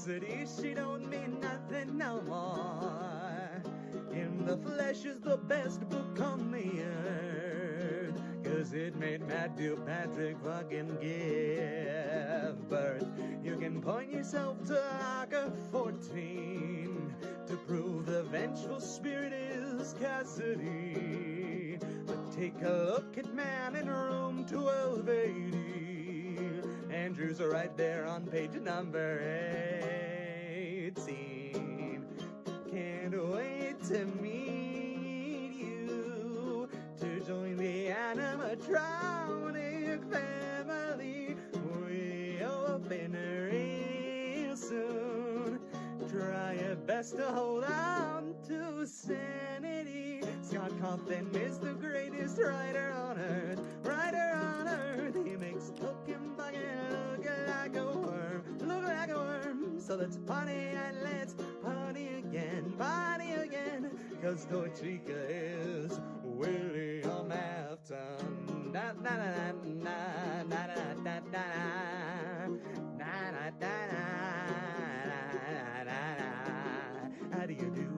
Cassidy, she don't mean nothing no more. In the Flesh is the best book on the earth, 'cause it made Matthew Patrick fucking give birth. You can point yourself to Arca 14 to prove the vengeful spirit is Cassidy. But take a look at man in room 1280. Andrew's right there on page number 18. Can't wait to meet you, to join the animatronic family. We open real soon. Try your best to hold on to sanity. Scott Cawthon is the greatest writer on earth. Writer on earth. He makes looking fucking look like a worm. Look like a worm. So let's party and let's party again. Party again. 'Cause the Chica is William Afton. Da da da da da da da da da da da. How do you do?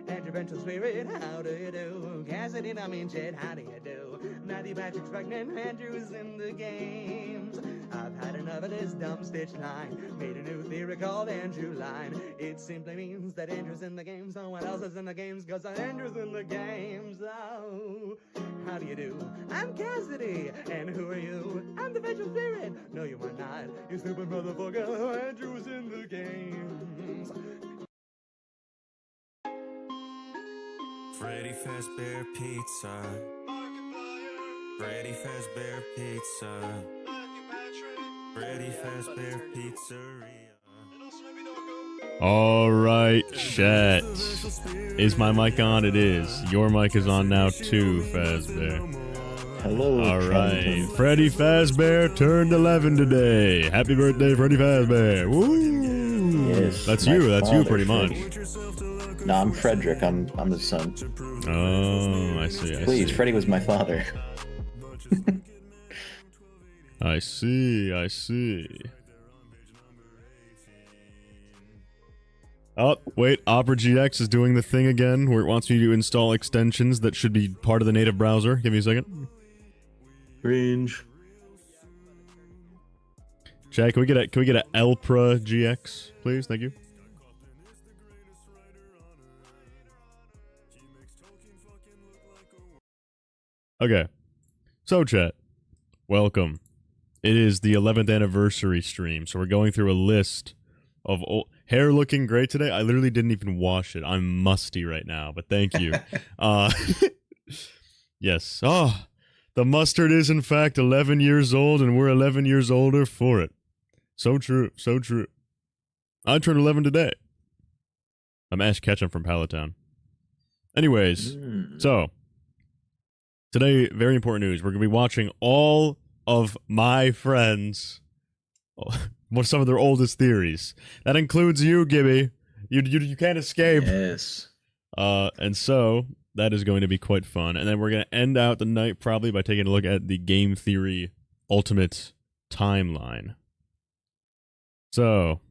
Andrew Vengeful Spirit, how do you do? Cassidy, I mean shit, how do you do? Matthew Patrick's pregnant, Andrew's in the games. I've had enough of this dumb stitch line. Made a new theory called Andrew line. It simply means that Andrew's in the games. No one else is in the games, 'cause Andrew's in the games. Oh, how do you do? I'm Cassidy, and who are you? I'm the Vengeful Spirit. No, you are not, you stupid motherfucker. Andrew's in the games. Freddy Fazbear Pizza. Freddy Fazbear Pizza. Freddy Fazbear Pizzeria. Alright, chat. Is my mic on? It is. Your mic is on now too, Fazbear. Hello. Alright. Freddy Fazbear turned 11 today. Happy birthday, Freddy Fazbear. Woo! Yes. That's my you. That's you father, pretty much. Freddy. No, I'm Frederick. I'm the son. Oh, I see. Please, Freddy was my father. I see. Oh, wait, Opera GX is doing the thing again where it wants me to install extensions that should be part of the native browser. Give me a second. Cringe. Chad, can we get a Elpra GX, please? Thank you. Okay. So, chat, welcome. It is the 11th anniversary stream, so we're going through a list of old... Hair looking great today. I literally didn't even wash it. I'm musty right now, but thank you. Yes. Oh, the mustard is in fact 11 years old, and we're 11 years older for it. So true. So true. I turned 11 today. I'm Ash Ketchum from Palatown. Anyways, so today, very important news. We're going to be watching all of my friends, some of their oldest theories. That includes you, Gibby. You can't escape. Yes. And so that is going to be quite fun. And then we're going to end out the night probably by taking a look at the Game Theory Ultimate Timeline. So,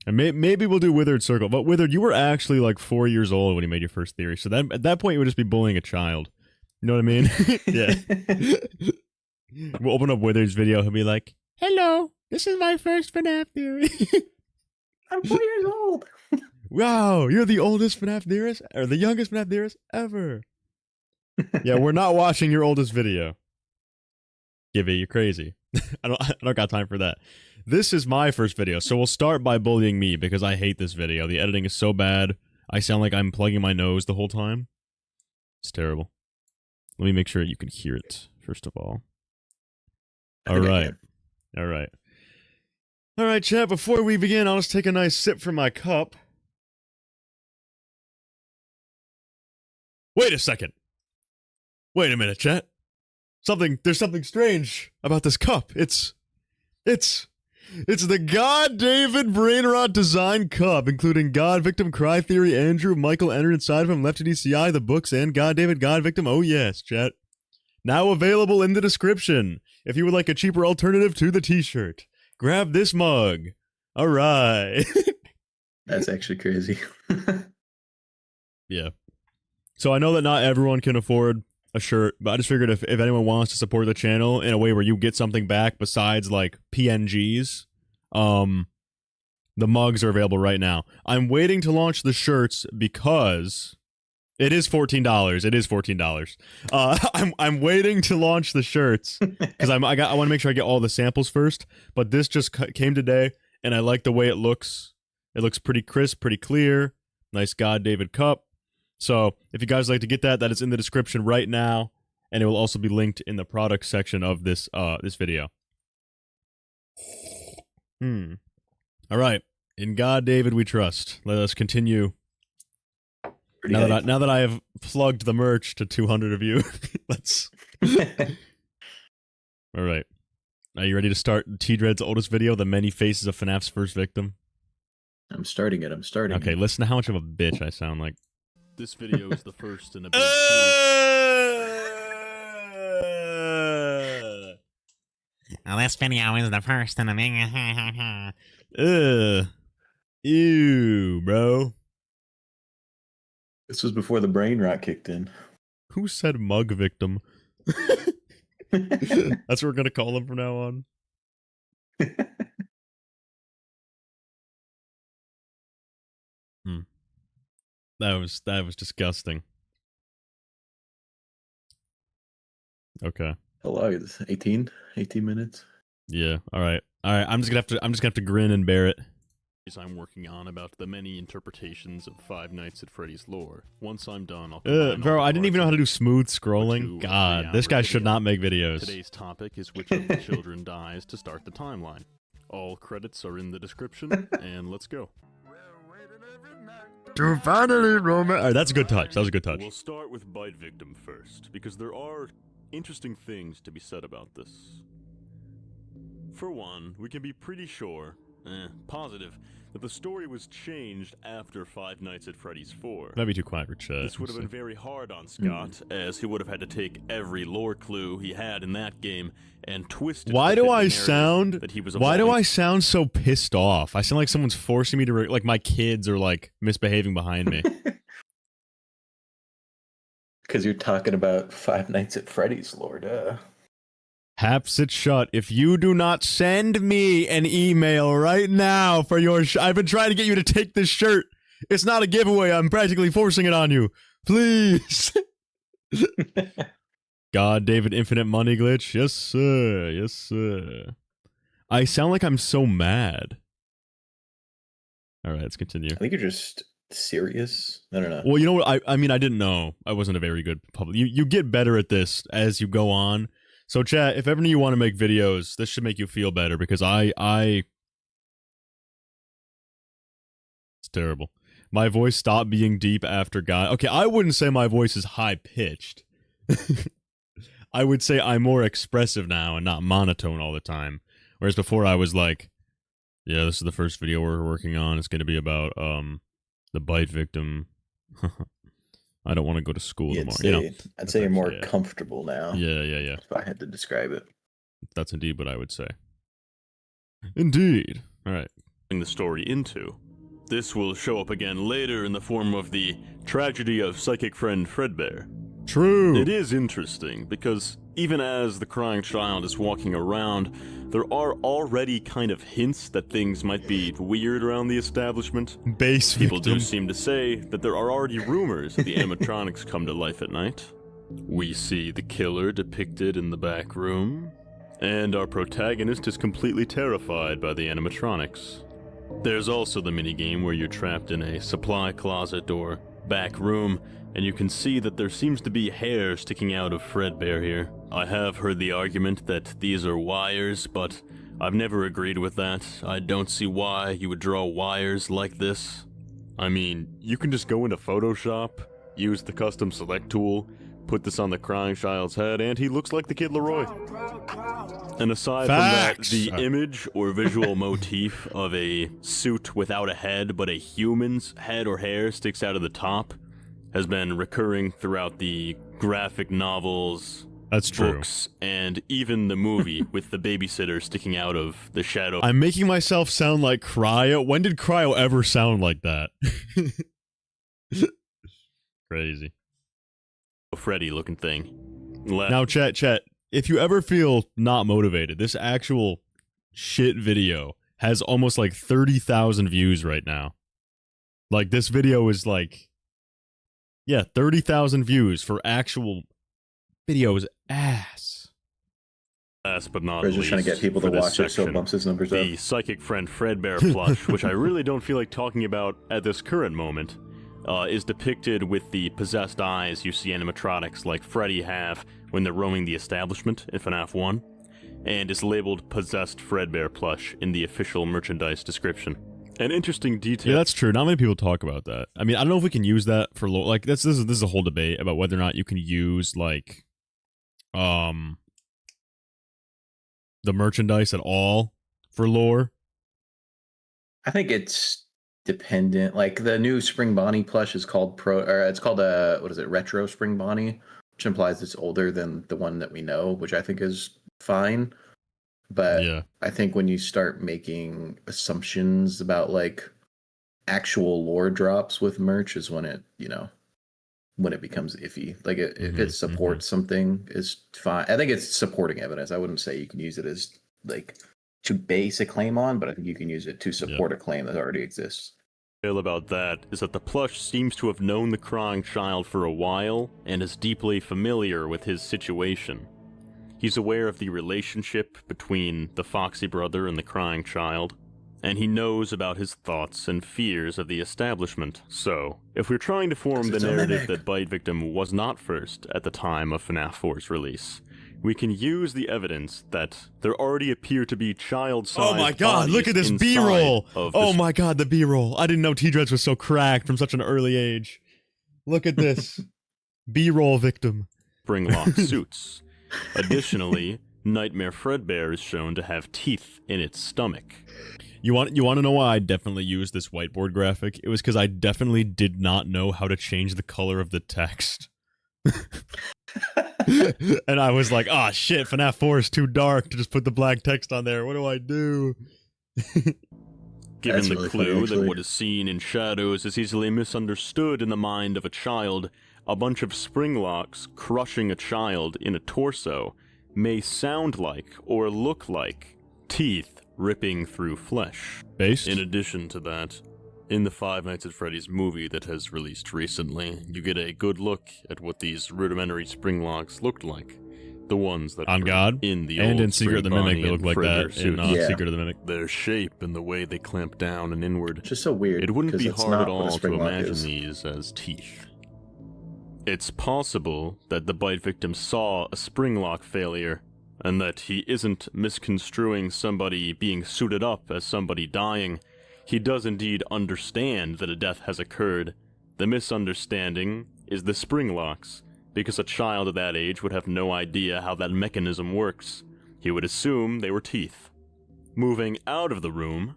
and maybe we'll do Withered Circle. But Withered, you were actually like 4 years old when you made your first theory. So that, at that point, you would just be bullying a child. You know what I mean? Yeah. We'll open up Withered's video. He'll be like, "Hello, this is my first FNAF theory." I'm 4 years old. Wow, you're the oldest FNAF theorist, or the youngest FNAF theorist ever. Yeah, we're not watching your oldest video. Gibby, you're crazy. I don't got time for that. This is my first video, so we'll start by bullying me because I hate this video. The editing is so bad. I sound like I'm plugging my nose the whole time. It's terrible. Let me make sure you can hear it, first of all. All right. All right, chat, before we begin, I'll just take a nice sip from my cup. Wait a second. Wait a minute, chat. There's something strange about this cup. It's the God David Brainrot design cup, including God Victim, Cry Theory, Andrew, Michael entered inside of him, Left to DCI, the books, and God David, God Victim. Oh yes, chat. Now available in the description. If you would like a cheaper alternative to the t-shirt, grab this mug. All right. That's actually crazy. Yeah. So I know that not everyone can afford a shirt, but I just figured if anyone wants to support the channel in a way where you get something back besides like PNGs, the mugs are available right now. I'm waiting to launch the shirts because it is $14. It is $14. I'm waiting to launch the shirts because I want to make sure I get all the samples first. But this just came today, and I like the way it looks. It looks pretty crisp, pretty clear. Nice God David cup. So if you guys like to get that, that is in the description right now, and it will also be linked in the product section of this this video. All right, in God David we trust. Let us continue. Now that I have plugged the merch to 200 of you, let's. All right, are you ready to start T-Dread's oldest video, The Many Faces of FNAF's First Victim? I'm starting it. Okay, listen to how much of a bitch I sound like. This video is the first in a big Well, this video is the first in a big... Ew, bro. This was before the brain rot kicked in. Who said mug victim? That's what we're gonna call him from now on. That was disgusting. Okay. How long is this? 18 minutes? Yeah. All right. I'm just gonna have to grin and bear it. I'm working on about the many interpretations of Five Nights at Freddy's lore. Once I'm done, I'll bro, I didn't even know how to do smooth scrolling. God, this guy should not make videos. Today's topic is which of the children dies to start the timeline. All credits are in the description, and let's go. To finally romance. Alright, that's a good touch. That was a good touch. We'll start with Bite Victim first, because there are interesting things to be said about this. For one, we can be pretty sure, positive, that the story was changed after Five Nights at Freddy's 4. Might be too quiet for chat. This would have been very hard on Scott, as he would have had to take every lore clue he had in that game and twist it. Why do I sound so pissed off? I sound like someone's forcing me to like my kids are like misbehaving behind me. Because you're talking about Five Nights at Freddy's lore, duh. Haps it shut. If you do not send me an email right now for your I've been trying to get you to take this shirt. It's not a giveaway. I'm practically forcing it on you. Please. God, David, infinite money glitch. Yes, sir. Yes, sir. I sound like I'm so mad. All right, let's continue. I think you're just serious. I don't know. Well, you know what? I mean, I didn't know. I wasn't a very good public. You get better at this as you go on. So, chat, if ever you want to make videos, this should make you feel better because it's terrible. My voice stopped being deep after God. Okay, I wouldn't say my voice is high-pitched. I would say I'm more expressive now and not monotone all the time. Whereas before I was like, yeah, this is the first video we're working on. It's going to be about the bite victim. I don't want to go to school tomorrow. I'd say you're more comfortable now. Yeah. If I had to describe it. That's indeed what I would say. Indeed. All right. The story into. This will show up again later in the form of the tragedy of psychic friend Fredbear. True. It is interesting because even as the crying child is walking around, there are already kind of hints that things might be weird around the establishment. Base People victim. do seem to say that there are already rumors that the animatronics come to life at night. We see the killer depicted in the back room, and our protagonist is completely terrified by the animatronics. There's also the minigame where you're trapped in a supply closet or back room, and you can see that there seems to be hair sticking out of Fredbear here. I have heard the argument that these are wires, but I've never agreed with that. I don't see why you would draw wires like this. I mean, you can just go into Photoshop, use the custom select tool, put this on the crying child's head, and he looks like the Kid Leroy. And aside from that, the image or visual motif of a suit without a head, but a human's head or hair sticks out of the top, has been recurring throughout the graphic novels That's true. books, and even the movie with the babysitter sticking out of the shadow. I'm making myself sound like Cryo. When did Cryo ever sound like that? Crazy. Freddy looking thing. Now, chat. If you ever feel not motivated, this actual shit video has almost like 30,000 views right now. Like, this video is like, yeah, 30,000 views for actual videos ass. Last but not We're just least, trying to get people to for this watch it so it section, bumps his numbers up. the psychic friend Fredbear plush, which I really don't feel like talking about at this current moment, is depicted with the possessed eyes you see animatronics like Freddy have when they're roaming the establishment in FNAF 1, and is labeled Possessed Fredbear plush in the official merchandise description. An interesting detail. Yeah, that's true. Not many people talk about that. I mean, I don't know if we can use that for like this is a whole debate about whether or not you can use like the merchandise at all for lore. I think it's dependent. Like the new Spring Bonnie plush is called what is it, Retro Spring Bonnie, which implies it's older than the one that we know, which I think is fine. But Yeah. I think when you start making assumptions about like actual lore drops with merch is when it, when it becomes iffy. Like if it supports something is fine. I think it's supporting evidence. I wouldn't say you can use it as like to base a claim on, but I think you can use it to support a claim that already exists. About that is that the plush seems to have known the crying child for a while and is deeply familiar with his situation. He's aware of the relationship between the Foxy brother and the crying child, and he knows about his thoughts and fears of the establishment. So, if we're trying to form the narrative that Bite Victim was not first at the time of FNAF 4's release, we can use the evidence that there already appear to be child-sized Oh my god, look at this bodies B-roll! inside of Oh this my god, the B-roll. I didn't know T-Dreads was so cracked from such an early age. Look at this. B-roll victim. spring-lock suits. Additionally, Nightmare Fredbear is shown to have teeth in its stomach. You want to know why I definitely used this whiteboard graphic? It was because I definitely did not know how to change the color of the text. And I was like, oh shit, FNAF 4 is too dark to just put the black text on there. What do I do? Given That's the really clue funny, that actually. what is seen in shadows is easily misunderstood in the mind of a child, a bunch of spring locks crushing a child in a torso may sound like or look like teeth ripping through flesh. Based? In addition to that, in the Five Nights at Freddy's movie that has released recently, you get a good look at what these rudimentary spring locks looked like. The ones that On were God? in the And old in Secret of the Spring Mimic, Bonnie they look and like Fredbear that suits. in Yeah. Secret of the Mimic. Their shape and the way they clamp down and inward. Just so weird. It wouldn't 'cause be it's hard at not what a all to spring lock imagine is. these as teeth. It's possible that the bite victim saw a spring lock failure, and that he isn't misconstruing somebody being suited up as somebody dying. He does indeed understand that a death has occurred. The misunderstanding is the spring locks, because a child at that age would have no idea how that mechanism works. He would assume they were teeth. Moving out of the room,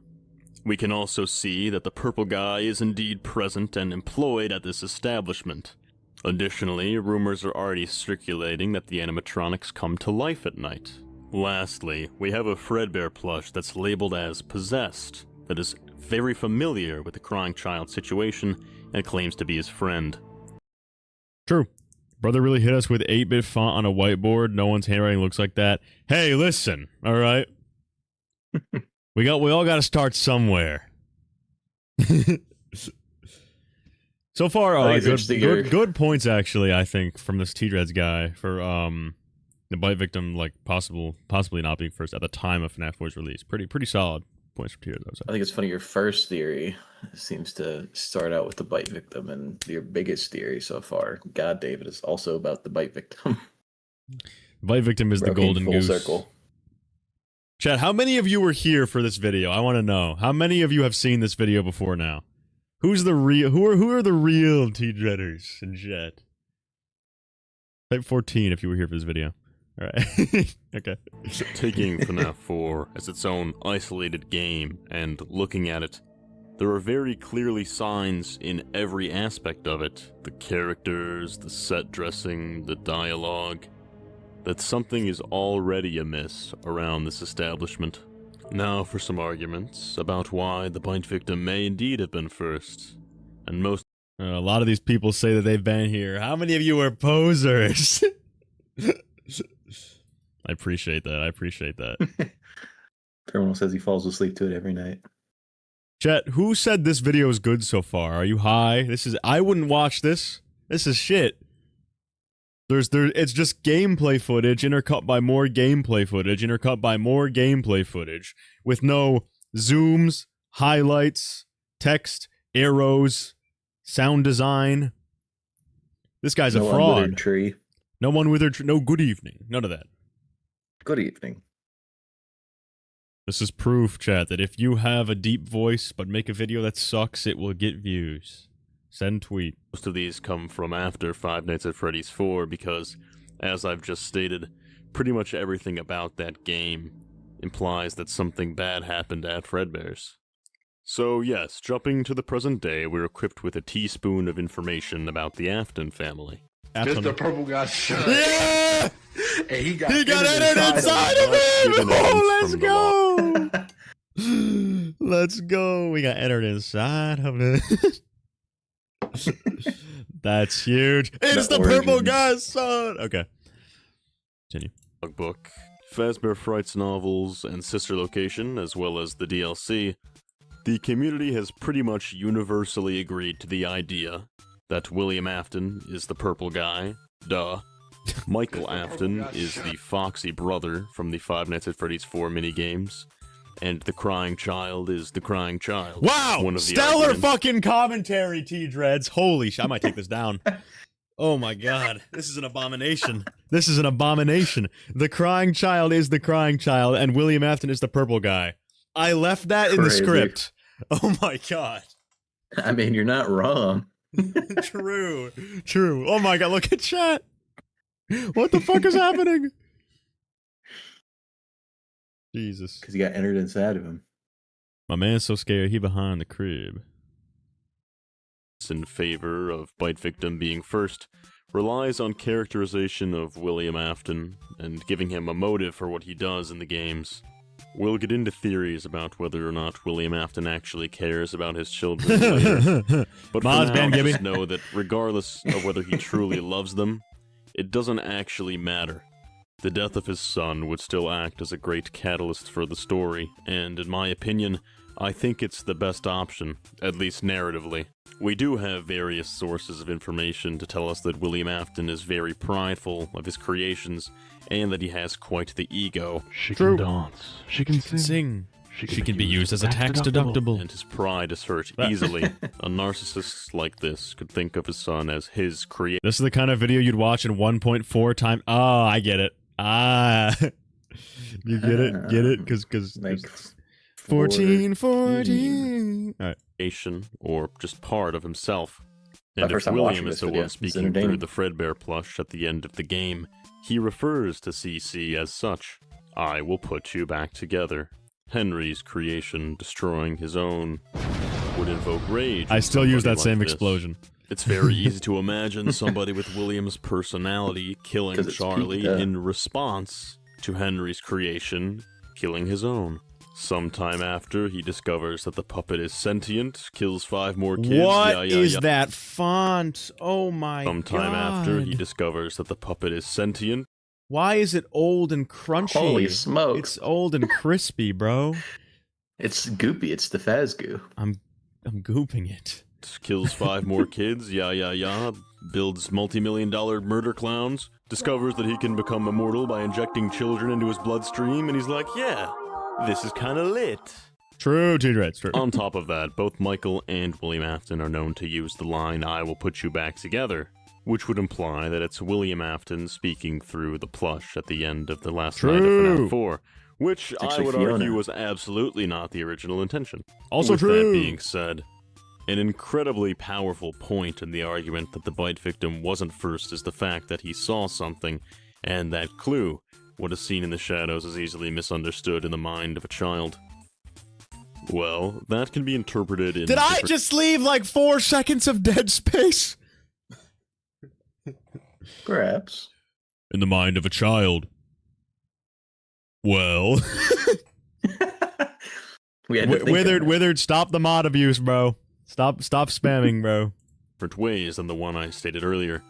we can also see that the purple guy is indeed present and employed at this establishment. Additionally, rumors are already circulating that the animatronics come to life at night. Lastly, we have a Fredbear plush that's labeled as possessed, that is very familiar with the crying child situation and claims to be his friend. True. Brother really hit us with 8-bit font on a whiteboard. No one's handwriting looks like that. Hey, listen, all right? we all got to start somewhere. So far, I think it's interesting here. good points actually. I think from this T-Dreads guy for the bite victim, like possibly not being first at the time of FNAF 4's release. Pretty solid points from T-Dreads. I would say. I think it's funny. Your first theory seems to start out with the bite victim, and your biggest theory so far, God David, is also about the bite victim. Bite victim is the Bro, came golden full goose. circle. Chat, how many of you were here for this video? I want to know. How many of you have seen this video before now? Who's the real? Who are the real T-Dreaders in chat? Type 14 if you were here for this video. All right. Okay. Taking FNAF 4 as its own isolated game and looking at it, there are very clearly signs in every aspect of it. The characters, the set dressing, the dialogue. that something is already amiss around this establishment. Now for some arguments about why the bite victim may indeed have been first, and most. A lot of these people say that they've been here. How many of you are posers? I appreciate that. I appreciate that. Terminal says he falls asleep to it every night. Chat, who said this video is good so far? Are you high? I wouldn't watch this. This is shit. It's just gameplay footage intercut by more gameplay footage, intercut by more gameplay footage, with no zooms, highlights, text, arrows, sound design. This guy's a fraud. Unwithered tree. No one withered tree. No good evening. None of that. Good evening. This is proof, chat, that if you have a deep voice but make a video that sucks, it will get views. Send tweet. Most of these come from after Five Nights at Freddy's 4 because, as I've just stated, pretty much everything about that game implies that something bad happened at Fredbear's. So yes, jumping to the present day, we're equipped with a teaspoon of information about the Afton family. This the purple guy's son. Yeah! And he got entered inside of him! Oh, let's go! Let's go! We got entered inside of it. That's huge. It's the purple guy's son! Okay. Continue. Book, Fazbear Frights novels, and Sister Location, as well as the DLC, the community has pretty much universally agreed to the idea that William Afton is the purple guy, duh. Michael Afton is the foxy brother from the Five Nights at Freddy's 4 minigames, and the crying child is the crying child. Wow! One of the Stellar arguments. fucking commentary, T-Dreads. Holy shit, I might take this down. Oh my god, this is an abomination. This is an abomination. The crying child is the crying child, and William Afton is the purple guy. I left that in the script. Oh my god. I mean, you're not wrong. True. True. Oh my god, look at chat. What the fuck is happening? Jesus. Because he got entered inside of him. My man's so scared he behind the crib. In favor of bite victim being first relies on characterization of William Afton and giving him a motive for what he does in the games. We'll get into theories about whether or not William Afton actually cares about his children later. But for now, just know that regardless of whether he truly loves them, it doesn't actually matter. The death of his son would still act as a great catalyst for the story, and in my opinion, I think it's the best option, at least narratively. We do have various sources of information to tell us that William Afton is very prideful of his creations, and that he has quite the ego. She can dance. She can sing. She can be used as a tax deductible. And his pride is hurt easily. A narcissist like this could think of his son as his creation. This is the kind of video you'd watch in 1.4 times. Oh, I get it. Ah. You get it? Get it? Because Like 14. Alright. Or just part of himself. My And first if time watching William is this the video. one It's speaking through entertaining. the Fredbear plush at the end of the game, he refers to CC as such. I will put you back together. Henry's creation destroying his own would invoke rage. I in still use that somebody same like this. explosion. It's very easy to imagine somebody with William's personality killing 'Cause it's Charlie Pete, in response to Henry's creation killing his own. Sometime after, he discovers that the puppet is sentient, kills 5 more kids. What is that font? Oh my god. Sometime after, he discovers that the puppet is sentient. Why is it old and crunchy? Holy smokes. It's old and crispy, bro. It's goopy. It's the Faz goo. I'm gooping it. Kills 5 more kids, builds multi-million-dollar murder clowns, discovers that he can become immortal by injecting children into his bloodstream, and he's like, yeah, this is kinda lit. True, T-Dreads, true. On top of that, both Michael and William Afton are known to use the line, I will put you back together, which would imply that it's William Afton speaking through the plush at the end of the last night of FNAF 4, which I actually would Fiona. argue was absolutely not the original intention. Also With true. that being said, an incredibly powerful point in the argument that the bite victim wasn't first is the fact that he saw something, and that clue, what is seen in the shadows, is easily misunderstood in the mind of a child. Well, that can be interpreted in Did I different- just leave like 4 seconds of dead space? Perhaps. in the mind of a child. Well, We had to think Withered, stop the mod abuse, bro. Stop spamming, bro. different ways than the one I stated earlier.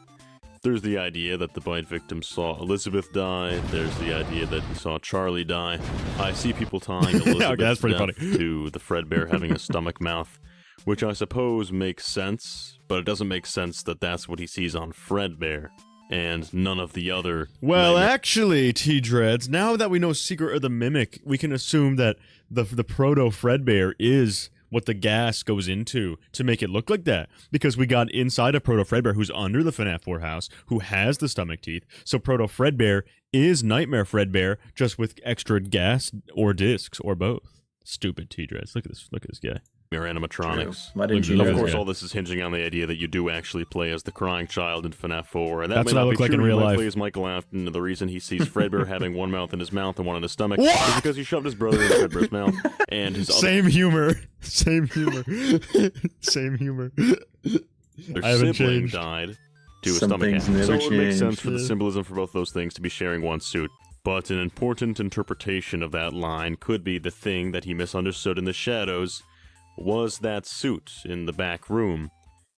There's the idea that the bite victim saw Elizabeth die. There's the idea that he saw Charlie die. I see people tying Elizabeth's Okay, that's pretty death funny. to the Fredbear having a stomach mouth, which I suppose makes sense, but it doesn't make sense that that's what he sees on Fredbear, and none of the other... Well, actually, T-Dreads, now that we know Secret of the Mimic, we can assume that the proto-Fredbear is what the gas goes into to make it look like that. Because we got inside a proto-Fredbear who's under the FNAF 4 house, who has the stomach teeth. So proto-Fredbear is Nightmare Fredbear, just with extra gas or discs, or both. Stupid T-Dreads. Look at this guy. Or animatronics. Why didn't Look you at Of this course, guy. all this is hinging on the idea that you do actually play as the crying child in FNAF 4, and that That's may what I not look be like true. in real He might life. play as Michael Afton, and the reason he sees Fredbear having one mouth in his mouth and one in his stomach What? is because he shoved his brother in Fredbear's mouth, and his Same humor. Same humor. Same humor. other I haven't sibling changed. died to a Some stomach things ache. So never it would make change. sense for the Yeah. symbolism for both those things to be sharing one suit. But an important interpretation of that line could be the thing that he misunderstood in the shadows was that suit in the back room,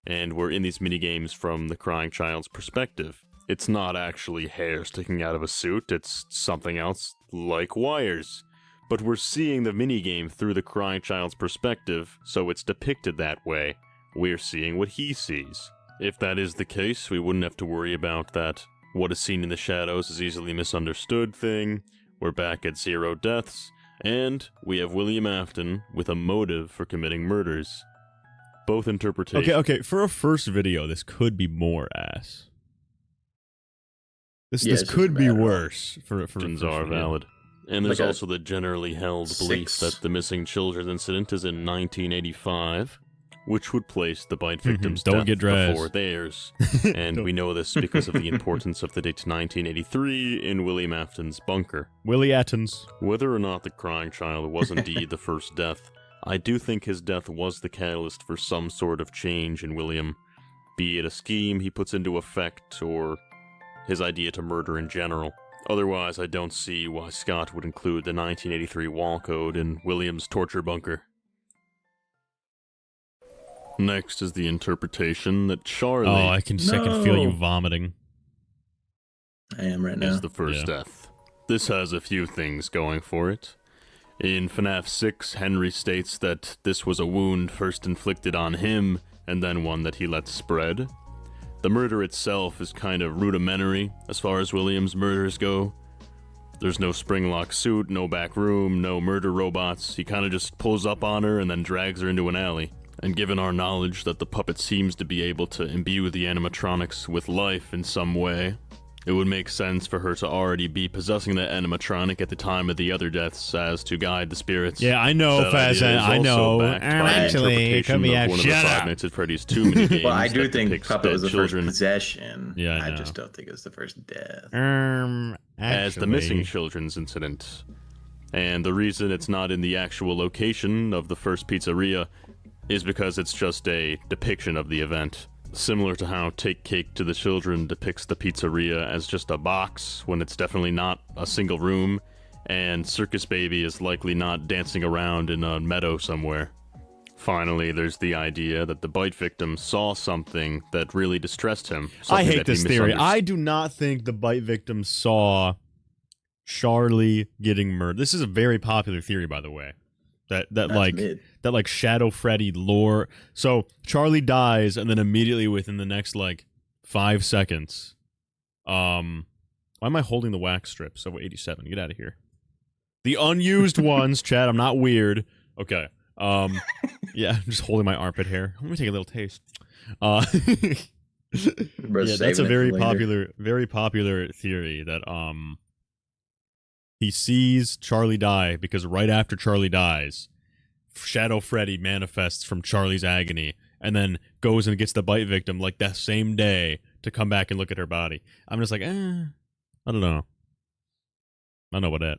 and we're in these minigames from the crying child's perspective. It's not actually hair sticking out of a suit, it's something else, like wires. But we're seeing the minigame through the crying child's perspective, so it's depicted that way. We're seeing what he sees. If that is the case, we wouldn't have to worry about that what is seen in the shadows is easily misunderstood thing. We're back at 0 deaths. And we have William Afton with a motive for committing murders. Both interpretations Okay. For a first video, this could be more ass. This it's could just be bad. worse for a first are video. valid. And there's Like a also the generally held belief 6. that the missing children incident is in 1985, which would place the bite victim's Don't death get dragged. before theirs. And we know this because of the importance of the date 1983 in William Afton's bunker. Willie Atkins. Whether or not the crying child was indeed the first death, I do think his death was the catalyst for some sort of change in William, be it a scheme he puts into effect or his idea to murder in general. Otherwise, I don't see why Scott would include the 1983 wall code in William's torture bunker. Next is the interpretation that Charlie Oh, I can feel you No. vomiting. I am right now. is the first Yeah. death. This has a few things going for it. In FNAF 6, Henry states that this was a wound first inflicted on him, and then one that he let spread. The murder itself is kind of rudimentary as far as William's murders go. There's no spring-lock suit, no back room, no murder robots. He kind of just pulls up on her and then drags her into an alley. And given our knowledge that the puppet seems to be able to imbue the animatronics with life in some way, it would make sense for her to already be possessing that animatronic at the time of the other deaths as to guide the spirits. Yeah, I know, That idea Faz. is I also know. backed by an Actually, it interpretation could be of a one of the shut Five up. Nights at Freddy's 2 minigames Well, I do that think depicts Puppet was dead the first children possession. Yeah, I I know. just don't think it was the first death. as the missing Actually. children's incident. And the reason it's not in the actual location of the first pizzeria is because it's just a depiction of the event. Similar to how Take Cake to the Children depicts the pizzeria as just a box when it's definitely not a single room, and Circus Baby is likely not dancing around in a meadow somewhere. Finally, there's the idea that the bite victim saw something that really distressed him. I something hate that he this theory. misunderstood. I do not think the bite victim saw Charlie getting murdered. This is a very popular theory, by the way. That That's like mid. that like Shadow Freddy lore. So Charlie dies, and then immediately within the next like 5 seconds, why am I holding the wax strip? So 87. Get out of here. The unused ones, Chad. I'm not weird. Okay. Yeah, I'm just holding my armpit hair. Let me take a little taste. Bro, Yeah, that's a saving it very for later. very popular theory that he sees Charlie die because right after Charlie dies, Shadow Freddy manifests from Charlie's agony and then goes and gets the bite victim like that same day to come back and look at her body. I'm just like, I don't know. I don't know about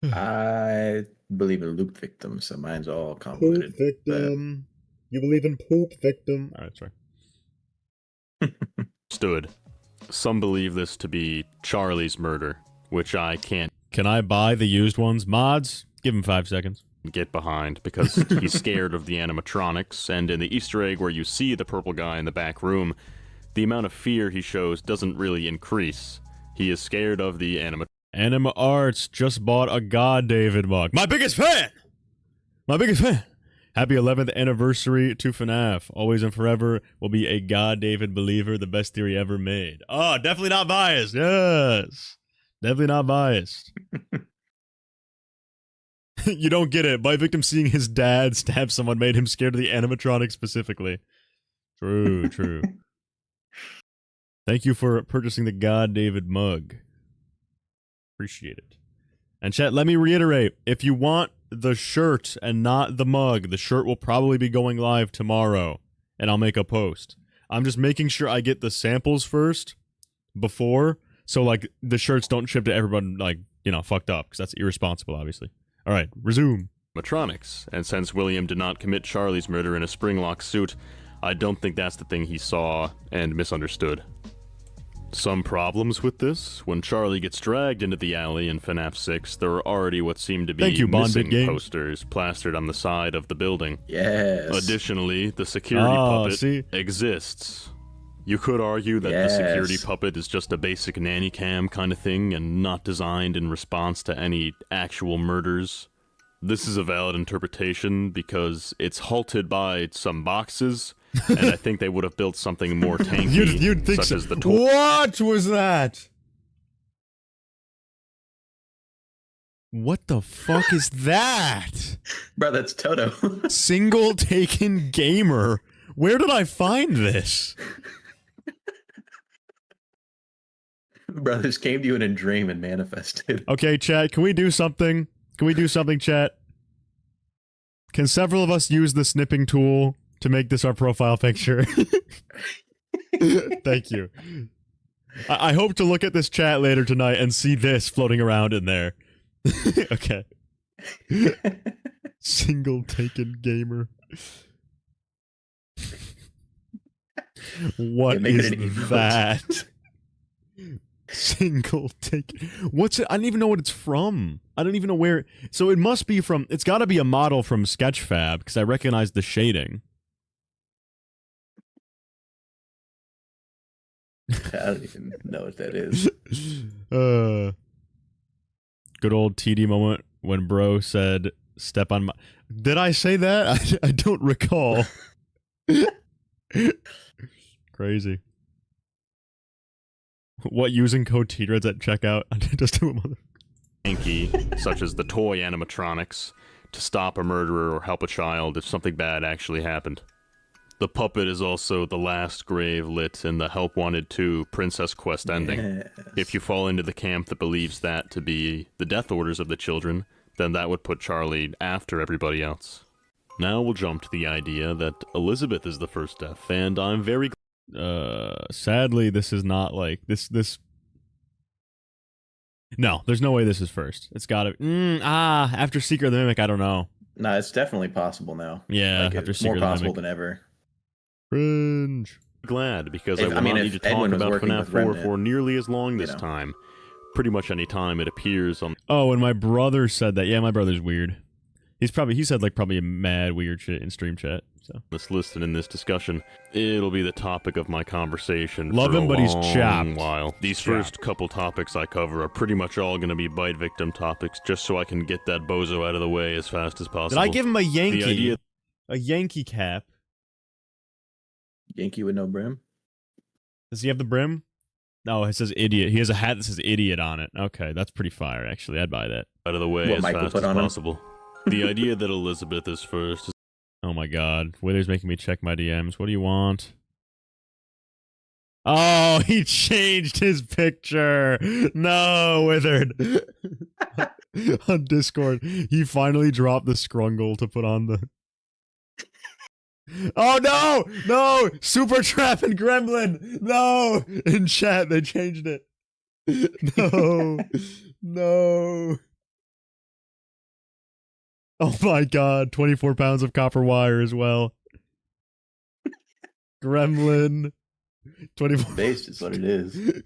that. I believe in loop victims, so mine's all convoluted. victim. You believe in poop victim? All right, sorry. Stood. Some believe this to be Charlie's murder, which I can't Can I buy the used ones? Mods? Give him 5 seconds. get behind because he's scared of the animatronics, and in the Easter egg where you see the purple guy in the back room, the amount of fear he shows doesn't really increase. He is scared of the Anima Arts just bought a God David mug. My biggest fan! My biggest fan! Happy 11th anniversary to FNAF. Always and forever will be a God David believer, the best theory ever made. Oh, definitely not biased. Yes. Definitely not biased. You don't get it. By victim seeing his dad stab someone made him scared of the animatronic specifically. True, true. Thank you for purchasing the God David mug. Appreciate it. And chat, let me reiterate, if you want the shirt and not the mug, the shirt will probably be going live tomorrow, and I'll make a post. I'm just making sure I get the samples first, before, so, like, the shirts don't ship to everyone, like, you know, fucked up, because that's irresponsible, obviously. Alright, resume. animatronics, and since William did not commit Charlie's murder in a springlock suit, I don't think that's the thing he saw and misunderstood. Some problems with this. When Charlie gets dragged into the alley in FNAF 6, there are already what seem to be missing posters plastered on the side of the building. Yes. Additionally, the security puppet exists. You could argue that the security puppet is just a basic nanny cam kind of thing and not designed in response to any actual murders. This is a valid interpretation because it's halted by some boxes, and I think they would have built something more tanky, you'd think such so. as the toy. What was that? What the fuck is that? Bro, that's Toto. Single taken gamer. Where did I find this? Bro, this came to you in a dream and manifested. Okay, chat, can we do something? Can we do something, chat? Can several of us use the snipping tool to make this our profile picture? Thank you. I hope to look at this chat later tonight and see this floating around in there. Okay. Single taken gamer. What is that? Single take. What's it? I don't even know what it's from. I don't even know where. So it must be from. It's got to be a model from Sketchfab because I recognize the shading. I don't even know what that is. Good old TD moment when bro said, "Step on my." Did I say that? I don't recall. Crazy. What, using code T-Reds at checkout? Just do a mother. Hanky, such as the toy animatronics, to stop a murderer or help a child if something bad actually happened. The puppet is also the last grave lit in the Help Wanted 2 Princess Quest ending. Yes. If you fall into the camp that believes that to be the death orders of the children, then that would put Charlie after everybody else. Now we'll jump to the idea that Elizabeth is the first death, and I'm very sadly, this is not like this. No, there's no way this is first. It's gotta. After Secret of the Mimic, I don't know. No, it's definitely possible now. Yeah, like, after it's Secret more of the possible Mimic. than ever. Cringe. Glad because I will not need to talk Edwin was about working FNAF with 4 Remnant, for nearly as long this time. Pretty much any time it appears on. Oh, and my brother said that. Yeah, my brother's weird. He said like probably a mad weird shit in stream chat. So this list and in this discussion, it'll be the topic of my conversation. Love for him, a but he's long chapped. While these first couple topics I cover are pretty much all going to be bite victim topics, just so I can get that bozo out of the way as fast as possible. did I give him a Yankee? The idea A Yankee cap. Yankee with no brim. Does he have the brim? No, it says idiot. He has a hat that says idiot on it. Okay, that's pretty fire, actually. I'd buy that. out of the way What as Michael fast put as on him? possible. The idea that Elizabeth is first is Oh my god. Wither's making me check my DMs. What do you want? Oh, he changed his picture. No, Withered. On Discord, he finally dropped the scrungle to put on the... Oh no! No! Super Trap and Gremlin! No! In chat, they changed it. No. No. Oh my god, 24 pounds of copper wire as well. Gremlin. 24 Based is what it is.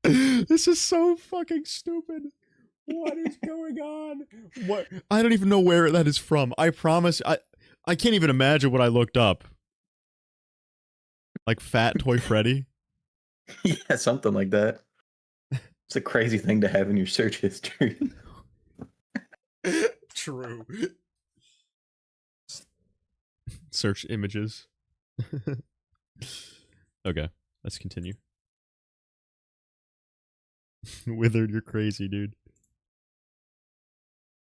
This is so fucking stupid. What is going on? What? I don't even know where that is from. I promise. I can't even imagine what I looked up. Like Fat Toy Freddy? Yeah, something like that. It's a crazy thing to have in your search history. True. Search images. Okay, let's continue. Withered, you're crazy, dude.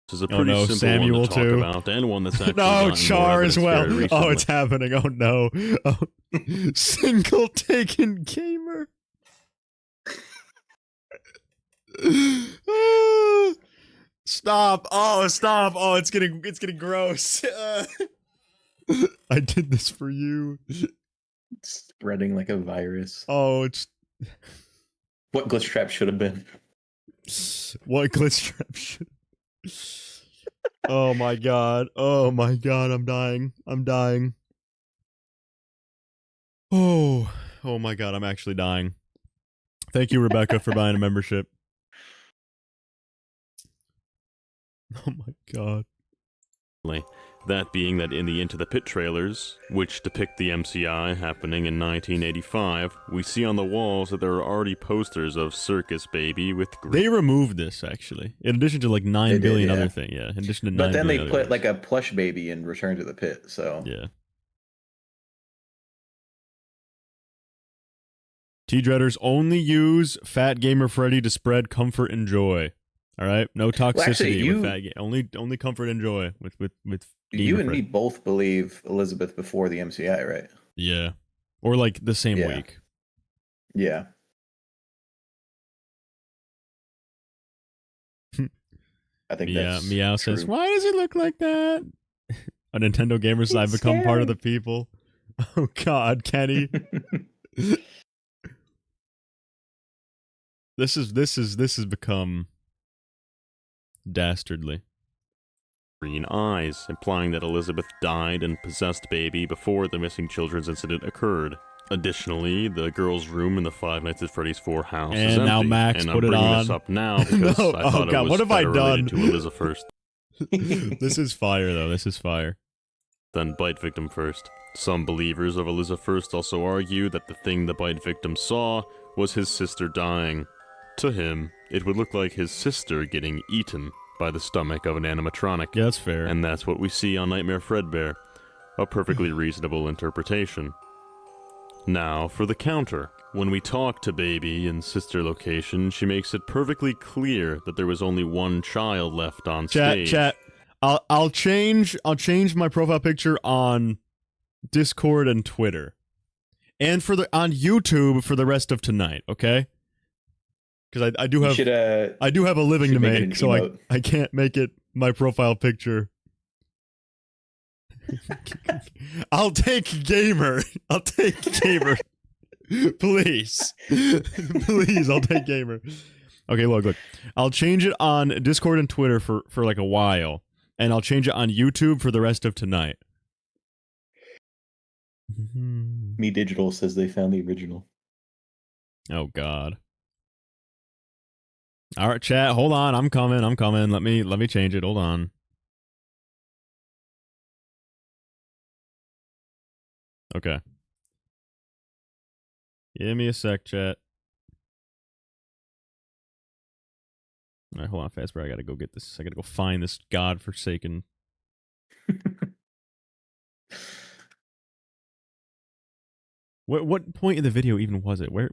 This is a pretty simple Samuel one to talk too. about, and one that's actually No, gotten more Char as evidence well. very Oh, recently. it's happening. Oh no. Oh. Single taken gamer. Stop. Oh, stop. Oh, it's getting gross. I did this for you. Spreading like a virus. Oh, it's What Glitchtrap should have been. what Glitchtrap should. Oh my god. Oh my god, I'm dying. I'm dying. Oh my god, I'm actually dying. Thank you, Rebecca, for buying a membership. Oh my god. That being that in the Into the Pit trailers, which depict the MCI happening in 1985, we see on the walls that there are already posters of Circus Baby with They removed this, actually. In addition to like 9 They did, billion yeah. other things, yeah. In addition to 9 But then they billion put other like a plush baby in Return to the Pit, so. Yeah. T-Dreaders only use Fat Gamer Freddy to spread comfort and joy. All right, no toxicity Well, actually, with Fat only comfort and joy with you Gamer and Freddy. me both believe Elizabeth before the MCI, right? Yeah, or like the same Yeah. week. Yeah. I think that's Meow true. says, "Why does it look like that?" A Nintendo gamer says, "I've become part of the people." Oh God, Kenny. This has become dastardly. green eyes, implying that Elizabeth died and possessed Baby before the missing children's incident occurred. Additionally, the girl's room in the Five Nights at Freddy's 4 house is And empty. now Max and put I'm it bringing on. this up now because No, I oh thought God, it was what have I better related done? to Eliza first. This is fire, though. This is fire. Then Bite Victim first. Some believers of Eliza First also argue that the thing the Bite Victim saw was his sister dying. To him, it would look like his sister getting eaten by the stomach of an animatronic. Yeah, that's fair. And that's what we see on Nightmare Fredbear. A perfectly reasonable interpretation. Now, for the counter. When we talk to Baby in Sister Location, she makes it perfectly clear that there was only one child left on stage. Chat. I'll change my profile picture on Discord and Twitter, and on YouTube for the rest of tonight. Okay, because I do have a living to make, so I can't make it my profile picture. I'll take gamer. I'll take gamer. Please, please, I'll take gamer. Okay, look. I'll change it on Discord and Twitter for like a while. And I'll change it on YouTube for the rest of tonight. Me Digital says they found the original. Oh God. All right, chat. Hold on. I'm coming. Let me change it. Hold on. Okay. Give me a sec, chat. All right, hold on, Fazbear. I gotta go get this. I gotta go find this godforsaken. What point in the video even was it? Where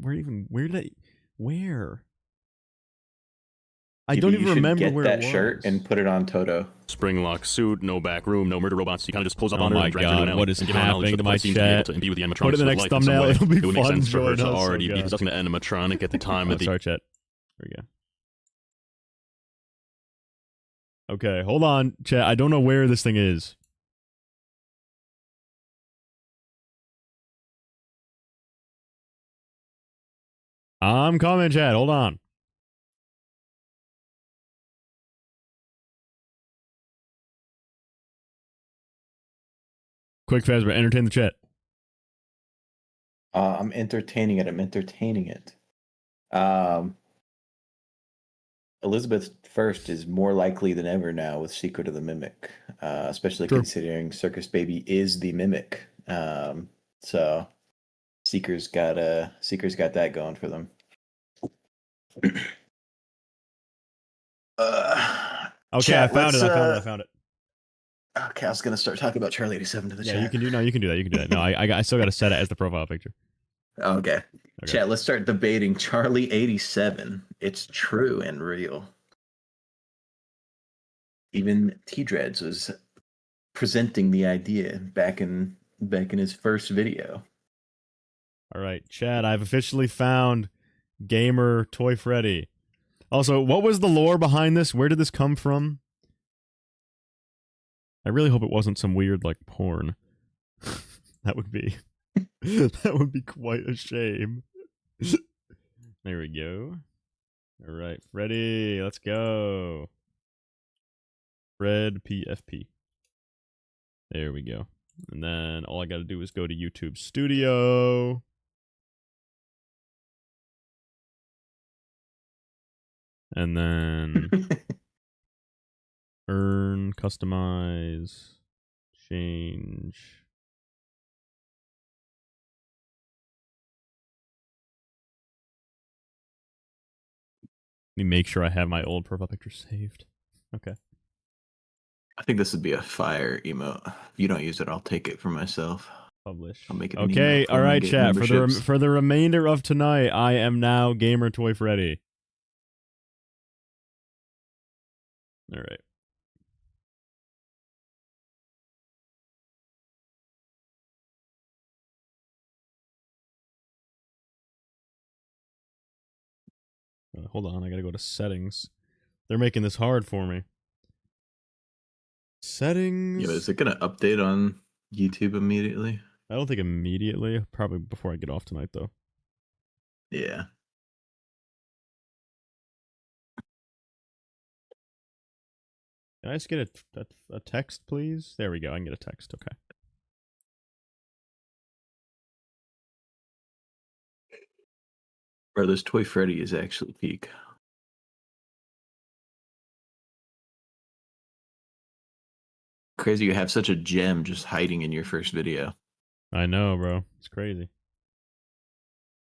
I don't even remember where that it was. shirt and put it on Toto. Spring-locked suit, no back room, no murder robots. He kind of just pulls up Oh on her my and drags her to an God, alley what is and give her knowledge happening that to my seems to be able chat? to imbue with the animatronics Put it in the with next life in some thumbnail. way. It'll be It would make fun. sense for her Join to us. already Oh, be God. possessing an animatronic at the time of the... Sorry, chat. There we go. Okay, hold on, chat. I don't know where this thing is. I'm coming, chat. Hold on. Quick, Fazbear, entertain the chat. I'm entertaining it. I'm entertaining it. Elizabeth First is more likely than ever now with Secret of the Mimic, especially True. considering Circus Baby is the Mimic. So Seeker's got that going for them. Okay, chat, I found it. let's, I found it. Okay, I was gonna start talking about Charlie 87 to the Yeah, chat. you can do. No, you can do that. You can do that. No, I still got to set it as the profile picture. Okay. Okay. Chat, let's start debating Charlie 87. It's true and real. Even T-Dreads was presenting the idea back in his first video. All right, Chad, I've officially found Gamer Toy Freddy. Also, what was the lore behind this? Where did this come from? I really hope it wasn't some weird, like, porn. That would be... that would be quite a shame. There we go. All right, Freddy, let's go. Fred PFP. There we go. And then all I got to do is go to YouTube Studio. And then earn, customize, change. Let me make sure I have my old profile picture saved. Okay. I think this would be a fire emote. If you don't use it, I'll take it for myself. Publish. I'll make it. Okay, all right, chat. For the remainder of tonight, I am now Gamer Toy Freddy. All right. Hold on, I gotta go to settings. They're making this hard for me. Settings. Yeah, but is it gonna update on YouTube immediately? I don't think immediately. Probably before I get off tonight, though. Yeah. Can I just get a text, please? There we go. I can get a text. Okay. Bro, this Toy Freddy is actually peak. Crazy you have such a gem just hiding in your first video. I know, bro. It's crazy.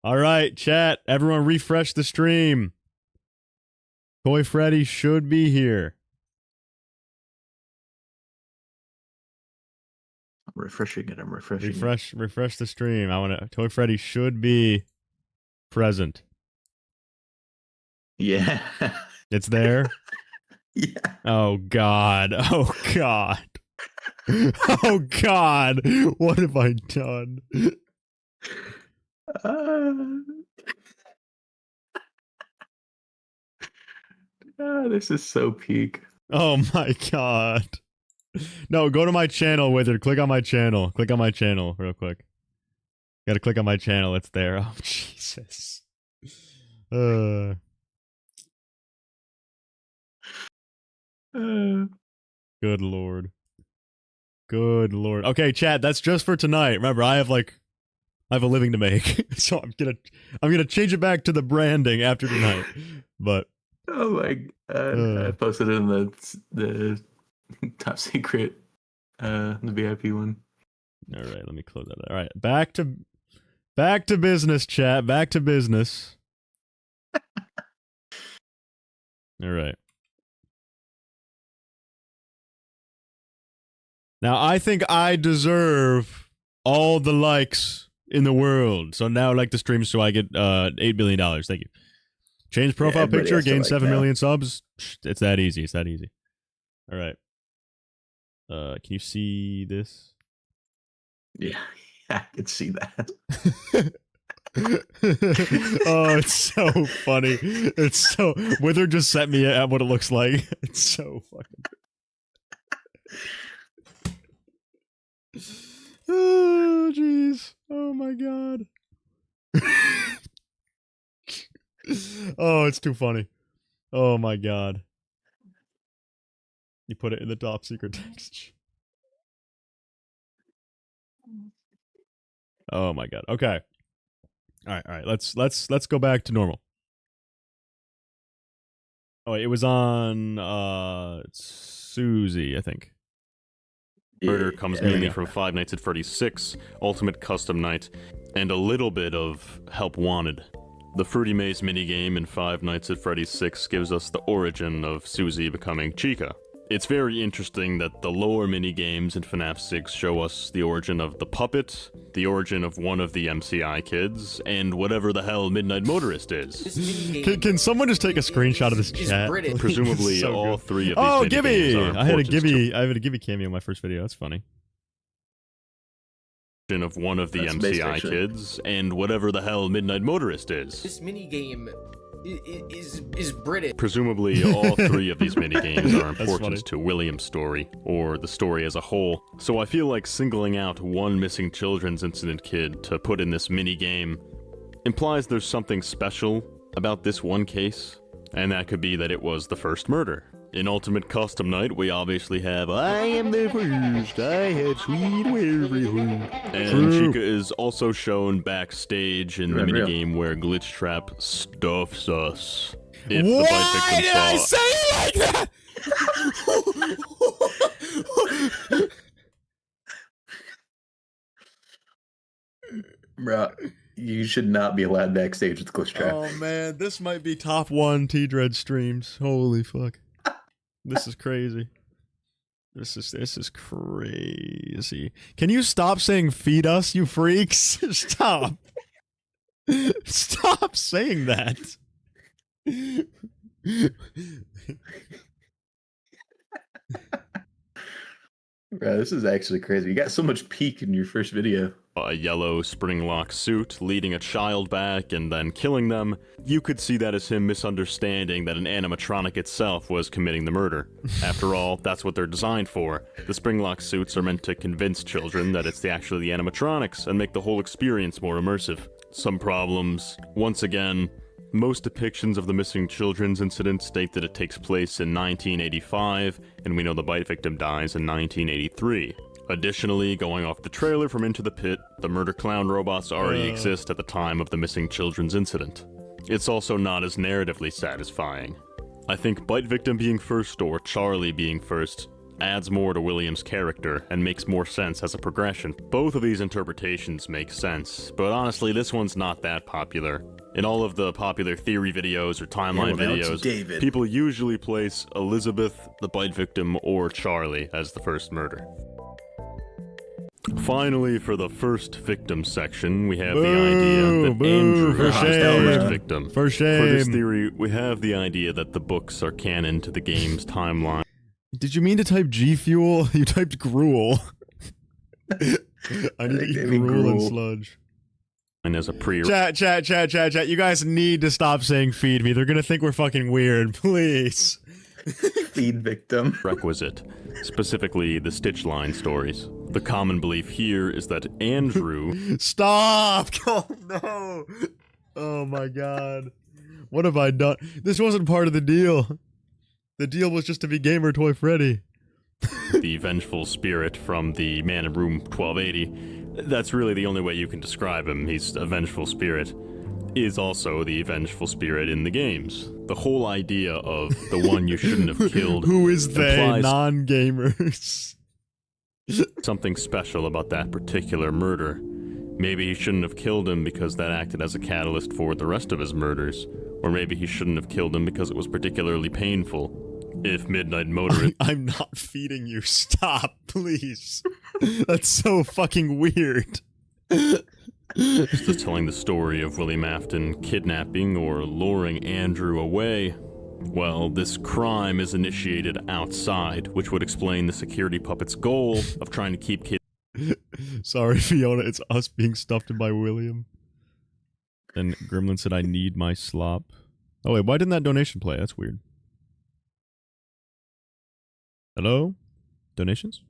All right, chat. Everyone refresh the stream. Toy Freddy should be here. I'm refreshing it. I'm refreshing Refresh the stream. Toy Freddy should be present. Yeah. It's there? Yeah. Oh god. Oh god. Oh god. What have I done? This is so peak. Oh my god. No, go to my channel, Wizard. Click on my channel. Click on my channel real quick. Gotta click on my channel. It's there. Oh, Jesus. Good lord. Good lord. Okay, chat, that's just for tonight. Remember, I have a living to make. So I'm gonna change it back to the branding after tonight. But oh my god. I posted it in the top secret the VIP one. All right, let me close that. All right, back to business, chat. Back to business. All right. Now, I think I deserve all the likes in the world. So now I'd like to stream so I get $8 billion. Thank you. Change profile picture, gain 7 million subs. It's that easy. It's that easy. All right. Can you see this? Yeah, I can see that. Oh, it's so funny. It's so... Wither just sent me at what it looks like. It's so fucking... Oh, jeez. Oh, my God. Oh, it's too funny. Oh, my God. You put it in the top secret text. Oh, my God. Okay. All right. Let's go back to normal. Oh, it was on Susie, I think. Murder comes mainly from Five Nights at Freddy's 6, Ultimate Custom Night, and a little bit of Help Wanted. The Fruity Maze minigame in Five Nights at Freddy's 6 gives us the origin of Susie becoming Chica. It's very interesting that the lower minigames in FNAF 6 show us the origin of the puppet, the origin of one of the MCI kids, and whatever the hell Midnight Motorist is. Can someone just take a screenshot of this chat? Presumably So all good. three of these Oh, minigames Gibby! are I had a important Gibby cameo in my first video. That's funny. of one of the That's Space MCI Fiction. kids, and whatever the hell Midnight Motorist is. This minigame is British. Presumably, all three of these minigames are funny. important to William's story, or the story as a whole, so I feel like singling out one missing children's incident kid to put in this minigame implies there's something special about this one case, and that could be that it was the first murder. In Ultimate Custom Night, we obviously have I am the first, I have sweet everything. And True. Chica is also shown backstage in the Real. minigame where Glitchtrap stuffs us. If Why the bite victim did I saw say it like that? Bro, you should not be allowed backstage with Glitchtrap. Oh man, this might be top 1 T-Dread streams. Holy fuck. This is crazy. This is crazy. Can you stop saying feed us, you freaks? Stop. Stop saying that. Bro, this is actually crazy. You got so much peak in your first video. a yellow spring-lock suit, leading a child back and then killing them, you could see that as him misunderstanding that an animatronic itself was committing the murder. After all, that's what they're designed for. The spring-lock suits are meant to convince children that it's actually the animatronics and make the whole experience more immersive. Some problems. Once again, most depictions of the missing children's incident state that it takes place in 1985, and we know the bite victim dies in 1983. Additionally, going off the trailer from Into the Pit, the murder clown robots already exist at the time of the missing children's incident. It's also not as narratively satisfying. I think bite victim being first or Charlie being first adds more to William's character and makes more sense as a progression. Both of these interpretations make sense, but honestly this one's not that popular. In all of the popular theory videos or timeline well, now it's videos, David. people usually place Elizabeth, the bite victim, or Charlie as the first murder. Finally, for the first victim section, we have the idea that Andrew for was the shame. first victim. For shame. For this theory, we have the idea that the books are canon to the game's timeline. Did you mean to type G Fuel? You typed gruel. I need to think eat they mean gruel and gruel. sludge. And as a Chat. You guys need to stop saying feed me. They're gonna think we're fucking weird. Please. Feed victim. prerequisite, specifically the Stitchline stories. The common belief here is that Andrew Stop! Oh no! Oh my god. What have I done? This wasn't part of the deal. The deal was just to be Gamer Toy Freddy. the vengeful spirit from the Man in Room 1280, that's really the only way you can describe him. He's a vengeful spirit. Is also the vengeful spirit in the games. The whole idea of the one you shouldn't have killed Who is they? implies Non-gamers. something special about that particular murder. Maybe he shouldn't have killed him because that acted as a catalyst for the rest of his murders. Or maybe he shouldn't have killed him because it was particularly painful. If Midnight Motorist I'm not feeding you. Stop, please. That's so fucking weird. is telling the story of William Afton kidnapping or luring Andrew away, well, this crime is initiated outside, which would explain the security puppet's goal of trying to keep kids. Sorry, Fiona. It's us being stuffed by William. And Gremlin said, I need my slop. Oh, wait. Why didn't that donation play? That's weird. Hello? Donations?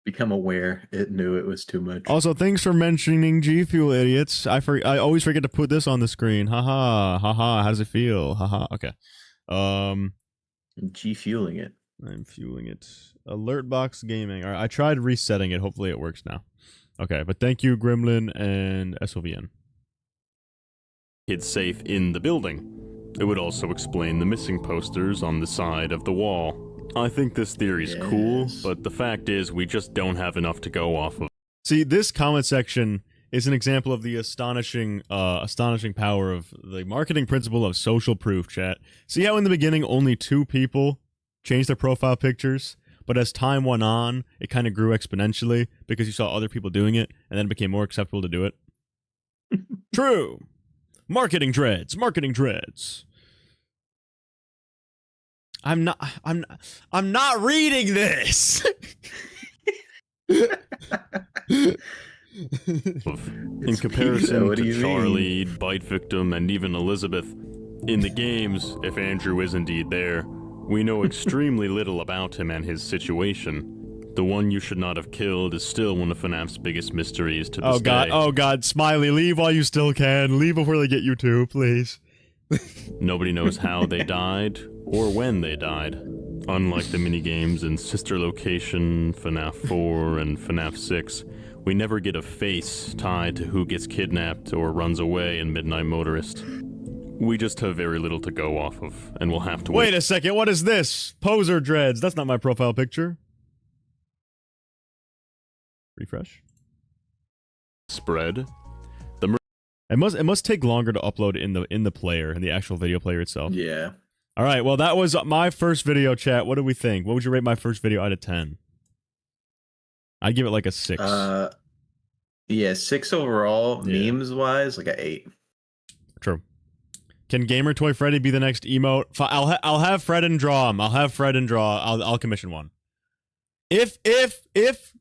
Become aware. It knew it was too much. Also, thanks for mentioning G Fuel, idiots. I always forget to put this on the screen. Haha. Haha. How does it feel? Haha. Okay. G fueling it. I'm fueling it. Alert box gaming. All right, I tried resetting it. Hopefully it works now. Okay, but thank you, Gremlin and SOVN. hid safe in the building. It would also explain the missing posters on the side of the wall. I think this theory's cool, but the fact is we just don't have enough to go off of. See, this comment section is an example of the astonishing power of the marketing principle of social proof, chat. See how in the beginning only 2 people changed their profile pictures, but as time went on, it kind of grew exponentially because you saw other people doing it, and then it became more acceptable to do it? True. Marketing dreads. Marketing dreads. I'm not reading this. In comparison to Charlie, Bite Victim, and even Elizabeth, in the games, if Andrew is indeed there, we know extremely little about him and his situation. The one you should not have killed is still one of FNAF's biggest mysteries to this day. Oh god, Smiley, leave while you still can. Leave before they get you too, please. Nobody knows how they died, or when they died. Unlike the minigames in Sister Location, FNAF 4, and FNAF 6, we never get a face tied to who gets kidnapped or runs away in Midnight Motorist. We just have very little to go off of, and we'll have to wait. Wait a second, what is this? Poser dreads, that's not my profile picture. Refresh. Spread. It must take longer to upload in the player, in the actual video player itself. Yeah. All right, well that was my first video, chat. What do we think? What would you rate my first video out of 10? I'd give it like a 6. Yeah, 6 overall. Yeah. Memes wise, like an 8. True. Can Gamer Toy Freddy be the next emote? I'll have Fred and draw him. I'll commission one. If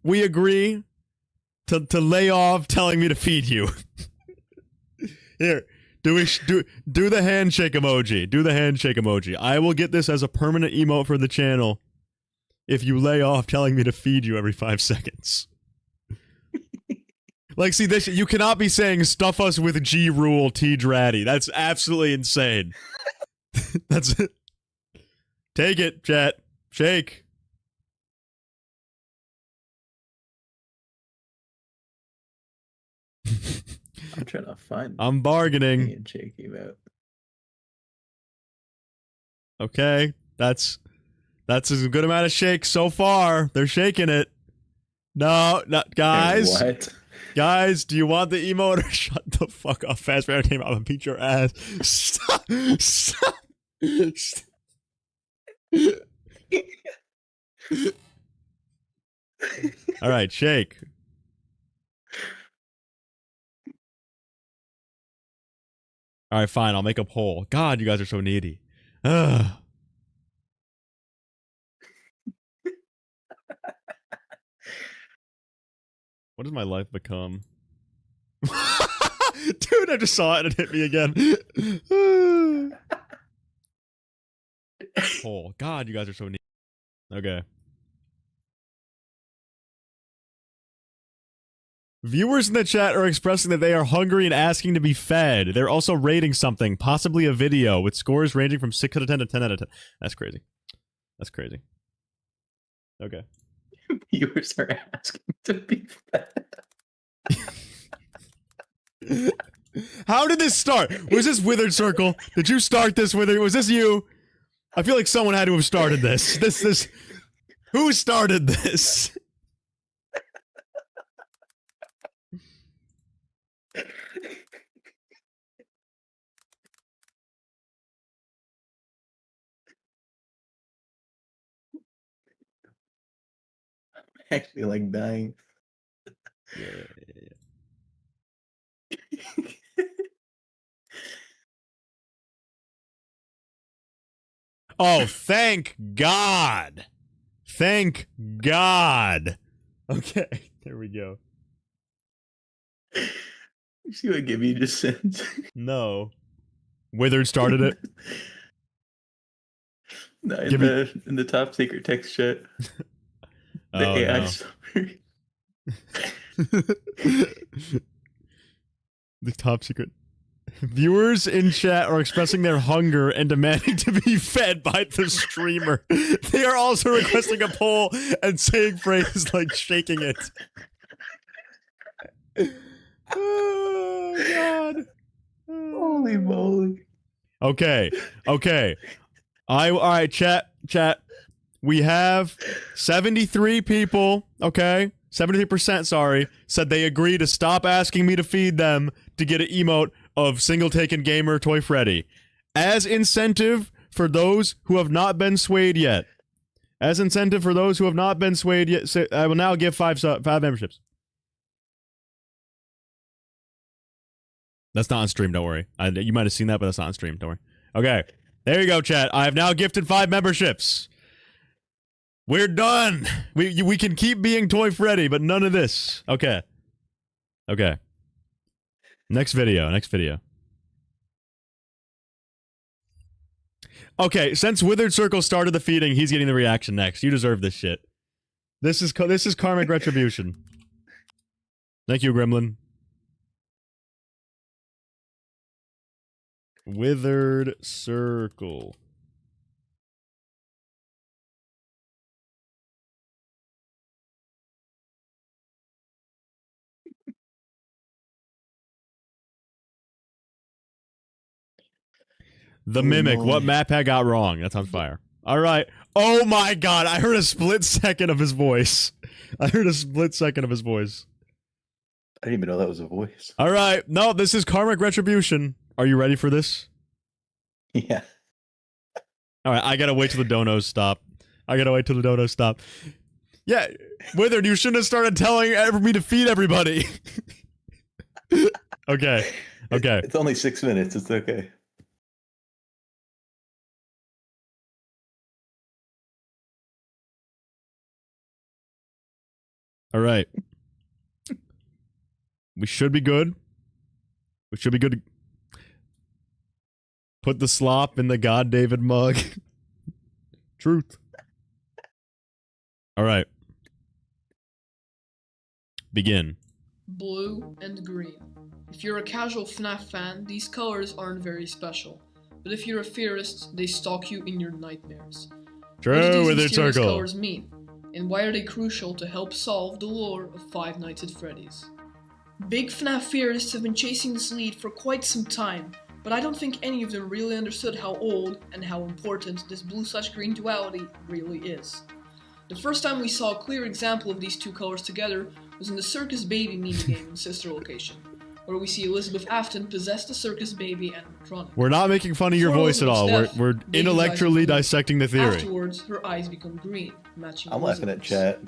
we agree to lay off telling me to feed you. Here, do the handshake emoji. Do the handshake emoji. I will get this as a permanent emote for the channel if you lay off telling me to feed you every 5 seconds. Like, see, this, you cannot be saying stuff us with G Rule T Dratty. That's absolutely insane. That's it. Take it, chat. Shake. I'm trying to find. I'm bargaining. Okay, that's a good amount of shake so far. They're shaking it. No, guys. What? Guys, do you want the emote or shut the fuck up? Fazbear came out and beat your ass. Stop. Stop. All right, shake. All right, fine. I'll make a poll. God, you guys are so needy. Ugh. What does my life become? Dude, I just saw it and it hit me again. Poll. God, you guys are so needy. Okay. Viewers in the chat are expressing that they are hungry and asking to be fed. They're also rating something, possibly a video, with scores ranging from 6 out of 10 to 10 out of 10. That's crazy. That's crazy. Okay. Viewers are asking to be fed. How did this start? Was this Withered Circle? Did you start this, Withered? Was this you? I feel like someone had to have started this. This. Who started this? Actually, like dying. Yeah. Oh, thank God. Thank God. Okay, there we go. You see what Gibby just sent? No. Withered started it. No, in the top secret text chat. The AI summary. The top secret. Viewers in chat are expressing their hunger and demanding to be fed by the streamer. They are also requesting a poll and saying phrases like shaking it. Oh, God. Holy moly. Okay. All right, chat. We have 73 people, okay? 73%, sorry, said they agree to stop asking me to feed them to get an emote of single taken gamer Toy Freddy. As incentive for those who have not been swayed yet. I will now give five memberships. That's not on stream, don't worry. You might have seen that, but that's not on stream, don't worry. Okay, there you go, chat. I have now gifted 5 memberships. We're done. We can keep being Toy Freddy, but none of this. Okay. Next video. Okay, since Withered Circle started the feeding, he's getting the reaction next. You deserve this shit. This is karmic retribution. Thank you, Gremlin. Withered Circle. The Mimic. What map I got wrong? That's on fire. All right. Oh my god, I heard a split second of his voice. I didn't even know that was a voice. All right. No, this is karmic retribution. Are you ready for this? Yeah. All right, I gotta wait till the donos stop. Yeah, Withered, you shouldn't have started telling me to feed everybody. Okay. It's only 6 minutes. It's okay. All right. We should be good. Put the slop in the God David mug. Truth. All right. Begin. Blue and green. If you're a casual FNAF fan, these colors aren't very special. But if you're a theorist, they stalk you in your nightmares. True, what do these Withered mysterious Circle. colors mean? And why are they crucial to help solve the lore of Five Nights at Freddy's? Big FNAF theorists have been chasing this lead for quite some time, but I don't think any of them really understood how old and how important this blue/green duality really is. The first time we saw a clear example of these two colors together was in the Circus Baby minigame in Sister Location, where we see Elizabeth Afton possess the Circus Baby animatronic. We're not making fun of your For voice at all. Elizabeth's We're death, Baby's intellectually eyes become dissecting the blue. theory. Afterwards, her eyes become green, matching I'm laughing at Elizabeth's. chat.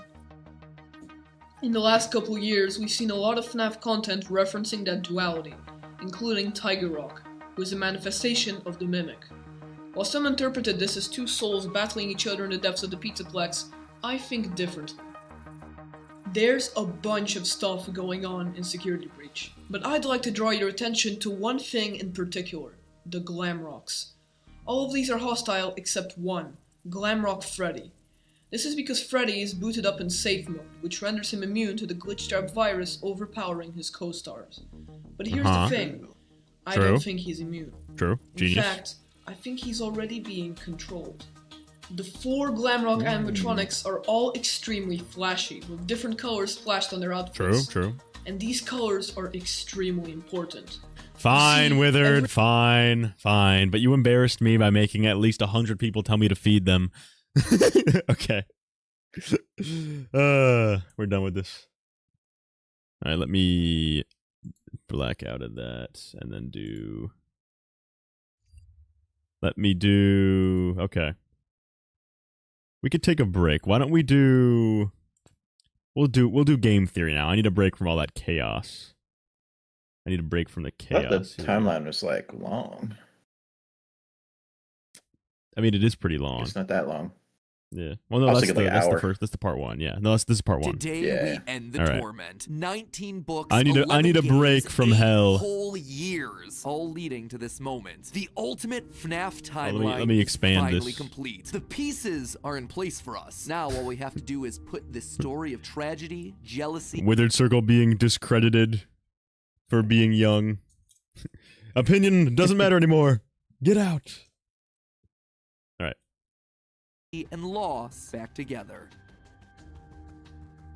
In the last couple years, we've seen a lot of FNAF content referencing that duality, including Tiger Rock, who is a manifestation of the Mimic. While some interpreted this as two souls battling each other in the depths of the PizzaPlex, I think differently. There's a bunch of stuff going on in Security Breach, but I'd like to draw your attention to one thing in particular, the Glamrocks. All of these are hostile except one, Glamrock Freddy. This is because Freddy is booted up in safe mode, which renders him immune to the Glitchtrap virus overpowering his co-stars. But here's the thing, I True. don't think he's immune. True. In Genius. fact, I think he's already being controlled. The 4 Glamrock animatronics are all extremely flashy, with different colors splashed on their outfits. True. And these colors are extremely important. Fine, See, Withered. Fine. But you embarrassed me by making at least 100 people tell me to feed them. Okay. We're done with this. All right, let me black out of that and then do. Okay. We could take a break. Why don't we do? We'll do game theory now. I need a break from all that chaos. I need a break from the I thought chaos. the here. timeline was like long. I mean, it is pretty long. It's not that long. Yeah. Well, no, I was that's thinking like an that's the hour. first. That's the part one. Yeah. No, this is part one. Today Yeah. we end the All right. torment. 19 books. I need a 11 break games, from 8 hell. Whole years, all leading to this moment. The ultimate FNAF let timeline me is expand finally this. complete. The pieces are in place for us. Now all we have to do is put this story of tragedy, jealousy, Withered Circle being discredited for being young. Opinion doesn't matter anymore. Get out. and loss back together.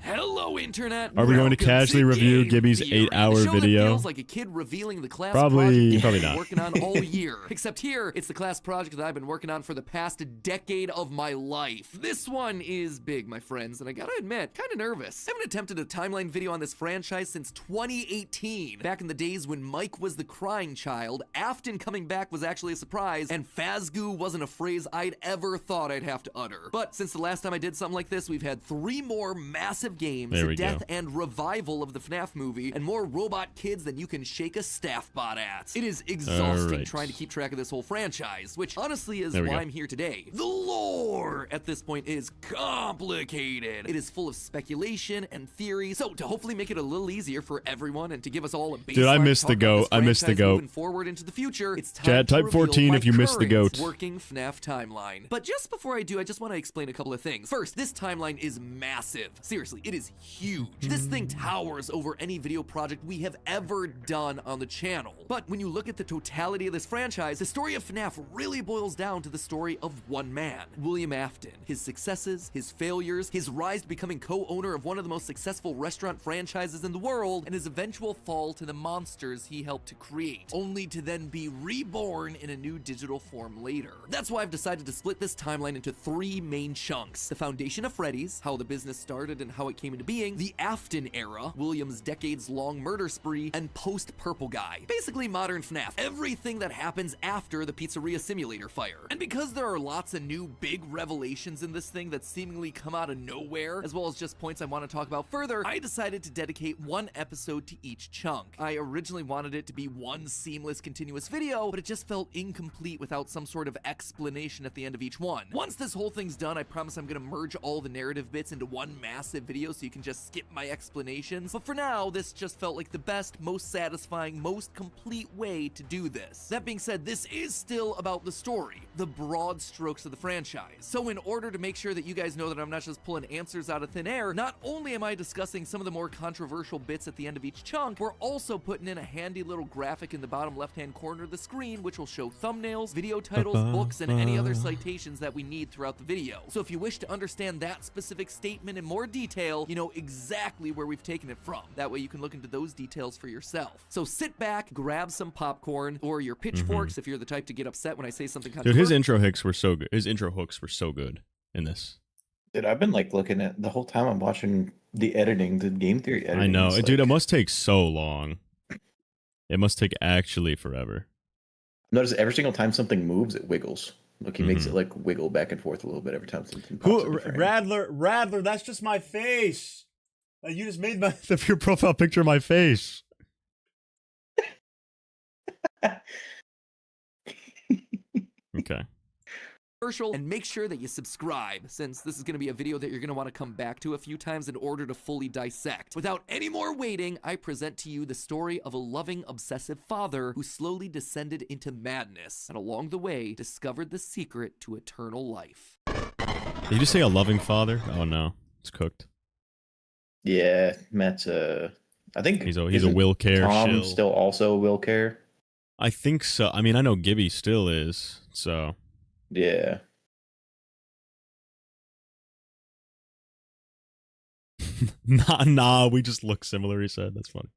Hello, internet. Are we going to Welcome casually review Game Gibby's Theory, 8-hour the show that video? feels like a kid revealing the class Probably project he's been not. working on all year. Except here, it's the class project that I've been working on for the past decade of my life. This one is big, my friends, and I gotta admit, kind of nervous. I haven't attempted a timeline video on this franchise since 2018. Back in the days when Mike was the crying child, Afton coming back was actually a surprise, and Fazgoo wasn't a phrase I'd ever thought I'd have to utter. But since the last time I did something like this, we've had 3 more massive games, There we death go. and revival of the FNAF movie, and more robot kids than you can shake a staff bot at. It is exhausting Alright. trying to keep track of this whole franchise, which honestly is There we why go. I'm here today. The lore at this point is complicated. It is full of speculation and theory, so to hopefully make it a little easier for everyone and to give us all a baseline Dude, I missed the talk on this goat. I missed the franchise goat. moving forward into the future, it's time Chat, to type reveal 14 my if you missed the current goat. working FNAF timeline. But just before I do, I just want to explain a couple of things. First, this timeline is massive. Seriously, it is huge. This thing towers over any video project we have ever done on the channel. But when you look at the totality of this franchise, the story of FNAF really boils down to the story of one man, William Afton. His successes, his failures, his rise to becoming co-owner of one of the most successful restaurant franchises in the world, and his eventual fall to the monsters he helped to create, only to then be reborn in a new digital form later. That's why I've decided to split this timeline into 3 main chunks. The foundation of Freddy's, how the business started and how it came into being, the Afton era, William's decades-long murder spree, and post-Purple Guy. Basically modern FNAF, everything that happens after the pizzeria simulator fire. And because there are lots of new big revelations in this thing that seemingly come out of nowhere, as well as just points I want to talk about further, I decided to dedicate 1 episode to each chunk. I originally wanted it to be one seamless continuous video, but it just felt incomplete without some sort of explanation at the end of each one. Once this whole thing's done, I promise I'm gonna merge all the narrative bits into one massive video so you can just skip my explanations. But for now, this just felt like the best, most satisfying, most complete way to do this. That being said, this is still about the story, the broad strokes of the franchise. So in order to make sure that you guys know that I'm not just pulling answers out of thin air, not only am I discussing some of the more controversial bits at the end of each chunk, we're also putting in a handy little graphic in the bottom left-hand corner of the screen, which will show thumbnails, video titles, books, and any other citations that we need throughout the video. So if you wish to understand that specific statement in more detail, you know exactly where we've taken it from. That way you can look into those details for yourself. So sit back, grab some popcorn, or your pitchforks if you're the type to get upset when I say something kind Dude, of his intro hooks were so good. His intro hooks were so good in this. Dude, I've been like looking at the whole time I'm watching the editing, the game theory editing. I know. is, Dude, it like- must take so long. It must take actually forever. Notice every single time something moves, it wiggles. Look, he makes it like wiggle back and forth a little bit every time something pops into frame. Radler, that's just my face. You just made your profile picture my face. Okay. and make sure that you subscribe, since this is going to be a video that you're going to want to come back to a few times in order to fully dissect. Without any more waiting, I present to you the story of a loving, obsessive father who slowly descended into madness, and along the way, discovered the secret to eternal life. Did you just say a loving father? Oh no, it's cooked. Yeah, Matt's I think He's a isn't will care Tom shill. still also will care. I think so. I mean, I know Gibby still is. So Yeah. nah. We just look similar. He said that's funny.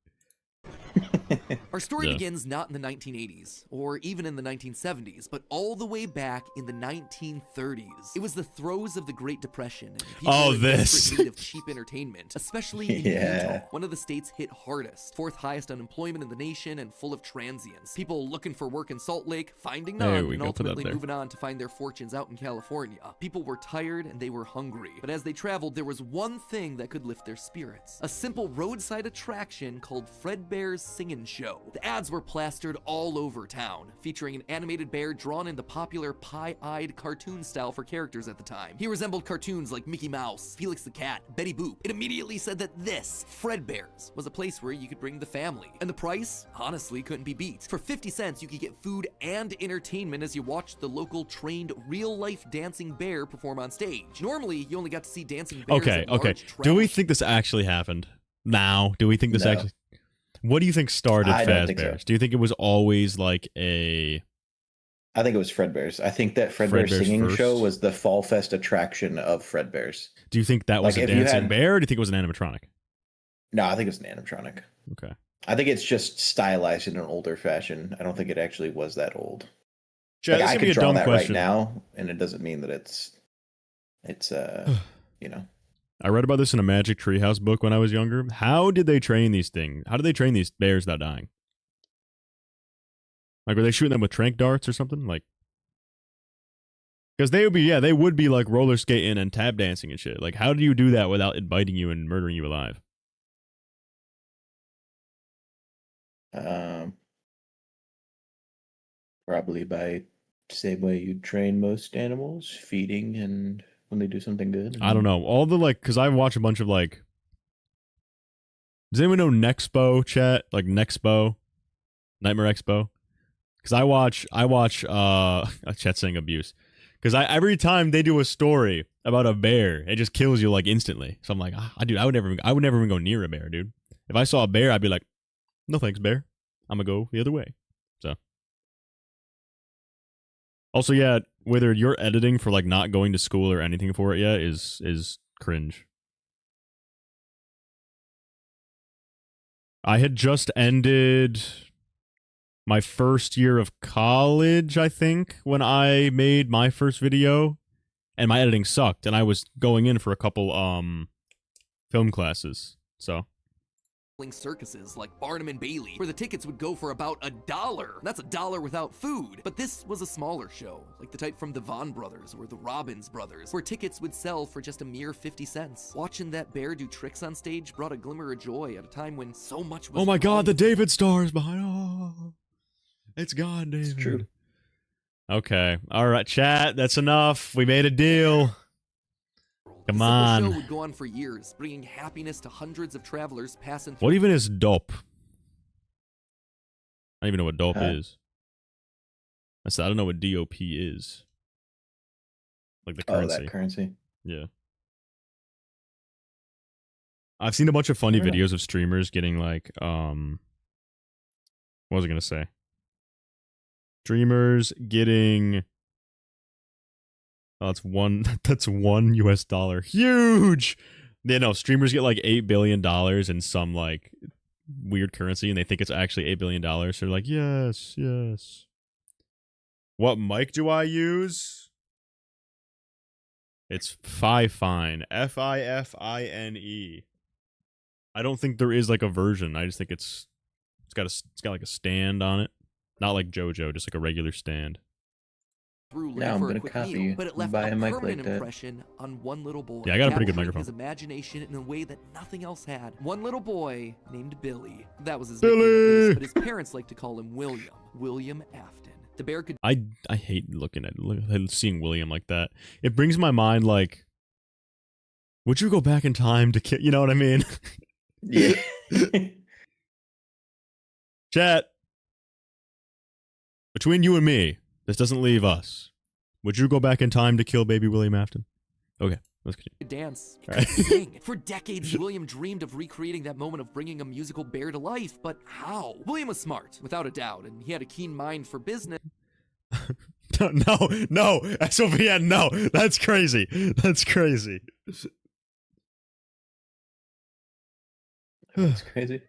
Our story Yeah. begins not in the 1980s, or even in the 1970s, but all the way back in the 1930s. It was the throes of the Great Depression, and people Oh, were in this. desperate need of cheap entertainment, especially in Yeah. Utah, one of the states hit hardest, 4th highest unemployment in the nation, and full of transients. People looking for work in Salt Lake, finding There none, we and go, put that ultimately there. moving on to find their fortunes out in California. People were tired and they were hungry, but as they traveled, there was one thing that could lift their spirits: a simple roadside attraction called Fredbear's Singin' Show. The ads were plastered all over town, featuring an animated bear drawn in the popular pie-eyed cartoon style for characters at the time. He resembled cartoons like Mickey Mouse, Felix the Cat, Betty Boop. It immediately said that this, Fredbear's, was a place where you could bring the family. And the price, honestly, couldn't be beat. For 50 cents, you could get food and entertainment as you watched the local trained real-life dancing bear perform on stage. Normally, you only got to see dancing bears Okay. at Okay. large Do we travel think this actually happened? Now, do we think this No. actually? What do you think started I don't think so. Fazbear's? Do you think it was always like a I think it was Fredbear's. I think that Fredbear's Fredbear's singing first. show was the Fall Fest attraction of Fredbear's. Do you think that was Like, a if you dancing had- bear, or do you think it was an animatronic? No, I think it's an animatronic. Okay. I think it's just stylized in an older fashion. I don't think it actually was that old. Chad, Like, this I could be could a draw dumb that question. right now, and it doesn't mean that it's you know. I read about this in a Magic Treehouse book when I was younger. How did they train these things? How did they train these bears without dying? Like, were they shooting them with tranq darts or something? Like, because they would be like roller skating and tap dancing and shit. Like, how do you do that without it biting you and murdering you alive? Probably by same way you train most animals, feeding and when they do something good. I don't know. All the, like, because I watch a bunch of, like, does anyone know Nexpo, chat? Like Nexpo? Nightmare Expo? Because I watch chat saying abuse. Because every time they do a story about a bear, it just kills you, like, instantly. So I'm like, dude, I would never even go near a bear, dude. If I saw a bear, I'd be like, no thanks, bear. I'm gonna go the other way. So. Also, yeah, whether you're editing for, like, not going to school or anything for it yet is cringe. I had just ended my first year of college, I think, when I made my first video, and my editing sucked, and I was going in for a couple film classes. So circuses like Barnum and Bailey, where the tickets would go for about $1. That's $1 without food. But this was a smaller show, like the type from the Von Brothers or the Robbins Brothers, where tickets would sell for just a mere 50 cents. Watching that bear do tricks on stage brought a glimmer of joy at a time when so much was oh my god, wrong. the David stars behind. Oh, it's God, David. It's true. Okay, all right, chat. That's enough. We made a deal. Come The on. show would go on for years, bringing happiness to hundreds of travelers passing through. What even is dope? I don't even know what dope Huh? is. I don't know what DOP is. Like the Oh, currency. that currency. Yeah. I've seen a bunch of funny I don't know. videos of streamers getting, like, what was I gonna say? Streamers getting, oh, that's $1 US. Huge! Yeah, no, streamers get like $8 billion in some, like, weird currency, and they think it's actually $8 billion. So they're like, yes, yes. What mic do I use? It's Fifine. Fifine. I don't think there is, like, a version. I just think it's got like a stand on it. Not like JoJo, just like a regular stand. Through Yeah, I'm for a gonna quick copy meal, you but it and left buy a a mic like permanent that. impression on one little boy. Yeah, I got a pretty good capturing microphone. His imagination in a way that nothing else had. One little boy named Billy. That was his Billy! nickname, at least, but his parents liked to call him William Afton. The bear could I hate seeing William like that. It brings my mind, like, would you go back in time to kill? You know what I mean? Yeah. Chat. Between you and me, this doesn't leave us. Would you go back in time to kill baby William Afton? Okay, let's continue. dance, All right. could sing. For decades, William dreamed of recreating that moment of bringing a musical bear to life, but how? William was smart, without a doubt, and he had a keen mind for business. No, SOVN, no. That's crazy. That's crazy. That's crazy.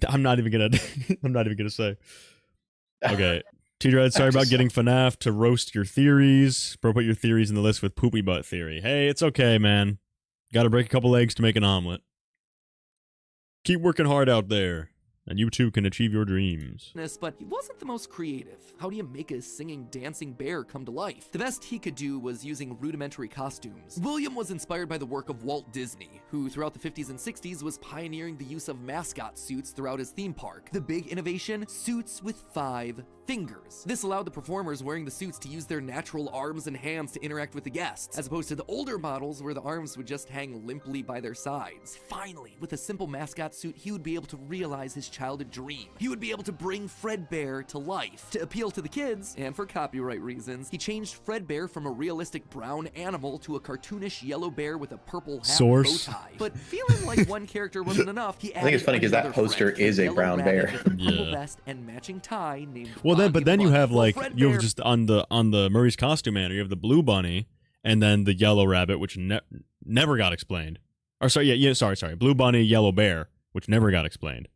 I'm not even gonna say. Okay. T-Dread, sorry about getting FNAF to roast your theories. Bro, put your theories in the list with poopy butt theory. Hey, it's okay, man. Gotta break a couple eggs to make an omelet. Keep working hard out there, and you too can achieve your dreams. But he wasn't the most creative. How do you make a singing, dancing bear come to life? The best he could do was using rudimentary costumes. William was inspired by the work of Walt Disney, who throughout the 50s and 60s was pioneering the use of mascot suits throughout his theme park. The big innovation? Suits with 5 fingers. This allowed the performers wearing the suits to use their natural arms and hands to interact with the guests, as opposed to the older models where the arms would just hang limply by their sides. Finally, with a simple mascot suit, he would be able to realize his childhood dream. He would be able to bring Fredbear to life. To appeal to the kids, and for copyright reasons, he changed Fredbear from a realistic brown animal to a cartoonish yellow bear with a purple hat Source. bow tie. But feeling like one character wasn't enough, he added I think it's funny because that another poster friend, is a yellow brown rabbit bear. with a purple Yeah. vest and matching tie named Well, then, Bonnie but then the you Bunny. have Well, like you have Fredbear- just on the Murray's costume manner, you have the blue bunny and then the yellow rabbit, which never got explained. Or sorry, sorry, blue bunny, yellow bear, which never got explained.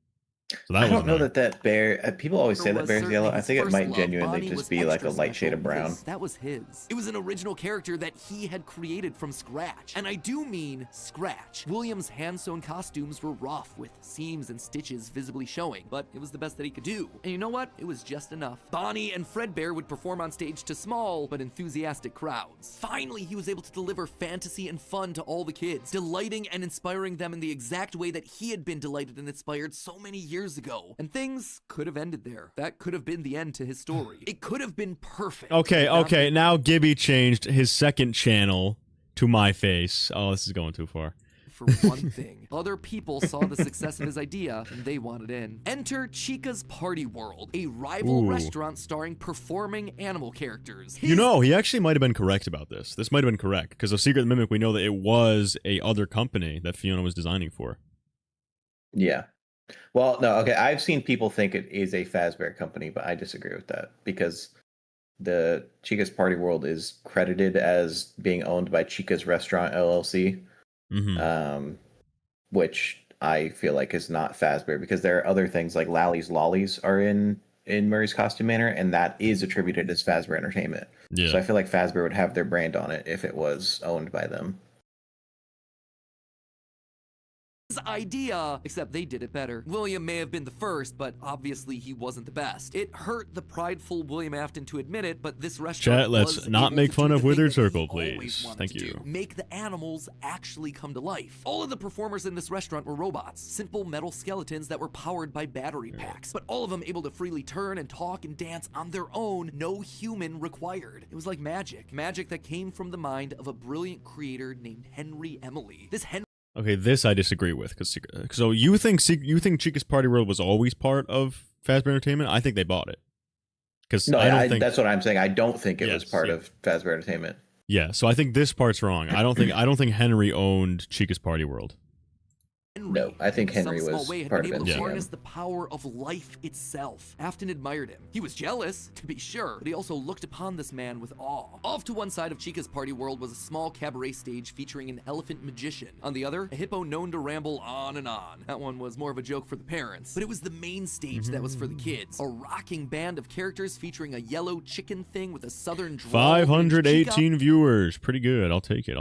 So that I don't know annoying. that bear. People always say that was bear's certainly yellow. I his think it first might love. genuinely Bonnie just was be like a extra light shade special of brown. because that was his. It was an original character that he had created from scratch. And I do mean scratch. William's hand-sewn costumes were rough, with seams and stitches visibly showing, but it was the best that he could do. And you know what? It was just enough. Bonnie and Fredbear would perform on stage to small but enthusiastic crowds. Finally, he was able to deliver fantasy and fun to all the kids, delighting and inspiring them in the exact way that he had been delighted and inspired so many years ago. And things could have ended there. That could have been the end to his story. It could have been perfect. Okay, Not okay. Now Gibby changed his second channel to my face. Oh, this is going too far. For one thing, other people saw the success of his idea and they wanted in. Enter Chica's Party World, a rival Ooh. restaurant starring performing animal characters. You know, he actually might have been correct about this. This might have been correct because of Secret Mimic, we know that it was a other company that Fiona was designing for. Yeah. Well, no, okay. I've seen people think it is a Fazbear company, but I disagree with that because the Chica's Party World is credited as being owned by Chica's Restaurant LLC, which I feel like is not Fazbear because there are other things like Lally's Lollies are in Murray's Costume Manor, and that is attributed as Fazbear Entertainment. Yeah. So I feel like Fazbear would have their brand on it if it was owned by them. Idea, except they did it better. William may have been the first, but obviously he wasn't the best. It hurt the prideful William Afton to admit it, but this restaurant Chat, let's was not able make to fun do of the thing Withered that he Circle, always please. wanted Thank to you. do. Make the animals actually come to life. All of the performers in this restaurant were robots, simple metal skeletons that were powered by battery packs, but all of them able to freely turn and talk and dance on their own, no human required. It was like magic that came from the mind of a brilliant creator named Henry Emily. This Henry Okay, this I disagree with. So you think Chica's Party World was always part of Fazbear Entertainment? I think they bought it. Because No, I don't think that's what I'm saying. I don't think it was Yes, part yeah. of Fazbear Entertainment. Yeah, so I think this part's wrong. I don't think Henry owned Chica's Party World. No, I think in some Henry small was way, had part been of able to MGM. harness the power of life itself. Afton admired him. He was jealous, to be sure, but he also looked upon this man with awe. Off to one side of Chica's Party World was a small cabaret stage featuring an elephant magician. On the other, a hippo known to ramble on and on. That one was more of a joke for the parents, but it was the main stage that was for the kids. A rocking band of characters featuring a yellow chicken thing with a southern drawl named 518 viewers. Pretty good. I'll take it.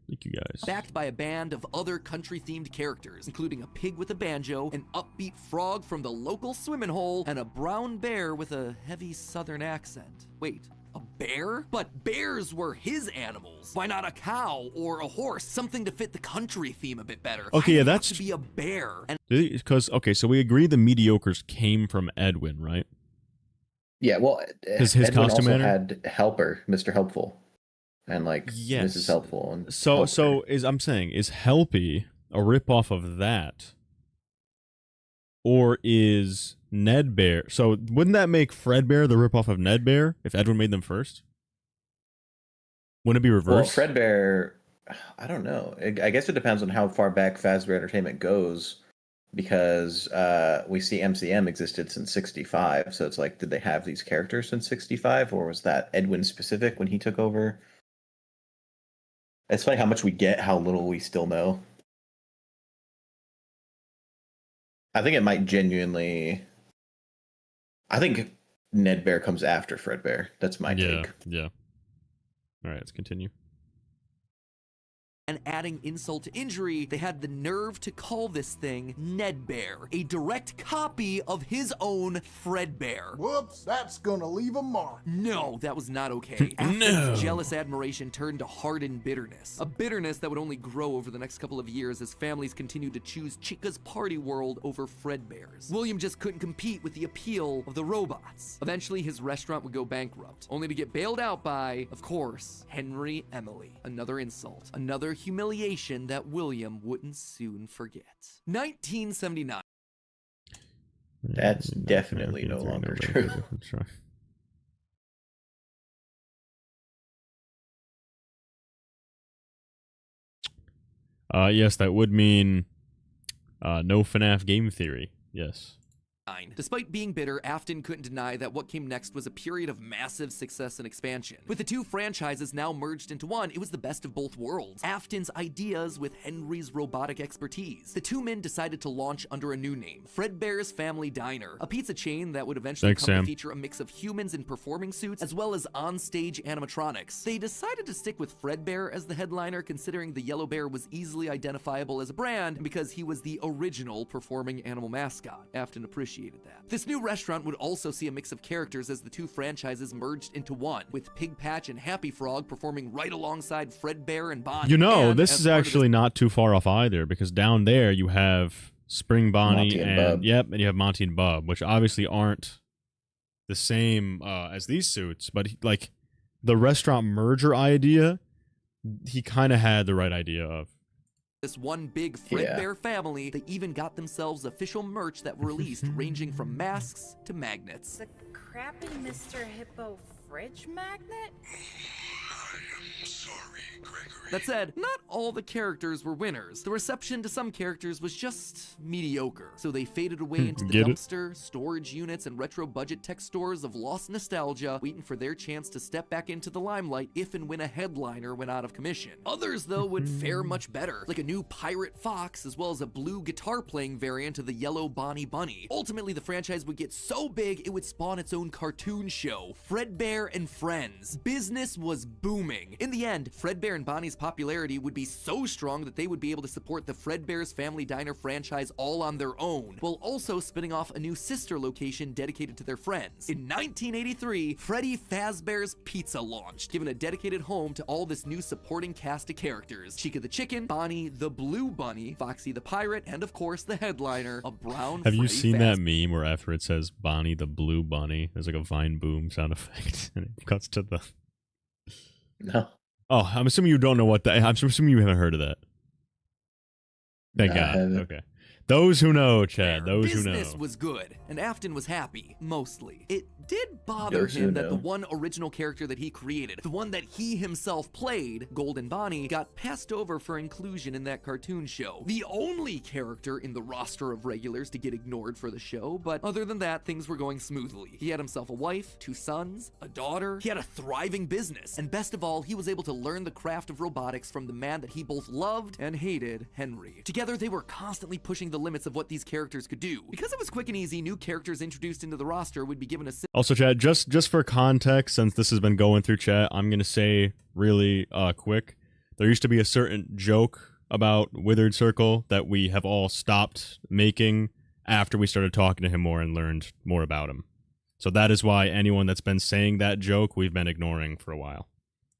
Thank you guys. backed by a band of other country-themed characters, including a pig with a banjo, an upbeat frog from the local swimming hole, and a brown bear with a heavy southern accent. Wait, a bear? But bears were his animals. Why not a cow or a horse? Something to fit the country theme a bit better. Okay, Why yeah, did it have that's to be a bear. And Because so we agree the mediocres came from Edwin, right? Yeah, well, His Edwin costume also manner? had Helper, Mr. Helpful, and like Yes. Mrs. Helpful. And So Helper. is Helpy a ripoff of that, or is Ned Bear? So wouldn't that make Fredbear the ripoff of Ned Bear if Edwin made them first? Wouldn't it be Well, reversed? Fredbear, I don't know. I guess it depends on how far back Fazbear Entertainment goes, because we see MCM existed since '65. So it's like, did they have these characters since '65, or was that Edwin specific when he took over? It's funny how much we get, how little we still know. I think it might genuinely. I think Ned Bear comes after Fredbear. That's my take. Yeah. All right, let's continue. And adding insult to injury, they had the nerve to call this thing Ned Bear, a direct copy of his own Fredbear. Whoops, that's gonna leave a mark. No, that was not okay. Afton's jealous admiration turned to hardened bitterness. A bitterness that would only grow over the next couple of years as families continued to choose Chica's Party World over Fredbear's. William just couldn't compete with the appeal of the robots. Eventually, his restaurant would go bankrupt, only to get bailed out by, of course, Henry Emily. Another insult. Another humiliation that William wouldn't soon forget. 1979. That's definitely no longer true. Yes, that would mean no FNAF game theory. Yes. Despite being bitter, Afton couldn't deny that what came next was a period of massive success and expansion. With the two franchises now merged into one, it was the best of both worlds. Afton's ideas with Henry's robotic expertise. The two men decided to launch under a new name, Fredbear's Family Diner, a pizza chain that would eventually come to feature a mix of humans in performing suits as well as on-stage animatronics. They decided to stick with Fredbear as the headliner, considering the yellow bear was easily identifiable as a brand and because he was the original performing animal mascot. Afton appreciated that. This new restaurant would also see a mix of characters as the two franchises merged into one, with Pig Patch and Happy Frog performing right alongside Fredbear and Bonnie. You know, And this as is part of actually not too far off either, because down there you have Spring Bonnie Monty and Bub. Yep, and you have Monty and Bub, which obviously aren't the same as these suits, but like the restaurant merger idea, he kind of had the right idea of. This one big Fredbear family, they even got themselves official merch that were released, ranging from masks to magnets. The crappy Mr. Hippo fridge magnet? I'm sorry, Gregory. That said, not all the characters were winners. The reception to some characters was just mediocre, so they faded away into the dumpster, storage units, and retro budget tech stores of lost nostalgia, waiting for their chance to step back into the limelight if and when a headliner went out of commission. Others, though, would fare much better, like a new pirate fox, as well as a blue guitar-playing variant of the yellow Bonnie Bunny. Ultimately, the franchise would get so big, it would spawn its own cartoon show, Fredbear and Friends. Business was booming. In the end, Fredbear and Bonnie's popularity would be so strong that they would be able to support the Fredbear's Family Diner franchise all on their own, while also spinning off a new sister location dedicated to their friends. In 1983, Freddy Fazbear's Pizza launched, giving a dedicated home to all this new supporting cast of characters. Chica the Chicken, Bonnie the Blue Bunny, Foxy the Pirate, and of course the headliner, a brown Have you Freddy seen that Fazbear. meme where after it says Bonnie the Blue Bunny, there's like a Vine Boom sound effect, and it cuts to the... No. Oh, I'm assuming you don't know what that... I'm assuming you haven't heard of that. Thank I God. haven't. Okay. Those who know, Chad. Those who know. Business was good, and Afton was happy, mostly. It did bother Those who him that the know. one original character that he created, the one that he himself played, Golden Bonnie, got passed over for inclusion in that cartoon show. The only character in the roster of regulars to get ignored for the show, but other than that, things were going smoothly. He had himself a wife, 2 sons, a daughter, he had a thriving business, and best of all, he was able to learn the craft of robotics from the man that he both loved and hated, Henry. Together, they were constantly pushing the limits of what these characters could do. Because it was quick and easy, new characters introduced into the roster would be given a Also, Chad, just for context, since this has been going through chat, I'm going to say really quick, there used to be a certain joke about Withered Circle that we have all stopped making after we started talking to him more and learned more about him. So that is why anyone that's been saying that joke, we've been ignoring for a while.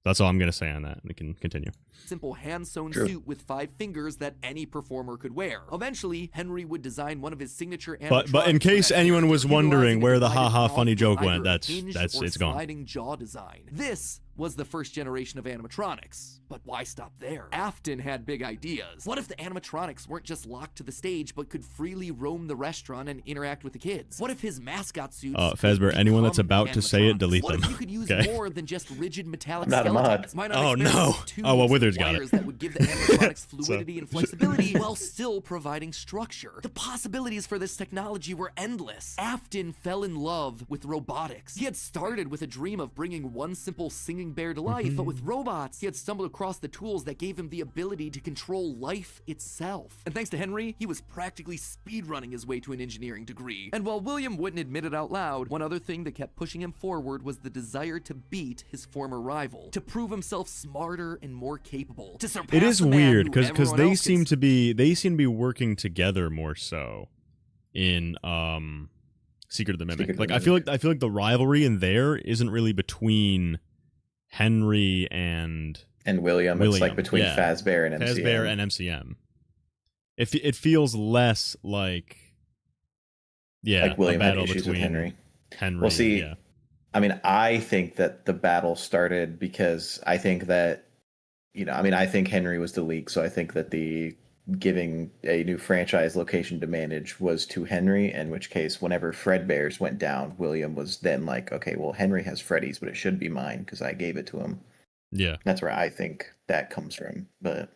That's all I'm going to say on that. We can continue. simple hand-sewn True. suit with 5 fingers that any performer could wear. Eventually, Henry would design one of his signature But in animatronics case for that anyone was character, wondering utilizing where a the divided haha mouth funny with joke either went, a that's hinged or it's gone. sliding jaw design. This was the first generation of animatronics. But why stop there? Afton had big ideas. What if the animatronics weren't just locked to the stage, but could freely roam the restaurant and interact with the kids? What if his mascot suits Fazbear, could anyone that's become about to say it, animatronics? delete What them. if you could use Okay. more than just rigid metallic I'm not a mod. skeletons? Why not Oh, experiment no. with tubes Oh, well, and Withers got it. wires that would give the animatronics fluidity and flexibility while still providing structure? The possibilities for this technology were endless. Afton fell in love with robotics. He had started with a dream of bringing one simple singing bear to life, but with robots, he had stumbled across the tools that gave him the ability to control life itself. And thanks to Henry, he was practically speedrunning his way to an engineering degree. And while William wouldn't admit it out loud, one other thing that kept pushing him forward was the desire to beat his former rival, to prove himself smarter and more capable, to surpass It is the man weird who because everyone they else seem to be working together more so in Secret of the Mimic. Secret of Like the I feel like the rivalry in there isn't really between Henry and William. It's like between yeah. Fazbear and MCM. Fazbear and MCM. It feels less like like William a had battle issues between with Henry. Henry. Well, see, yeah. I mean, I think that the battle started because I think that, I think Henry was the leak, so I think that the giving a new franchise location to manage was to Henry, in which case, whenever Fredbear's went down, William was then like, okay, well, Henry has Freddy's, but it should be mine because I gave it to him. Yeah. That's where I think that comes from. But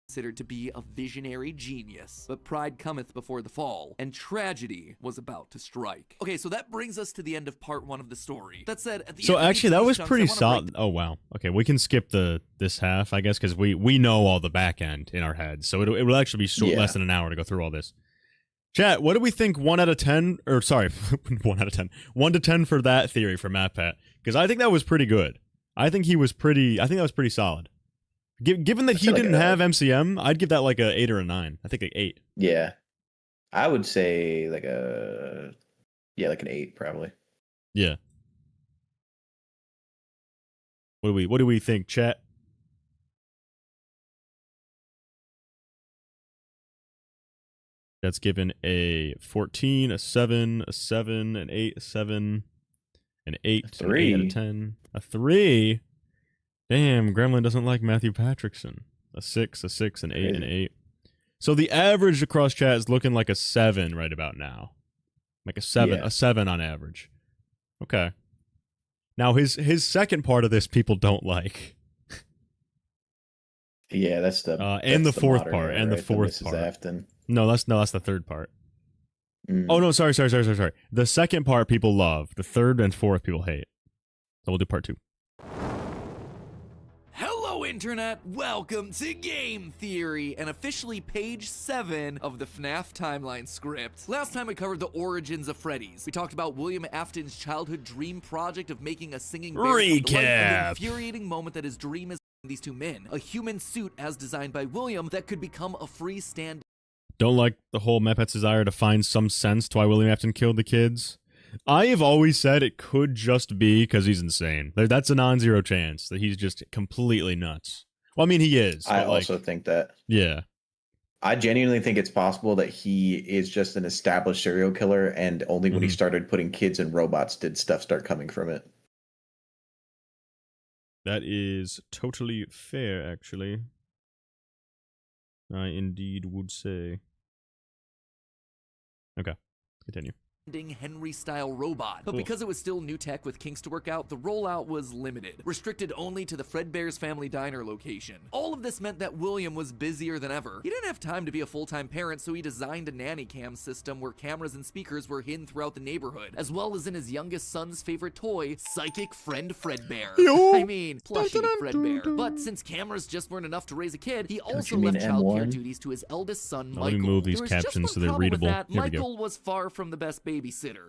considered to be a visionary genius, but pride cometh before the fall, and tragedy was about to strike. Okay, so that brings us to the end of part 1 of the story. That said, at the So end of actually, each of that these was chunks, pretty I wanna solid. Oh wow. Okay, we can skip this half, I guess, because we know all the back end in our heads. So it will actually be less than an hour to go through all this. Chat, what do we think? 1 out of 10, or sorry, 1 out of 10, 1 to 10 for that theory for MatPat? Because I think that was pretty good. I think that was pretty solid. Given that he didn't have MCM, I'd give that like a 8 or a 9. I think like 8. yeah, I would say like an 8 probably. Yeah. What do we think, chat? That's given a 14, a 7, a 7, an 8, a 7, an 8, a 3. An 8 out of 10, a 3. Damn, Gremlin doesn't like Matthew Patrickson. A 6, a 6, an 8, an 8. So the average across chat is looking like a 7 right about now. Like a 7, a 7 on average. Okay. Now his second part of this people don't like. Yeah, that's the and the fourth part, and the fourth part. Afton. No, that's the third part. Oh no, sorry. The second part people love. The third and fourth people hate. So we'll do part 2. Hello, Internet! Welcome to Game Theory, and officially page 7 of the FNAF timeline script. Last time we covered the origins of Freddy's. We talked about William Afton's childhood dream project of making a singing bear come to life, and the infuriating moment that his dream is these two men. A human suit as designed by William that could become a freestanding. Don't like the whole MatPat's desire to find some sense to why William Afton killed the kids. I have always said it could just be because he's insane. That's a non-zero chance that he's just completely nuts. Well, I mean, he is. I also think that. Yeah. I genuinely think it's possible that he is just an established serial killer, and only when he started putting kids in robots did stuff start coming from it. That is totally fair, actually. I indeed would say. Okay, continue. Henry-style robot. But because it was still new tech with kinks to work out, the rollout was limited, restricted only to the Fredbear's Family Diner location. All of this meant that William was busier than ever. He didn't have time to be a full-time parent, so he designed a nanny cam system where cameras and speakers were hidden throughout the neighborhood, as well as in his youngest son's favorite toy, Psychic Friend Fredbear. I mean, plushie Fredbear. But since cameras just weren't enough to raise a kid, he also left childcare duties to his eldest son, Michael. Let me move these captions so they're readable. Michael was far from the best babysitter.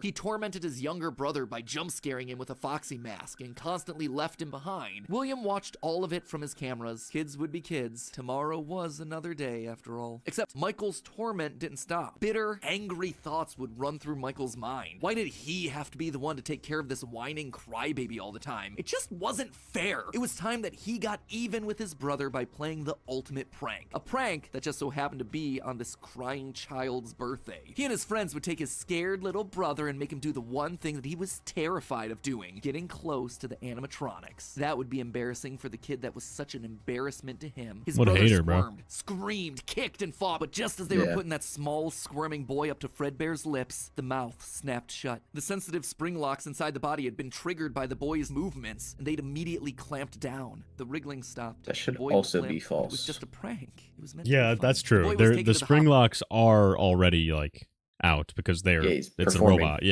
He tormented his younger brother by jump scaring him with a foxy mask and constantly left him behind. William watched all of it from his cameras. Kids would be kids. Tomorrow was another day, after all. Except Michael's torment didn't stop. Bitter, angry thoughts would run through Michael's mind. Why did he have to be the one to take care of this whining crybaby all the time? It just wasn't fair. It was time that he got even with his brother by playing the ultimate prank. A prank that just so happened to be on this crying child's birthday. He and his friends would take his scared little brother and make him do the one thing that he was terrified of doing, getting close to the animatronics. That would be embarrassing for the kid that was such an embarrassment to him. His brother squirmed, screamed, kicked, and fought, but just as they were putting that small, squirming boy up to Fredbear's lips, the mouth snapped shut. The sensitive spring locks inside the body had been triggered by the boy's movements, and they'd immediately clamped down. The wriggling stopped. That should also be false. It was just a prank. It was meant to be fun. That's true. The spring locks are already like out because it's a robot.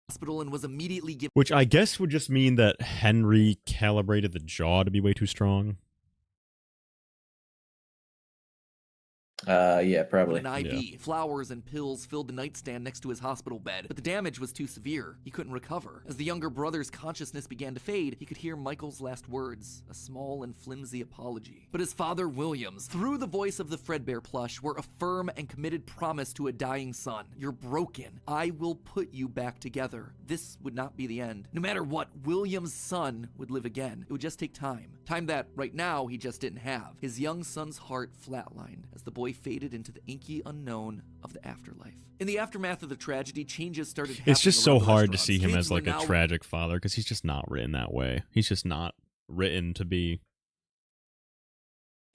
Hospital and was immediately given, which I guess would just mean that Henry calibrated the jaw to be way too strong. Yeah, probably. An IV, flowers and pills filled the nightstand next to his hospital bed, but the damage was too severe. He couldn't recover. As the younger brother's consciousness began to fade, he could hear Michael's last words, a small and flimsy apology. But his father, Williams, through the voice of the Fredbear plush, were a firm and committed promise to a dying son. You're broken. I will put you back together. This would not be the end. No matter what, Williams' son would live again. It would just take time. Time that, right now, he just didn't have. His young son's heart flatlined as the boy faded into the inky unknown of the afterlife. In the aftermath of the tragedy, changes started happening. It's just so hard to see him as like a tragic father because he's just not written that way. He's just not written to be.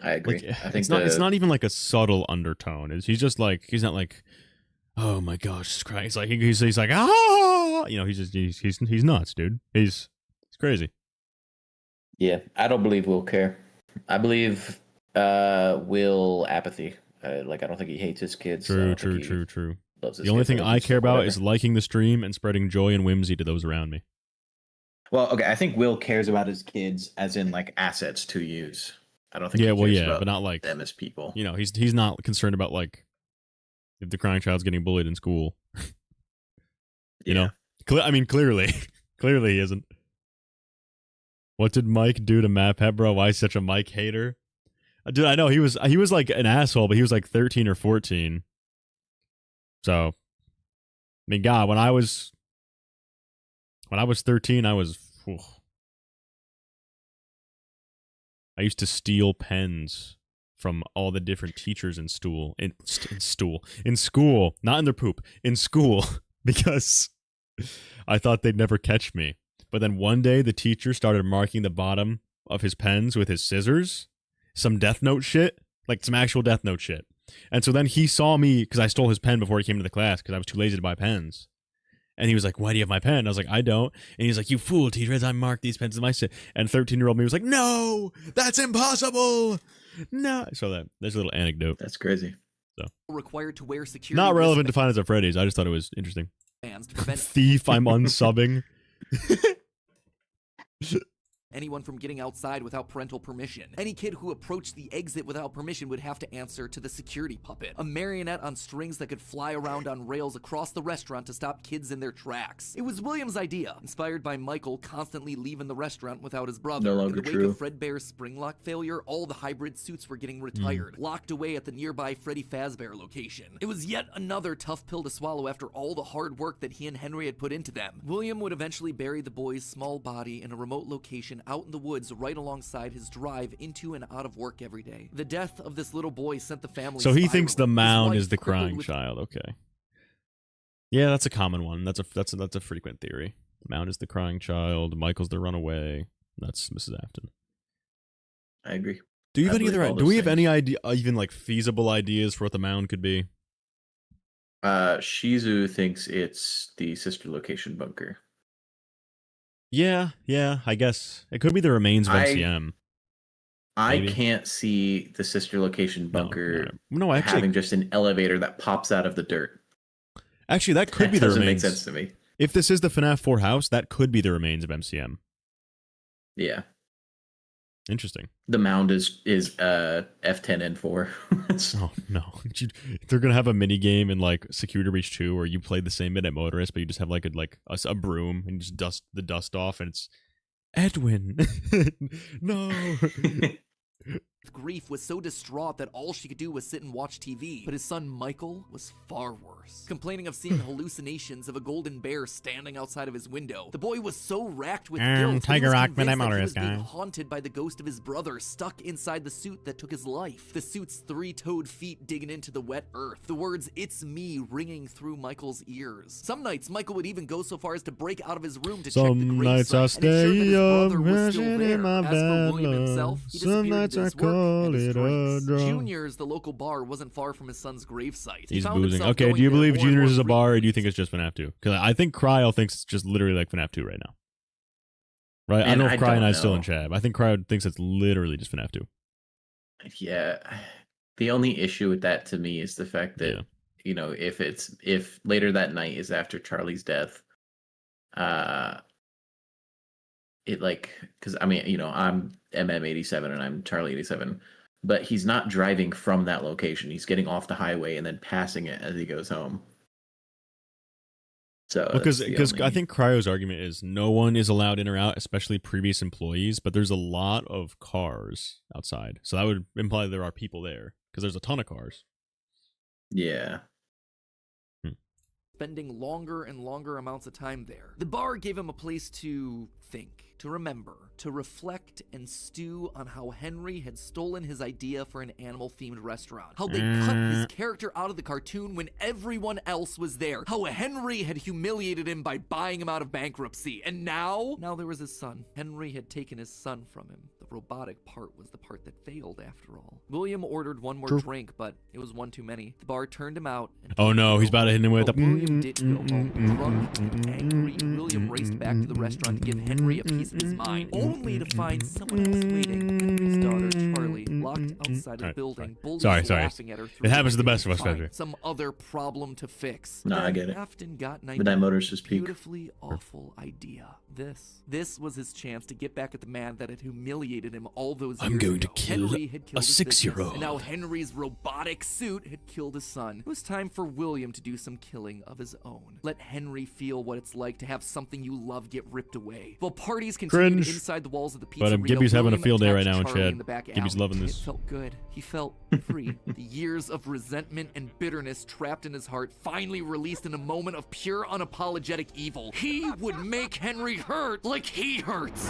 I agree. Like, I think it's not even like a subtle undertone. He's just like, he's not like, oh my gosh, it's crying. It's like he's like, ah, you know, he's nuts, dude. He's crazy. Yeah, I don't believe Will care. I believe Will apathy. Like, I don't think he hates his kids. True. Loves his The only kids. thing I care about is liking the stream and spreading joy and whimsy to those around me. Well, okay, I think Will cares about his kids as in like assets to use. I don't think he cares about but not like them as people. You know, he's not concerned about like if the crying child's getting bullied in school. You know, I mean, clearly he isn't. What did Mike do to Matt Pet, bro? Why is he such a Mike hater? Dude, I know he was like an asshole, but he was like 13 or 14. So, I mean, God, when I was 13, I used to steal pens from all the different teachers in school, not in their poop, in school, because I thought they'd never catch me. But then one day the teacher started marking the bottom of his pens with his scissors, some Death Note shit, like some actual Death Note shit. And so then he saw me because I stole his pen before he came to the class because I was too lazy to buy pens. And he was like, why do you have my pen? I was like, I don't. And he's like, you fool, teacher, as I marked these pens in my shit. And 13-year-old me was like, no, that's impossible. No. So there's a little anecdote. That's crazy. So required to wear security. Not relevant to Five Nights at Freddy's. I just thought it was interesting. Thief, I'm unsubbing. Anyone from getting outside without parental permission. Any kid who approached the exit without permission would have to answer to the security puppet, a marionette on strings that could fly around on rails across the restaurant to stop kids in their tracks. It was William's idea, inspired by Michael constantly leaving the restaurant without his brother. No longer in the wake true. of Fredbear's spring lock failure, all the hybrid suits were getting retired, locked away at the nearby Freddy Fazbear location. It was yet another tough pill to swallow after all the hard work that he and Henry had put into them. William would eventually bury the boy's small body in a remote location out in the woods right alongside his drive into and out of work every day. The death of this little boy sent the family So he thinks the spiraling. mound His is the wife, crippled crying with child. Okay. Yeah, that's a common one. That's a frequent theory. The mound is the crying child. Michael's the runaway. That's Mrs. Afton. I agree. Do you have any believe other? all Do those we have things. any idea, even like feasible ideas for what the mound could be? Shizu thinks it's the sister location bunker. Yeah, I guess it could be the remains of MCM. I Maybe. can't see the sister location bunker No, actually, having just an elevator that pops out of the dirt. actually, that could be the doesn't remains. make sense to me. If this is the FNAF 4 house, that could be the remains of MCM. Yeah. Interesting. The mound is F10 and 4. Oh no, they're gonna have a mini game in like Security Breach 2 where you play the same Midnight Motorist, but you just have like a broom and you just dust the dust off, and it's Edwin. No. grief was so distraught that all she could do was sit and watch TV. But his son Michael was far worse. Complaining of seeing hallucinations of a golden bear standing outside of his window. The boy was so racked with guilt that he Tiger was Rock, convinced Midnight that he Motorist was being guy. haunted by the ghost of his brother stuck inside the suit that took his life. The suit's three-toed feet digging into the wet earth. The words "It's me" ringing through Michael's ears. Some nights Michael would even go so far as to break out of his room to check the Some grave nights I site and ensure that his stay up, brother was still mashing there. in my As for bad William himself, luck. he Some disappeared nights into I his work call and his it a drinks. draw. Junior's, the local bar, wasn't far from his son's gravesite. He He's found boozing. himself Okay, going do you there believe more and Junior's more is a bar, or do frequently. you think it's just FNAF 2? Because I think Cryo thinks it's just literally like FNAF 2 right now. Right? I don't know if Cryo and I is still in chat. I think Cryo thinks it's literally just FNAF 2. Yeah. The only issue with that to me is the fact that, you know, if later that night is after Charlie's death, it like, because I mean, you know, I'm MM87 and I'm Charlie 87, but he's not driving from that location. He's getting off the highway and then passing it as he goes home. So Because that's the I only- think Cryo's argument is no one is allowed in or out, especially previous employees, but there's a lot of cars outside. So that would imply there are people there, because there's a ton of cars. Yeah. Spending longer and longer amounts of time there. The bar gave him a place to think, to remember, to reflect and stew on how Henry had stolen his idea for an animal-themed restaurant. How they cut his character out of the cartoon when everyone else was there. How Henry had humiliated him by buying him out of bankruptcy. And now there was his son. Henry had taken his son from him. The robotic part was the part that failed after all. William ordered one more drink, but it was one too many. The bar turned him out. Oh no, he's about to hit him with but the... William did go home. Drunk and angry, William raced back to the restaurant to give Henry a piece of his mind, only to find someone else waiting. Henry's daughter, Charlie, locked outside of the building, bullies laughing at her through It happens to the window best of us, to find Fazbear. some other problem to fix. No, Then I get it. Afton got Midnight Motors is peak. beautifully awful idea. This was his chance to get back at the man that had humiliated him all those years I'm going to ago. kill Henry had killed a his business, 6-year-old. and now Henry's robotic suit had killed his son. It was time for William to do some killing of his own. Let Henry feel what it's like to have something you love get ripped away. While parties continued Cringe. inside the walls of the pizzeria, But Gibby's having a William field day right attacked now in Charlie Chad. in the back Gibby's alley. loving this. It felt good. He felt free. The years of resentment and bitterness trapped in his heart finally released in a moment of pure unapologetic evil. He would make Henry hurt like he hurts.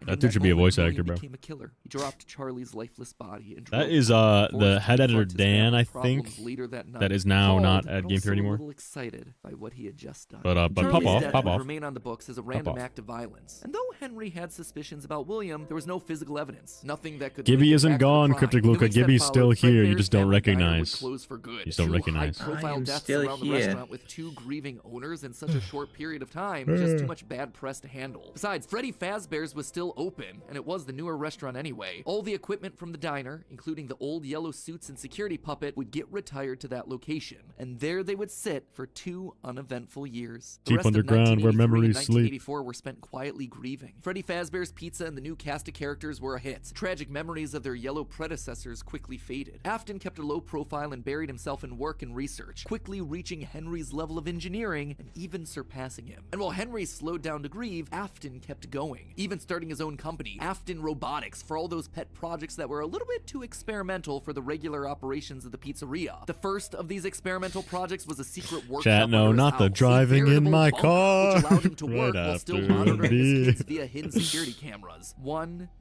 That dude should be a voice actor, bro. Became a killer. He dropped Charlie's lifeless body and That drove is off, the forced head to editor confront his Dan, I family think, problems later that night. that is now not at But Game 3 also anymore. a little excited by what he had just done. But pop Charlie's off, death pop would off. remain on the books as a random off. act of violence. And though Henry had suspicions about William, there was no physical evidence. Nothing that could Gibby link him isn't back to the gone, crime. Cryptic The Luca. weeks that Gibby's followed, still here. You Fredbear's just don't family diner would recognize. close for good. You just don't Two recognize. high-profile I am deaths still around the here. restaurant with two grieving owners in such a short period of time was just too much bad press to handle. Besides, Freddy Fazbear's was still open, and it was the newer restaurant anyway. All the equipment from the diner, including the old yellow suits and security puppet, would get retired to that location, and there they would sit for 2 uneventful years. The Deep rest of underground, where 1983 and memories sleep. 1984 were spent quietly grieving. Freddy Fazbear's Pizza and the new cast of characters were a hit. Tragic memories of their yellow predecessors quickly faded. Afton kept a low profile and buried himself in work and research, quickly reaching Henry's level of engineering and even surpassing him. And while Henry slowed down to grieve, Afton kept going, even starting his own company, Afton Robotics, for all those pet projects that were a little bit too experimental for the regular operations of the pizzeria. The first of these experimental projects was a secret workshop. Chat, no, under his not the house, a driving in veritable my bunker, car. which allowed him to Right work while still after monitoring his me. kids via hidden security cameras. true,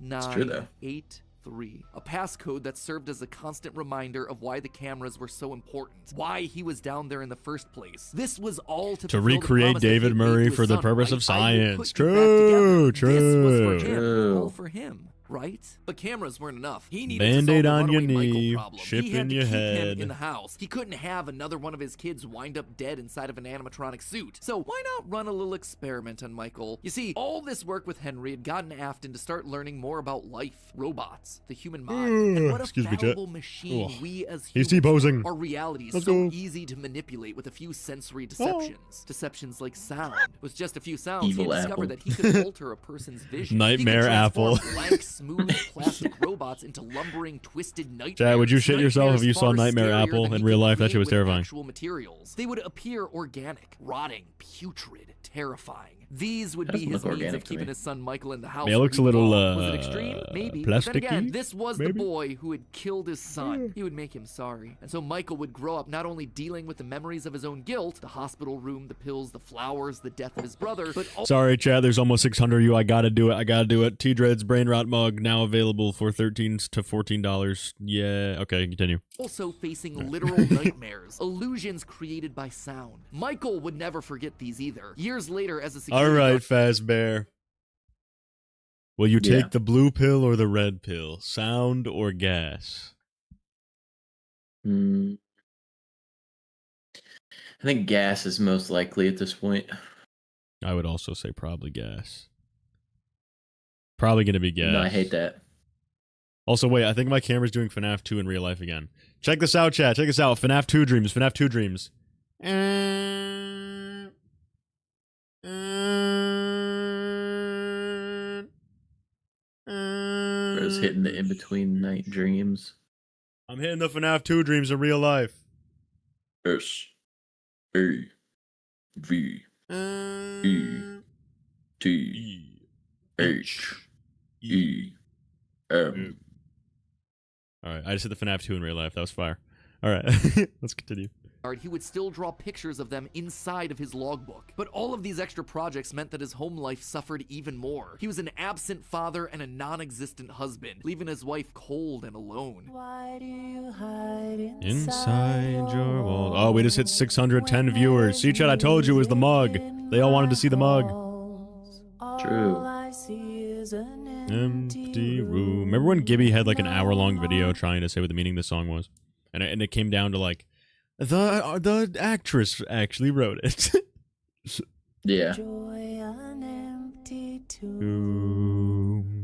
though. 1983. A passcode that served as a constant reminder of why the cameras were so important, why he was down there in the first place. This was all to fulfill the recreate promise that David he'd made Murray to his for the son, purpose right? of I will science. put you back together. This was for him, True. all for him. Right? But cameras weren't enough. He needed Band-Aid to solve on the your runaway Michael knee, problem. ship He had in to your keep head. him in the house. He couldn't have another one of his kids wind up dead inside of an animatronic suit. So why not run a little experiment on Michael? You see, all this work with Henry had gotten Afton to start learning more about life, robots, the human mind, and what a Excuse me, chat. fallible machine Ugh. we as He's humans T-posing. are. Our reality is Let's so go. easy to manipulate with a few sensory deceptions. Deceptions like sound. With just a few sounds, Evil he discovered apple. that he could alter a person's vision. Nightmare he could apple. transform blank, smooth plastic robots into lumbering, twisted nightmares. Chad, would you shit yourself if you Nightmares saw far Nightmare scarier Apple than in he real could life? That shit create was with terrifying. Actual materials. They would appear organic, rotting, putrid, terrifying. These would be Doesn't his look means organic of to me. keeping his son Michael in the house. Yeah, it where looks he a little, belonged. Was it extreme? Maybe. But then again, plasticky, this was maybe? the boy who had killed his son. He would make him sorry. And so Michael would grow up not only dealing with the memories of his own guilt, the hospital room, the pills, the flowers, the death of his brother, but also Sorry, Chad. There's almost 600 of you. I gotta do it. I gotta do it. T-Dread's Brain Rot Mug now available for $13 to $14. Yeah. Okay, continue. also facing literal nightmares, illusions created by sound. Michael would never forget these either. Years later, as a security All right, guard, Fazbear. Will you Yeah. take the blue pill or the red pill? Sound or gas? I think gas is most likely at this point. I would also say probably gas. Probably gonna be gas. No, I hate that. Also, wait, I think my camera's doing FNAF 2 in real life again. Check this out, chat. Check this out. FNAF 2 dreams. FNAF 2 dreams. Bro's hitting the in-between night dreams. I'm hitting the FNAF 2 dreams in real life. S A V E T H E M. Alright, I just hit the FNAF 2 in real life. That was fire. Alright, let's continue. he would still draw pictures of them inside of his logbook. But all of these extra projects meant that his home life suffered even more. He was an absent father and a non-existent husband, leaving his wife cold and alone. Why do you hide Inside your walls. Oh, we just hit 610 viewers. See, Chad, I told you it was the mug. They all wanted to see the mug. True. Empty room. Remember when Gibby had like an hour-long video trying to say what the meaning of the song was? And it came down to like, the actress actually wrote it. Yeah.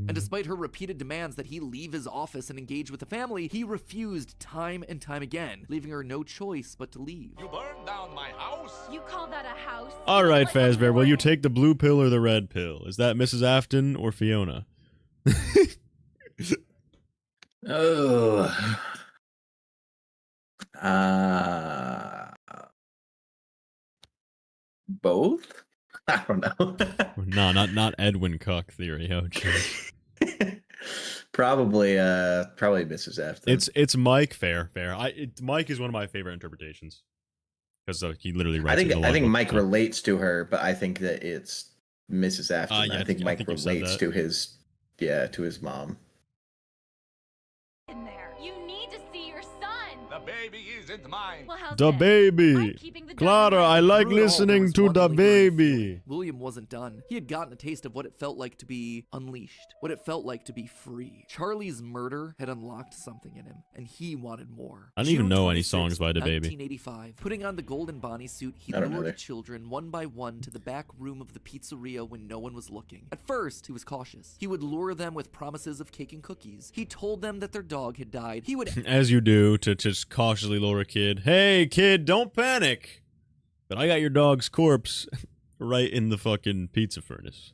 And despite her repeated demands that he leave his office and engage with the family, he refused time and time again, leaving her no choice but to leave. You burned down my house? You call that a house? All right, Fazbear, will you take the blue pill or the red pill? Is that Mrs. Afton or Fiona? Oh. Both? I don't know. No, not Edwin Cook theory. Oh, jeez. Probably Mrs. Afton. It's Mike. Fair. Mike is one of my favorite interpretations because he literally writes. I think Mike relates to her, but I think that it's Mrs. Afton. Yeah, I think Mike relates to his mom. In there. You need to see your son. The baby isn't mine. Well, how's The this? baby. I'm keeping the Clara, dog. I like Through it all, there listening was to one the lingering baby. feeling. William wasn't done. He had gotten a taste of what it felt like to be unleashed, what it felt like to be free. Charlie's murder had unlocked something in him, and he wanted more. I don't even June know any 26th, songs by the baby. 1985. Putting on the golden Bonnie suit, he I don't lured either. children one by one to the back room of the pizzeria when no one was looking. At first, he was cautious. He would lure them with promises of cake and cookies. He told them that their dog had died. He would As you do to just cautiously lure a kid. Hey, kid, don't panic. But I got your dog's corpse right in the fucking pizza furnace.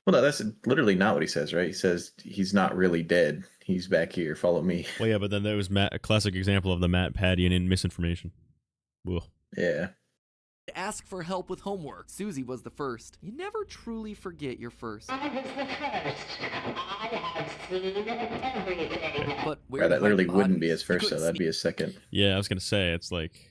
Well, no, that's literally not what he says, right? He says he's not really dead. He's back here. Follow me. Well, yeah, but then there was a classic example of the Matt Patty and misinformation. Ugh. Yeah. ask for help with homework. Susie was the first. You never truly forget your first. I was the first. I have seen everything. But Right, that literally wouldn't be his He first, couldn't though. That'd speak. be his second. Yeah, I was gonna say it's like,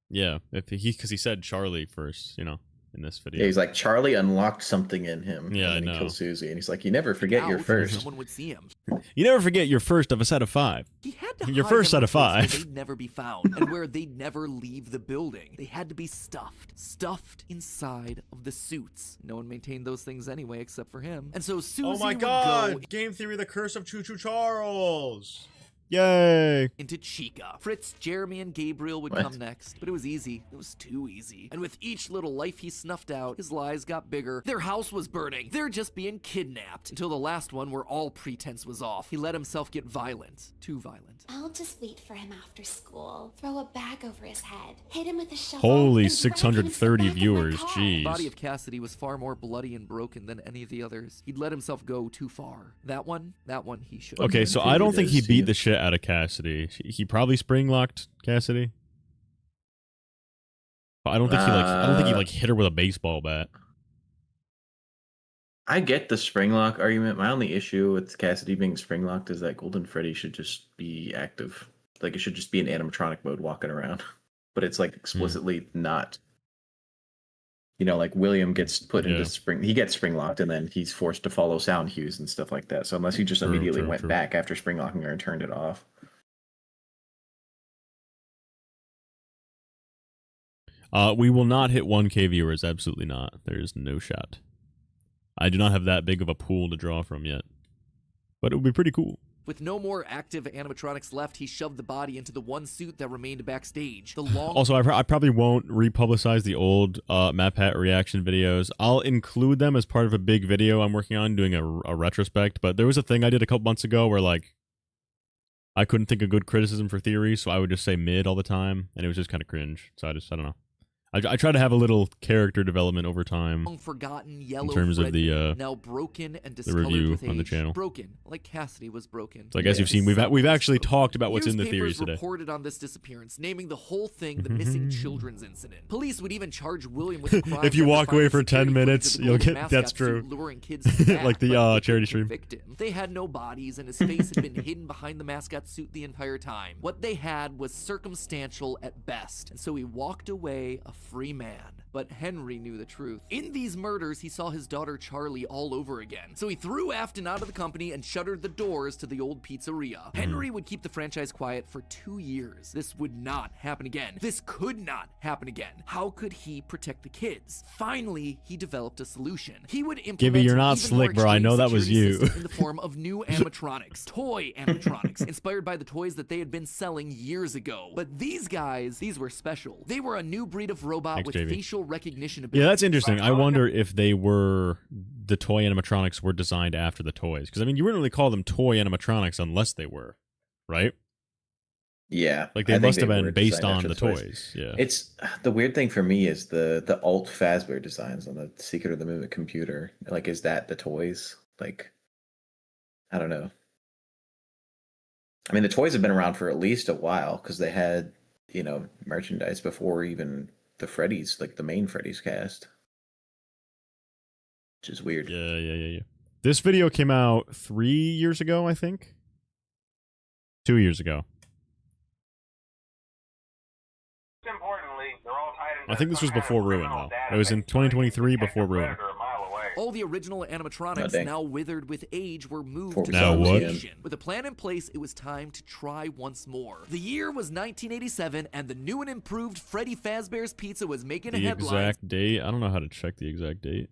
yeah, if because he said Charlie first, you know, in this video. Yeah, he's like, Charlie unlocked something in him. Yeah, and then I he know. killed Susie, and he's like, you never forget your Out, first. Someone would see him. You never forget your first of a set of 5. He had to Your hide first them set of in a place 5. where they'd never be found, and where they'd never leave the building. They had to be stuffed inside of the suits. No one maintained those things anyway, except for him. And so Susie would go Game Theory: The Curse of Choo Choo Charles. Yay! into Chica. Fritz, Jeremy, and Gabriel would come next, but it was easy. It was too easy. And with each little life he snuffed out, his lies got bigger. Their house was burning. They're just being kidnapped. Until the last one where all pretense was off. He let himself get violent. Too violent. I'll just wait for him after school. Throw a bag over his head. Hit him with a shovel. Holy and drag him to the 630 back of my viewers, car. The jeez. body of Cassidy was far more bloody and broken than any of the others. He'd let himself go too far. That one he should. Okay, so I don't think he beat the shit out of Cassidy. He probably spring locked Cassidy. But I don't think he like hit her with a baseball bat. I get the spring lock argument. My only issue with Cassidy being spring locked is that Golden Freddy should just be active. Like, it should just be in animatronic mode walking around. But it's like explicitly not. You know, like William gets put into he gets spring locked, and then he's forced to follow sound cues and stuff like that. So unless he just immediately went back after spring locking her and turned it off. We will not hit 1K viewers. Absolutely not. There's no shot. I do not have that big of a pool to draw from yet. But it would be pretty cool. With no more active animatronics left, he shoved the body into the one suit that remained backstage. The long Also, I probably won't republicize the old Matt Pat reaction videos. I'll include them as part of a big video I'm working on doing a retrospect. But there was a thing I did a couple months ago where, like, I couldn't think of good criticism for theory, so I would just say mid all the time, and it was just kind of cringe. So I don't know. I try to have a little character development over time Forgotten yellow in terms of the now broken and the discolored review with on the age. channel. Broken, like Cassidy was broken. So I guess you've seen we've actually talked about what's in the theories today. Reported on this disappearance, naming the whole thing the missing children's incident. Police would even charge William with a crime. If you walk away for 10 security minutes, footage of the you'll golden get that's mascot true. suit luring kids to the Like the back, but charity they stream. convict him. They had no bodies, and his face had been hidden behind the mascot suit the entire time. What they had was circumstantial at best, and so he walked away a free man. But Henry knew the truth. In these murders, he saw his daughter Charlie all over again. So he threw Afton out of the company and shuttered the doors to the old pizzeria. Henry would keep the franchise quiet for 2 years. This would not happen again. This could not happen again. How could he protect the kids? Finally, he developed a solution. He would implement Gibby, you're not even slick, more bro. I extreme know that was security you. system in the form of new animatronics. Toy animatronics, inspired by the toys that they had been selling years ago. But these guys, these were special. They were a new breed of robot Thanks, with JB. facial recognition ability. Yeah, that's interesting. I wonder if the toy animatronics were designed after the toys. Because, I mean, you wouldn't really call them toy animatronics unless they were, right? Yeah. Like, they I think must have were been based designed on after the toys. Yeah. It's the weird thing for me is the alt Fazbear designs on the Secret of the Mimic computer. Like, is that the toys? Like, I don't know. I mean, the toys have been around for at least a while because they had, merchandise before even the Freddy's, like the main Freddy's cast. Which is weird. Yeah. This video came out 3 years ago, I think. 2 years ago. I think this was before Ruin, though. It was in 2023 before Ruin. All the original animatronics, now withered with age, were moved to Now what? civilization. With a plan in place, it was time to try once more. The year was 1987, and the new and improved Freddy Fazbear's Pizza was making a The headline. exact date? I don't know how to check the exact date.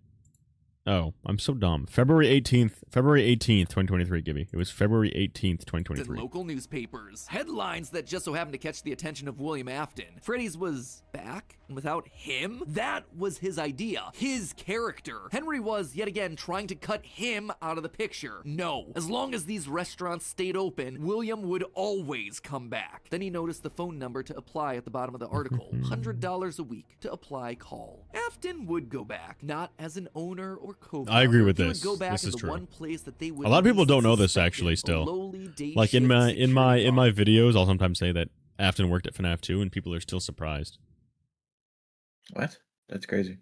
Oh, I'm so dumb. February 18th, 2023, Gibby. It was February 18th, In 2023. local newspapers. Headlines that just so happened to catch the attention of William Afton. Freddy's was back, and without him, that was his idea. His character. Henry was, yet again, trying to cut him out of the picture. No. As long as these restaurants stayed open, William would always come back. Then he noticed the phone number to apply at the bottom of the article. $100 a week. To apply, call. Afton would go back, not as an owner or co-founder. I agree with He would this. go back This in is the true. one place that they would A lot of people least don't know this suspect actually in, a still. lowly day Like in shift my security videos, I'll sometimes say that Afton worked at FNAF 2 and people are still surprised. What? That's crazy.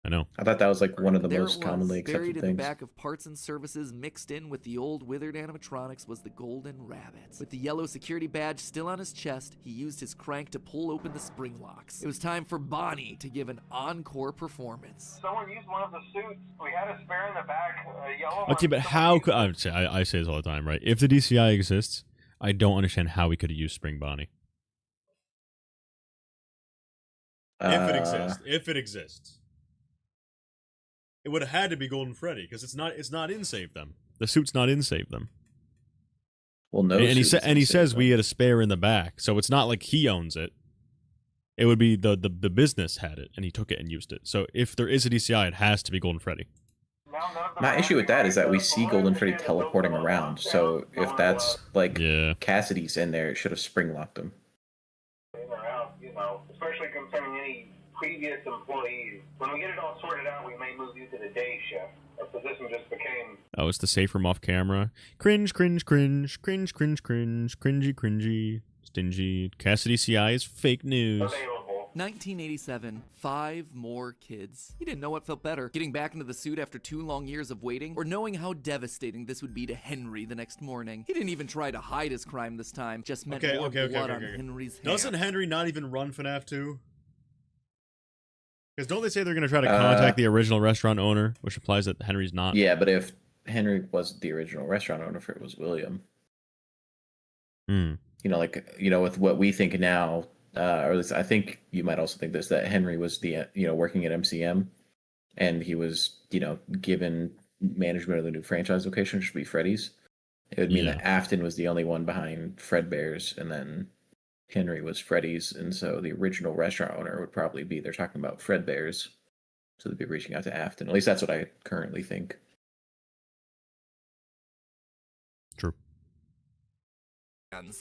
I know. I thought that was like one of the There most it was, commonly buried accepted in things. the back of parts and services, mixed in with the old withered animatronics, was the golden rabbit. With the yellow security badge still on his chest, he used his crank to pull open the spring locks. It was time for Bonnie to give an encore performance. Someone used one of the suits. We had a spare in the back, a yellow one. Okay, but how could I say this all the time, right? If the DCI exists, I don't understand how we could have used Spring Bonnie. If it exists. It would have had to be Golden Freddy because it's not in Save Them. The suit's not in Save Them. Well, no. And he says we had a spare in the back, so it's not like he owns it. It would be the business had it and he took it and used it. So if there is a DCI, it has to be Golden Freddy. My issue with that is that we see Golden Freddy teleporting around. So if that's like Cassidy's in there, it should have spring locked him. In or out, especially concerning any previous employees. When we get it all sorted out, we may move you to the day shift. Our position just became... Oh, it's the safe room off camera. Cringe, cringe, cringe, cringe, cringe, cringe, cringy, cringy, stingy. Cassidy CI is fake news. 1987, 5 more kids. He didn't know what felt better, getting back into the suit after 2 long years of waiting, or knowing how devastating this would be to Henry the next morning. He didn't even try to hide his crime this time, just meant more blood on Henry's hands. Doesn't Henry not even run FNAF 2? Because don't they say they're going to try to contact the original restaurant owner, which implies that Henry's not? Yeah, but if Henry wasn't the original restaurant owner, if it was William. With what we think now, or at least I think you might also think this, that Henry was the, working at MCM and he was, given management of the new franchise location, which would be Freddy's. It would mean that Afton was the only one behind Fredbear's and then Henry was Freddy's. And so the original restaurant owner would probably be, they're talking about Fredbear's. So they'd be reaching out to Afton. At least that's what I currently think. True.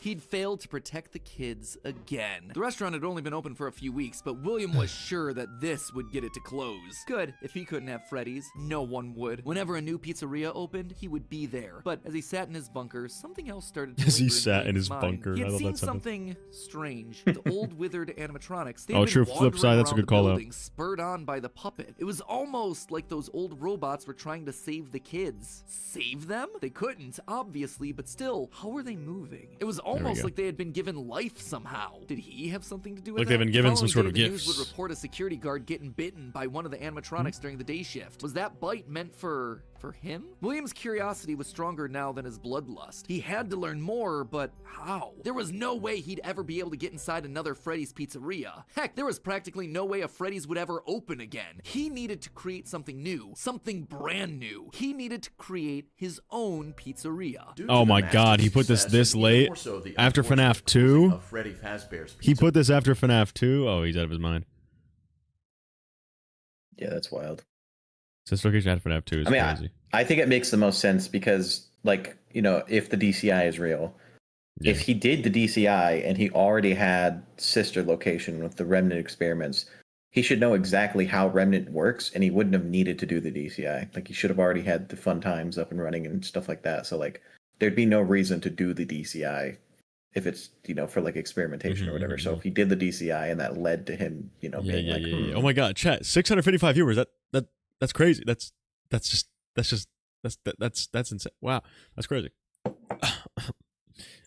He'd failed to protect the kids again. The restaurant had only been open for a few weeks, but William was sure that this would get it to close. Good, if he couldn't have Freddy's, no one would. Whenever a new pizzeria opened, he would be there. But as he sat in his bunker, something else started to As he linger sat in his mind. bunker. He I had love seen that sentence. something strange. The old withered animatronics. Oh, true, flip side, that's a good call out. Spurred on by the puppet. It was almost like those old robots were trying to save the kids. Save them? They couldn't, obviously, but still, how were they moving? It was almost like they had been given life somehow. Did he have something to do with Like that? they've been given The some following sort of day, the gifts. news would report a security guard getting bitten by one of the animatronics during the day shift. Was that bite meant for him? William's curiosity was stronger now than his bloodlust. He had to learn more, but how? There was no way he'd ever be able to get inside another Freddy's pizzeria. Heck, there was practically no way a Freddy's would ever open again. He needed to create something new, something brand new. He needed to create his own pizzeria. Oh my god, he put this late? After FNAF 2? He put this after FNAF 2? Oh, he's out of his mind. Yeah, that's wild. Since location after FNAF 2 is crazy. I think it makes the most sense because, like, you know, if the DCI is real, if he did the DCI and he already had sister location with the remnant experiments, he should know exactly how remnant works, and he wouldn't have needed to do the DCI. Like, he should have already had the fun times up and running and stuff like that. So, like, there'd be no reason to do the DCI if it's, you know, for like experimentation or whatever. So if he did the DCI and that led to him, you know, being like, Oh my god, chat, 655 viewers. That's crazy. That's insane. Wow, that's crazy.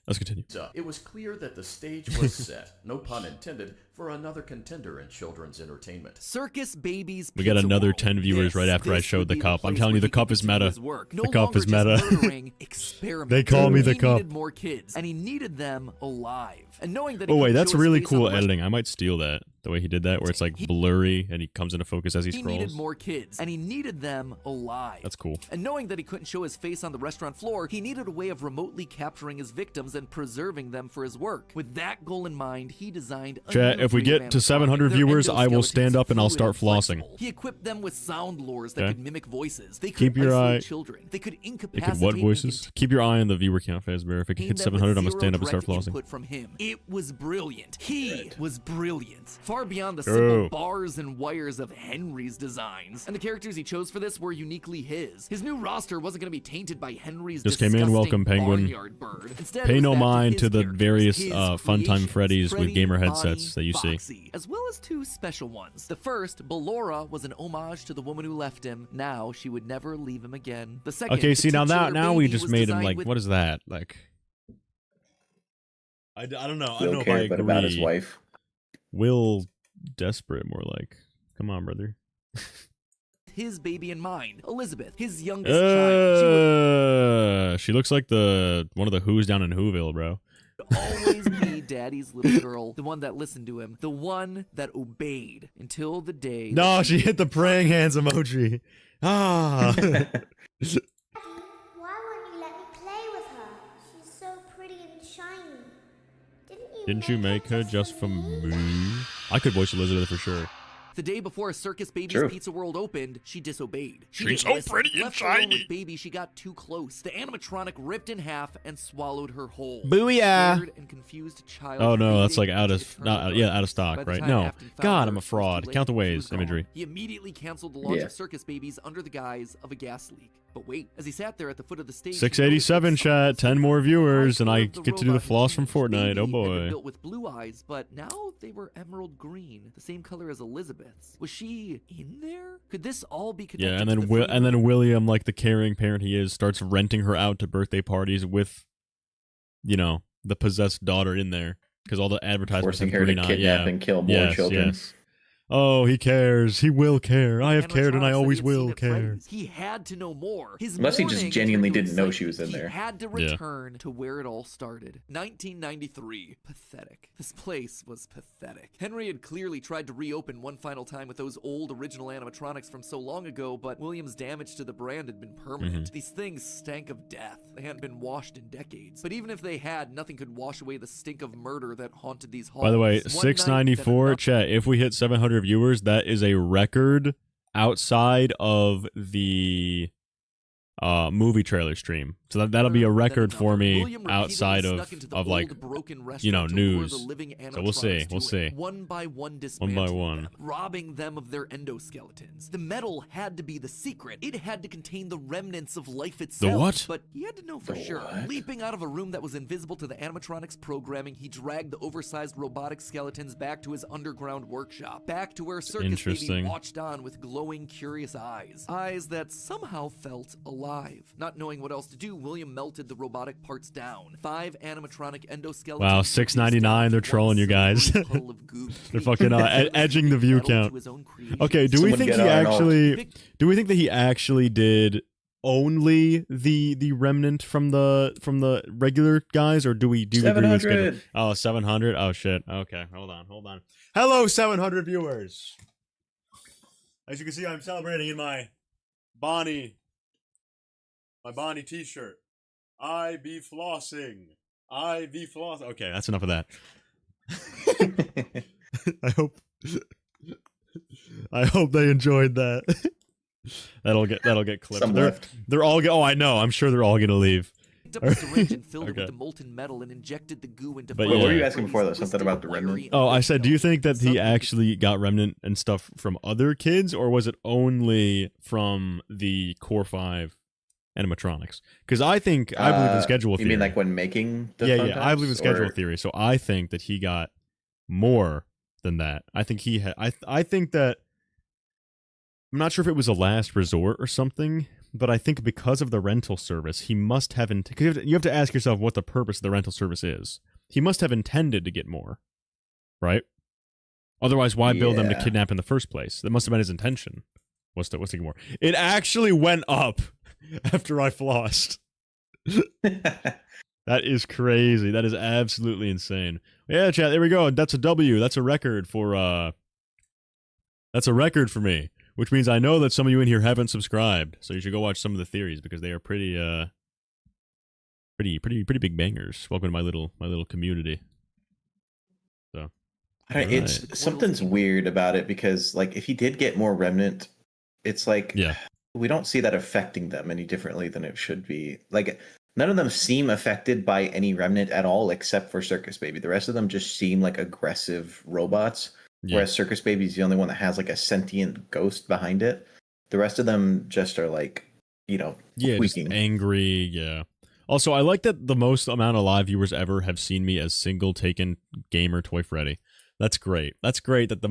Let's continue. It was clear that the stage was set, no pun intended, for another contender in children's entertainment. Circus Babies. We got another 10 viewers right after I showed the cup. I'm telling you, the cup is meta. The cup is meta. They call me the cup. He needed more kids, and he needed them alive. And knowing that Oh wait, that's really cool editing. I might steal that. The way he did that, where it's like blurry and he comes into focus as he scrolls. He needed more kids, and he needed them alive. That's cool. And knowing that he couldn't show his face on the restaurant floor, he needed a way of remotely capturing his victims and preserving them for his work. With that goal in mind, he designed a Chat, if we get to 700 viewers, I will stand up and I'll start flossing. He equipped them with sound lures that could mimic voices. They could keep your eye. Children. They could It could what voices? Keep your eye on the viewer count, Fazbear. If it hits 700, I'm gonna stand up and start flossing. From him. It was brilliant. He was brilliant. Far beyond the simple bars and wires of Henry's designs. And the characters he chose for this were uniquely his. His new roster wasn't going to be tainted by Henry's just came in. Welcome, Penguin. Instead, pay no mind to the various Funtime Freddys with gamer headsets that you see. As well as two special ones. The first, Ballora, was an homage to the woman who left him. Now she would never leave him again. The second, okay, see now we just made him like, what is that? Like, I don't know. I don't know if I agree. About his wife. Will desperate, more like. Come on, brother. His baby in mind, Elizabeth, his youngest child. She looks like one of the Who's down in Whoville, bro. Always be daddy's little girl, the one that listened to him, the one that obeyed until the day. No, she hit the praying hands emoji. Ah. Why won't you let me play with her? She's so pretty and shiny. Didn't you make her just for me? I could voice Elizabeth for sure. The day before Circus Baby's Pizza World opened, she disobeyed. She's so pretty and shiny. With Baby, she got too close. The animatronic ripped in half and swallowed her whole. Booyah! Scared and confused child. Oh no, that's like out of stock, right? No. God, I'm a fraud. Count the ways imagery. He immediately canceled the launch of Circus Babies under the guise of a gas leak. But wait, as he sat there at the foot of the stage, 687 chat, 10 more viewers, and I get to do the floss from Fortnite. Oh boy. Built with blue eyes, but now they were emerald green, the same color as Elizabeth's. Was she in there? Could this all be connected? Yeah, and then William, like the caring parent he is, starts renting her out to birthday parties with, you know, the possessed daughter in there because all the advertisements forcing her to kidnap and kill more children. Yes. Oh, he cares. He will care. I have cared and I always will care. He had to know more. Unless he just genuinely didn't know she was in there. He had to return to where it all started. 1993. Pathetic. This place was pathetic. Henry had clearly tried to reopen one final time with those old original animatronics from so long ago, but William's damage to the brand had been permanent. These things stank of death. They hadn't been washed in decades. But even if they had, nothing could wash away the stink of murder that haunted these halls. By the way, 694, chat, if we hit 700 viewers, that is a record outside of the movie trailer stream. So that'll be a record for me outside of like, you know, news. So we'll see. One by one, robbing them of their endoskeletons. The metal had to be the secret. It had to contain the remnants of life itself. The what? But he had to know for sure. Leaping out of a room that was invisible to the animatronics programming, he dragged the oversized robotic skeletons back to his underground workshop, back to where Circus Baby watched on with glowing, curious eyes. Eyes that somehow felt alive. Not knowing what else to do, William melted the robotic parts down. 5 animatronic endoskeletons. Wow, $6.99. They're trolling you guys. They're fucking edging the view count. Okay, do we think he actually did only the remnant from the regular guys, or do we 700? Oh, 700. Oh shit. Okay, hold on. Hello, 700 viewers. As you can see, I'm celebrating in my Bonnie t-shirt. I be flossing. Okay, that's enough of that. I hope they enjoyed that. That'll get clipped. They're all oh, I know. I'm sure they're all gonna leave. Picked up a syringe and filled it with the molten metal and injected the goo into. Wait, what were you asking before though? Something about the remnant? Oh, I said, do you think that he actually got remnant and stuff from other kids, or was it only from the Core 5 animatronics? Because I believe in schedule theory. You mean like when making the Funtime? I believe in schedule theory, so I think that he got more than that. I think he had. I think that. I'm not sure if it was a last resort or something, but I think because of the rental service, he must have... you have to ask yourself what the purpose of the rental service is. He must have intended to get more, right? Otherwise, why build them to kidnap in the first place? That must have been his intention, was to get more. It actually went up after I flossed. That is crazy. That is absolutely insane. Yeah, chat, there we go. That's a W. That's a record for... That's a record for me. Which means I know that some of you in here haven't subscribed, so you should go watch some of the theories because they are pretty big bangers. Welcome to my little community. So, it's something's weird about it because like if he did get more remnant, it's like we don't see that affecting them any differently than it should be. Like none of them seem affected by any remnant at all except for Circus Baby. The rest of them just seem like aggressive robots. Whereas Circus Baby is the only one that has like a sentient ghost behind it. The rest of them just are like, just angry. Also, I like that the most amount of live viewers ever have seen me as single taken gamer Toy Freddy. That's great. That's great that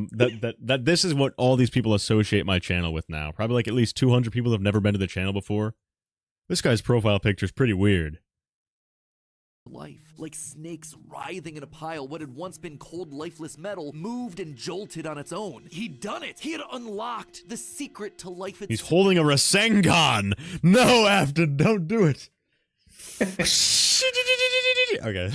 that this is what all these people associate my channel with now. Probably like at least 200 people have never been to the channel before. This guy's profile picture is pretty weird. Life, like snakes writhing in a pile, what had once been cold, lifeless metal moved and jolted on its own. He'd done it. He had unlocked the secret to life itself. He's holding a Rasengan. No, Afton, don't do it. Okay.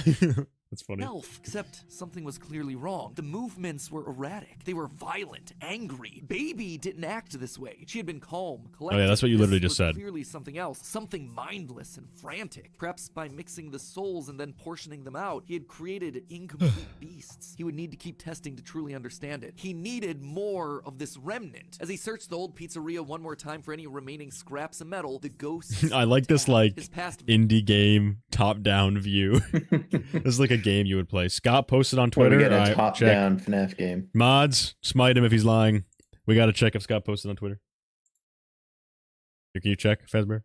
That's funny. Except something was clearly wrong. The movements were erratic. They were violent, angry. Baby didn't act this way. She had been calm, collected. Oh yeah, that's what you literally just said. Clearly something else, something mindless and frantic. Perhaps by mixing the souls and then portioning them out, he had created incomplete beasts. He would need to keep testing to truly understand it. He needed more of this remnant. As he searched the old pizzeria one more time for any remaining scraps of metal, the ghost. I like this like indie game top-down view. This is like a game you would play. Scott posted on Twitter. We get a top-down FNAF game. Mods, smite him if he's lying. We got to check if Scott posted on Twitter. Can you check, Fazbear?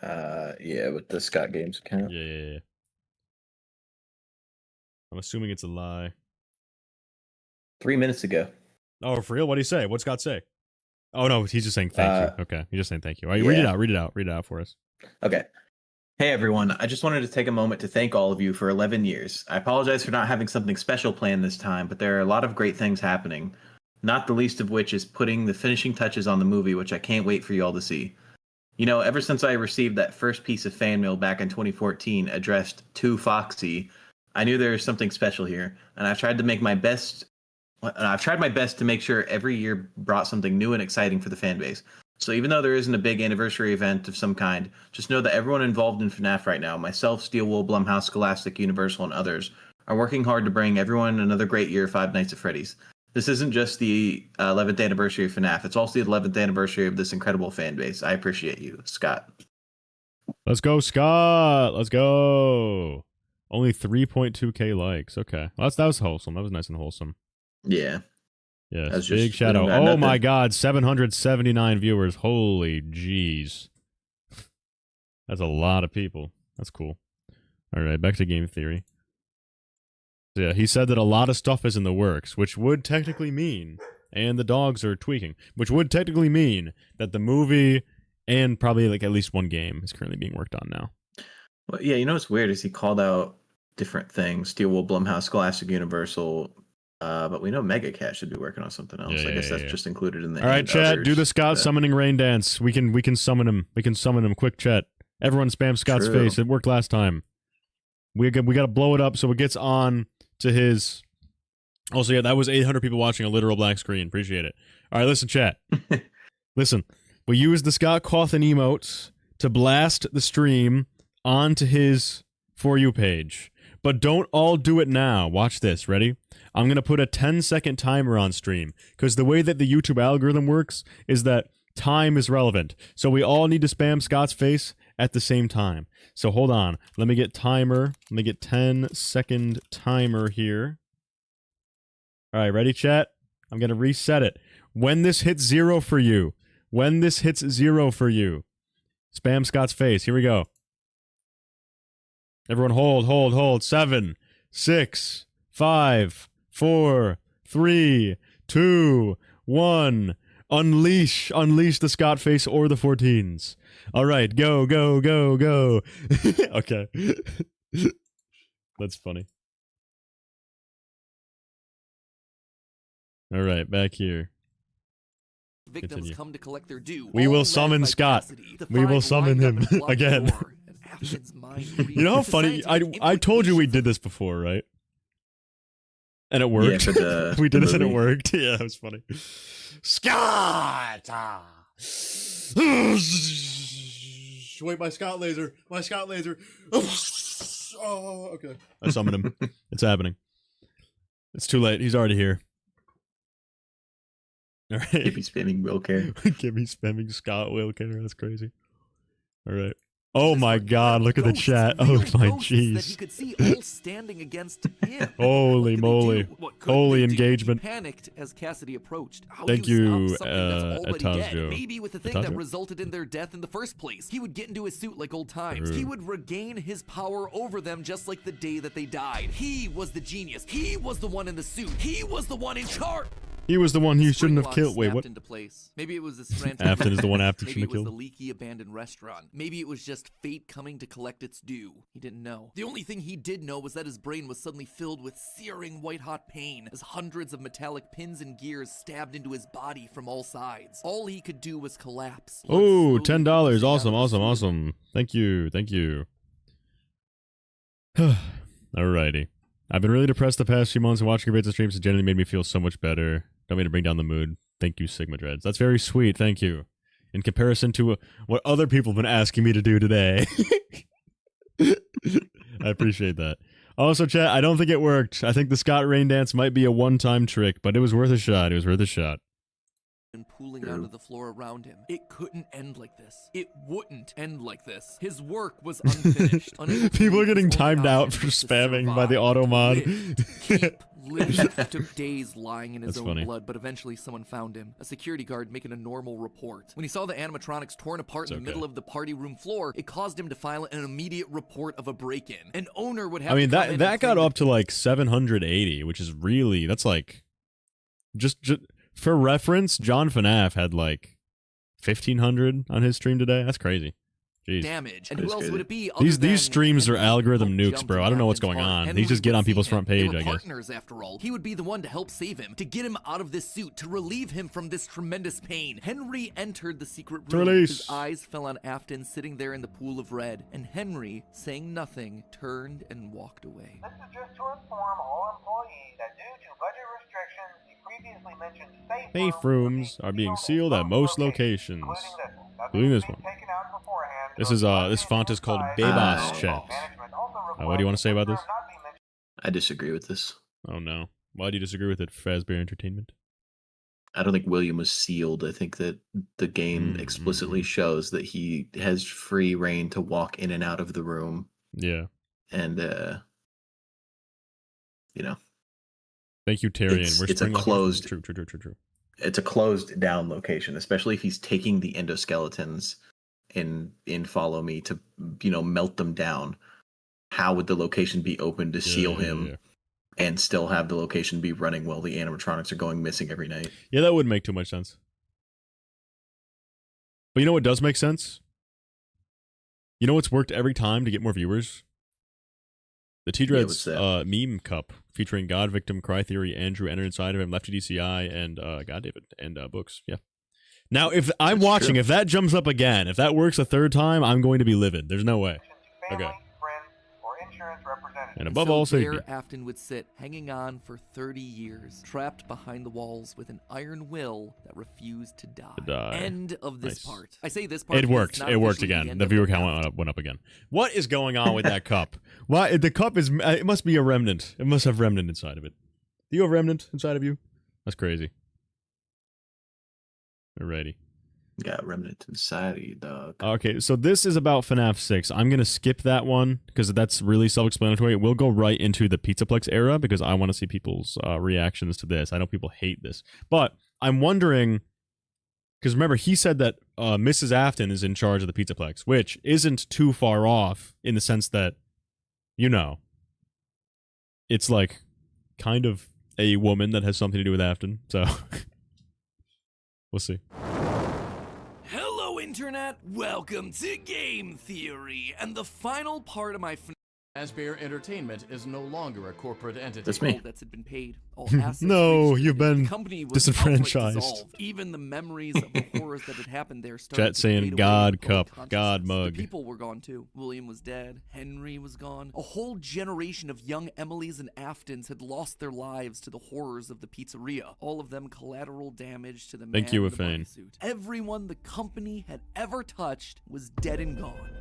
Yeah, with the Scott Games account. Yeah. I'm assuming it's a lie. 3 minutes ago. Oh, for real? What did he say? What'd Scott say? Oh, no, he's just saying thank you. Okay, he's just saying thank you. All right, read it out for us. Okay. Hey everyone, I just wanted to take a moment to thank all of you for 11 years. I apologize for not having something special planned this time, but there are a lot of great things happening. Not the least of which is putting the finishing touches on the movie, which I can't wait for you all to see. You know, ever since I received that first piece of fan mail back in 2014 addressed to Foxy, I knew there was something special here, and I've tried my best to make sure every year brought something new and exciting for the fan base. So even though there isn't a big anniversary event of some kind, just know that everyone involved in FNAF right now, myself, Steelwool, Blumhouse, Scholastic, Universal, and others, are working hard to bring everyone another great year of Five Nights at Freddy's. This isn't just the 11th anniversary of FNAF. It's also the 11th anniversary of this incredible fan base. I appreciate you, Scott. Let's go, Scott. Let's go. Only 3.2k likes. Okay. Well, that was wholesome. That was nice and wholesome. Yeah. Yes. Big shout out. Oh my God. 779 viewers. Holy jeez. That's a lot of people. That's cool. All right. Back to game theory. So yeah, he said that a lot of stuff is in the works, which would technically mean, and the dogs are tweaking, which would technically mean that the movie and probably like at least one game is currently being worked on now. Well, yeah, you know what's weird is he called out different things: Steelwool, Blumhouse, Scholastic, Universal. But we know Mega Cat should be working on something else. I guess that's just included in the. All right, chat, do the Scott summoning rain dance. We can summon him. We can summon him. Quick, chat. Everyone spam Scott's face. It worked last time. We got to blow it up so it gets on to his. Also, yeah, that was 800 people watching a literal black screen. Appreciate it. All right, listen, chat. Listen, we used the Scott Cawthon emotes to blast the stream onto his For You page. But don't all do it now. Watch this. Ready? I'm going to put a 10-second timer on stream, because the way that the YouTube algorithm works is that time is relevant. So we all need to spam Scott's face at the same time. So hold on. Let me get timer. Let me get 10-second timer here. All right, ready, chat? I'm going to reset it. When this hits 0 for you, spam Scott's face. Here we go. Everyone hold. 7, 6, 5, 4, 3, 2, 1. Unleash the Scott face or the 14s. All right, go. Okay. That's funny. All right, back here. Victims come to collect their due. We will summon Scott. We will summon him again. You know how funny? I told you we did this before, right? And it worked. Yeah, we did this and it worked. Yeah, it was funny. Scott! Wait, my Scott laser. Oh, okay. I summoned him. It's happening. It's too late. He's already here. All right. Give me spamming Wilcare. Give me spamming Scott Wilcare. That's crazy. All right. Oh my God! Look at the chat. Oh my jeez. That he could see all standing against him. Holy moly! Holy engagement. He panicked as Cassidy approached. How Thank do you, stop something that's already dead? Atazio. Maybe with the thing that resulted in their death in the first place. He would get into his suit like old times. He would regain his power over them just like the day that they died. He was the genius. He was the one in the suit. He was the one in charge. He was the one he shouldn't have killed. Wait, what? Into place. Maybe it was this frantic. Afton is the one Afton Maybe shouldn't it have was killed. the leaky abandoned restaurant. Maybe it was just fate coming to collect its due. He didn't know. The only thing he did know was that his brain was suddenly filled with searing white-hot pain as hundreds of metallic pins and gears stabbed into his body from all sides. All he could do was collapse. Oh, $10. Awesome. Thank you. Alrighty. I've been really depressed the past few months, and watching your bits and streams has generally made me feel so much better. Don't mean to bring down the mood. Thank you, Sigma Dreads. That's very sweet. Thank you. In comparison to what other people have been asking me to do today. I appreciate that. Also, chat, I don't think it worked. I think the Scott Rain Dance might be a one-time trick, but it was worth a shot. And pooling onto the floor around him. It couldn't end like this. It wouldn't end like this. His work was unfinished. People are getting timed out for spamming by the auto mod. Lived, took days lying in his own blood, but eventually someone found him. A security guard making a normal report. When he saw the animatronics torn apart in the middle of the party room floor, it caused him to file an immediate report of a break-in. An owner would have that got up to like 780, which is really, that's like, just for reference, John FNAF had like 1,500 on his stream today. That's crazy. Jeez. Damage. And who else would it be? These streams are algorithm nukes, bro. I don't know what's going on. These just get on people's front page, I guess. Partners, after all. He would be the one to help save him, to get him out of this suit, to relieve him from this tremendous pain. Henry entered the secret room. His eyes fell on Afton sitting there in the pool of red, and Henry, saying nothing, turned and walked away. This is just to inform all employees that due to budget restrictions, the previously mentioned safe rooms are being sealed at most locations, including this one. This font is called Bebas chat. What do you want to say about this? I disagree with this. Oh no. Why do you disagree with it, Fazbear Entertainment? I don't think William was sealed. I think that the game explicitly shows that he has free reign to walk in and out of the room. Yeah. And, you know. Thank you, Tyrion. It's a closed... True. It's a closed down location, especially if he's taking the endoskeletons in Follow Me to, you know, melt them down. How would the location be open to seal him and still have the location be running while the animatronics are going missing every night? Yeah, that wouldn't make too much sense. But you know what does make sense? You know what's worked every time to get more viewers? The T-Dreads meme cup featuring God, Victim, Cry Theory, Andrew, Enter Inside of Him, Lefty DCI, and God David, and books. Yeah. Now, if I'm watching, if that jumps up again, if that works a third time, I'm going to be livid. There's no way. Okay. And above all, safety. There Afton would sit, hanging on for 30 years, trapped behind the walls with an iron will that refused to die. End of this part. I say this part. It worked. It worked again. The viewer count went up again. What is going on with that cup? Why the cup is? It must be a remnant. It must have remnant inside of it. Do you have remnant inside of you? That's crazy. Alrighty. Got remnant inside of you, dog. Okay, so this is about FNAF 6. I'm going to skip that one because that's really self-explanatory. We'll go right into the PizzaPlex era because I want to see people's reactions to this. I know people hate this. But I'm wondering, because remember, he said that Mrs. Afton is in charge of the PizzaPlex, which isn't too far off in the sense that, you know, it's like kind of a woman that has something to do with Afton. So, we'll see. Internet, welcome to Game Theory, and the final part of my Fazbear Entertainment is no longer a corporate entity. That's me. That's been paid. All assets no, you've been company was disenfranchised. Even the memories of the horrors that had happened there started Chat saying God cup, God mug. The people were gone too. William was dead. Henry was gone. A whole generation of young Emilys and Aftons had lost their lives to the horrors of the pizzeria. All of them collateral damage to the man Thank you, in the Afane. bodysuit. Everyone the company had ever touched was dead and gone.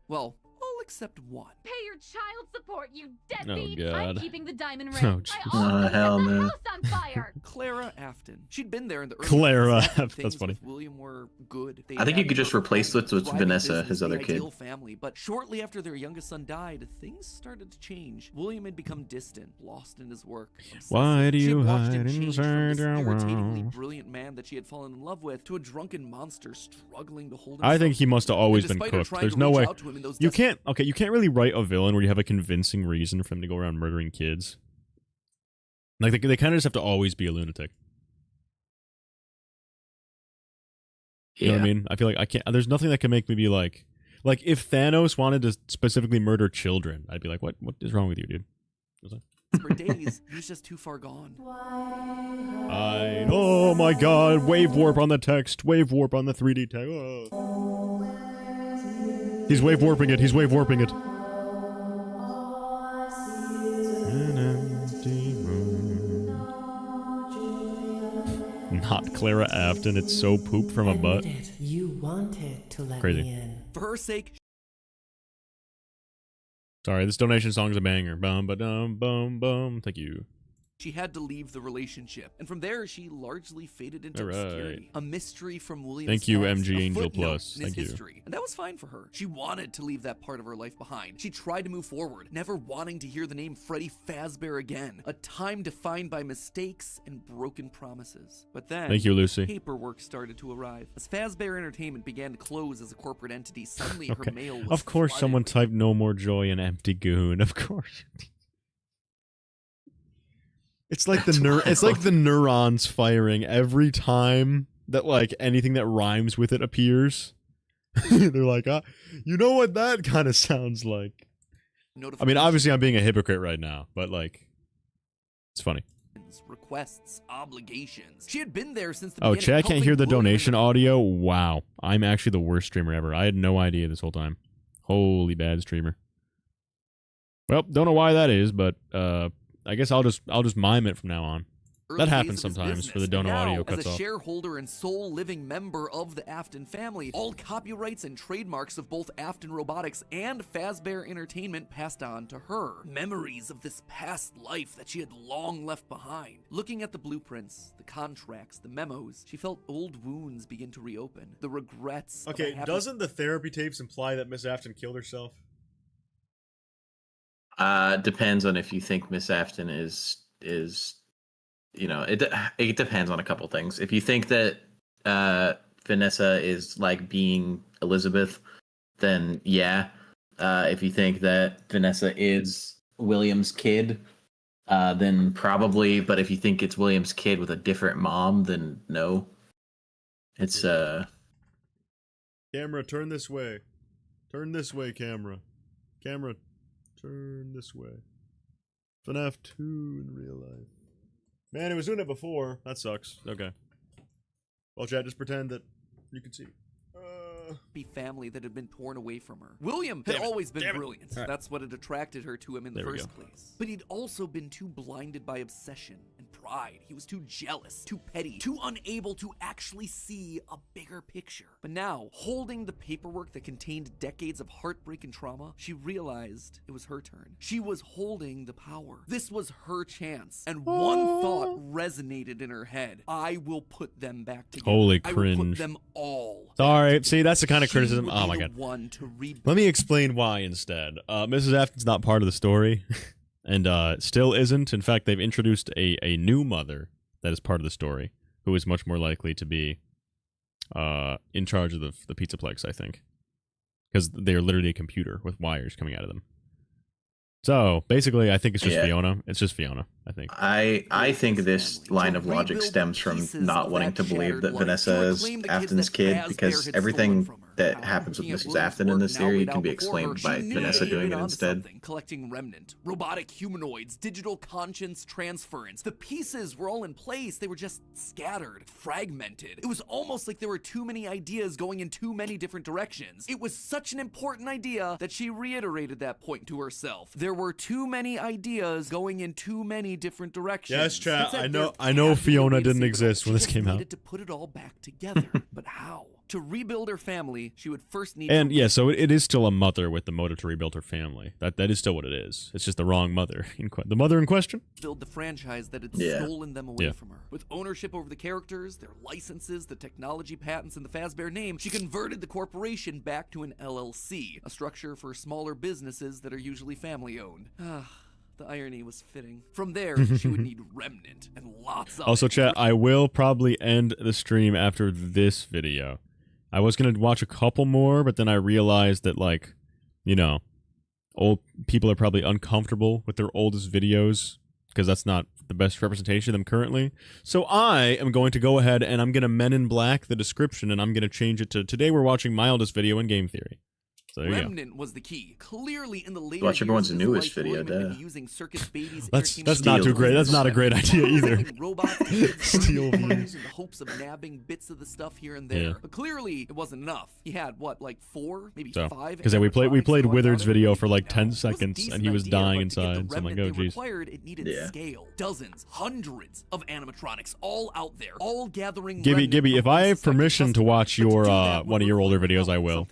Well, all except one. Pay your child support, you deadbeat! Oh, God. I'm keeping the diamond ring. Oh, I also hell set the no. house on fire. Clara Afton. She'd been there in the early Clara days. Afton. Things That's funny. with William were good. I think you could just replace this with Thriving Vanessa, business, his other the kid. ideal family, but shortly after their youngest son died, things started to change. William had become distant, lost in his work. Obsessive. Why do She had you watched hide him change from inside this your irritatingly walls? brilliant man that she had fallen in love with to a drunken monster struggling to hold I himself. think he must have always been Despite her cooked. trying There's to no reach way. out to him in those You can't really write a villain where you have a convincing reason for him to go around murdering kids. Like, they kind of just have to always be a lunatic. You know what I mean? I feel like I can't. There's nothing that can make me be like if Thanos wanted to specifically murder children, I'd be like, what is wrong with you, dude? For days, he was just too far gone. Oh my God! Wave warp on the text. Wave warp on the 3D tag. Oh. He's wave warping it. He's wave warping it. Not Clara Afton. It's so pooped from a butt. You wanted to let Crazy. me in. For her sake. Sorry, this donation song is a banger. Bum ba dum bum bum. Thank you. She had to leave the relationship, and from there she largely faded into obscurity. A mystery from William's Thank you, past, MG a Angel footnote Plus. in his Thank you. history. And that was fine for her. She wanted to leave that part of her life behind. She tried to move forward, never wanting to hear the name Freddy Fazbear again. A time defined by mistakes and broken promises. But then, Thank you, Lucy. paperwork started to arrive. As Fazbear Entertainment began to close as a corporate entity, suddenly her mail was Of course, flooded someone with typed "No more joy" in empty goon. Of course. It's like it's like the neurons firing every time that like anything that rhymes with it appears. They're like, you know what that kind of sounds like. I mean, obviously I'm being a hypocrite right now, but like, it's funny. Requests, obligations. She had been there since the Oh, beginning. Chad can't hear the helping William donation audio. Wow, I'm actually the worst streamer ever. I had no idea this whole time. Holy bad streamer. Well, don't know why that is, but I guess I'll just mime it from now on. early That days happens of his sometimes business. for the Dono And now, audio cuts as a off. shareholder and sole living member of the Afton family, all copyrights and trademarks of both Afton Robotics and Fazbear Entertainment passed on to her. Memories of this past life that she had long left behind. Looking at the blueprints, the contracts, the memos, she felt old wounds begin to reopen. The regrets. Okay, of a happy doesn't the therapy tapes imply that Miss Afton killed herself? Depends on if you think Miss Afton is you know, it depends on a couple things. If you think that Vanessa is like being Elizabeth, then yeah. If you think that Vanessa is William's kid, then probably. But if you think it's William's kid with a different mom, then no. It's Camera, turn this way. Turn this way, camera. Camera, turn this way. FNAF 2 in real life. Man, it was doing it before. That sucks. Okay. Well, chat, just pretend that you can see. family that had been torn away from her. William had always been brilliant. Right. That's what had attracted her to him in the first place. But he'd also been too blinded by obsession and pride. He was too jealous, too petty, too unable to actually see a bigger picture. But now, holding the paperwork that contained decades of heartbreak and trauma, she realized it was her turn. She was holding the power. This was her chance. And one thought resonated in her head. I will put them back together. Holy I cringe. will put them all. Sorry, see, that's the kind of criticism. Oh my god. Let me explain why instead. Mrs. Afton's not part of the story, and still isn't. In fact, they've introduced a new mother that is part of the story, who is much more likely to be in charge of the PizzaPlex, I think. Because they're literally a computer with wires coming out of them. So, basically, I think it's just Fiona. It's just Fiona, I think. I think this line of logic stems from not wanting to believe that Vanessa is Afton's kid, because everything that happens with Mrs. Afton in this theory can be explained by Vanessa doing it instead. Collecting remnant, robotic humanoids, digital conscience transference. The pieces were all in place. They were just scattered, fragmented. It was almost like there were too many ideas going in too many different directions. It was such an important idea that she reiterated that point to herself. There were too many ideas going in too many different directions. Yes, chat. I know Fiona didn't exist when this came out. Needed to put it all back together, but how? To rebuild her family, she would first need And yeah, so it is still a mother with the motive to rebuild her family. That is still what it is. It's just the wrong mother. The mother in question? Build the franchise that had stolen them away from her. With ownership over the characters, their licenses, the technology patents, and the Fazbear name, she converted the corporation back to an LLC, a structure for smaller businesses that are usually family-owned. The irony was fitting. From there, she would need remnant and lots of Also, chat, I will probably end the stream after this video. I was going to watch a couple more, but then I realized that, like, you know, old people are probably uncomfortable with their oldest videos because that's not the best representation of them currently. So I am going to go ahead and I'm going to Men in Black the description, and I'm going to change it to today we're watching my oldest video in game theory. So there you go. Remnant was the key. Clearly in the later Watch everyone's years of his newest life, video, William had duh. been using Circus babies, That's not too great. That's not a great idea either. Steal views. In the hopes of nabbing bits of the stuff here and there. But clearly it wasn't enough. He had what, like 4, maybe 5? Because we played Withered's video for like 10 seconds and he was dying inside. So I'm like, oh geez. It needed scale. Dozens, hundreds of animatronics all out there, all gathering. Gibby, if I have permission to watch your one of your older videos, I will.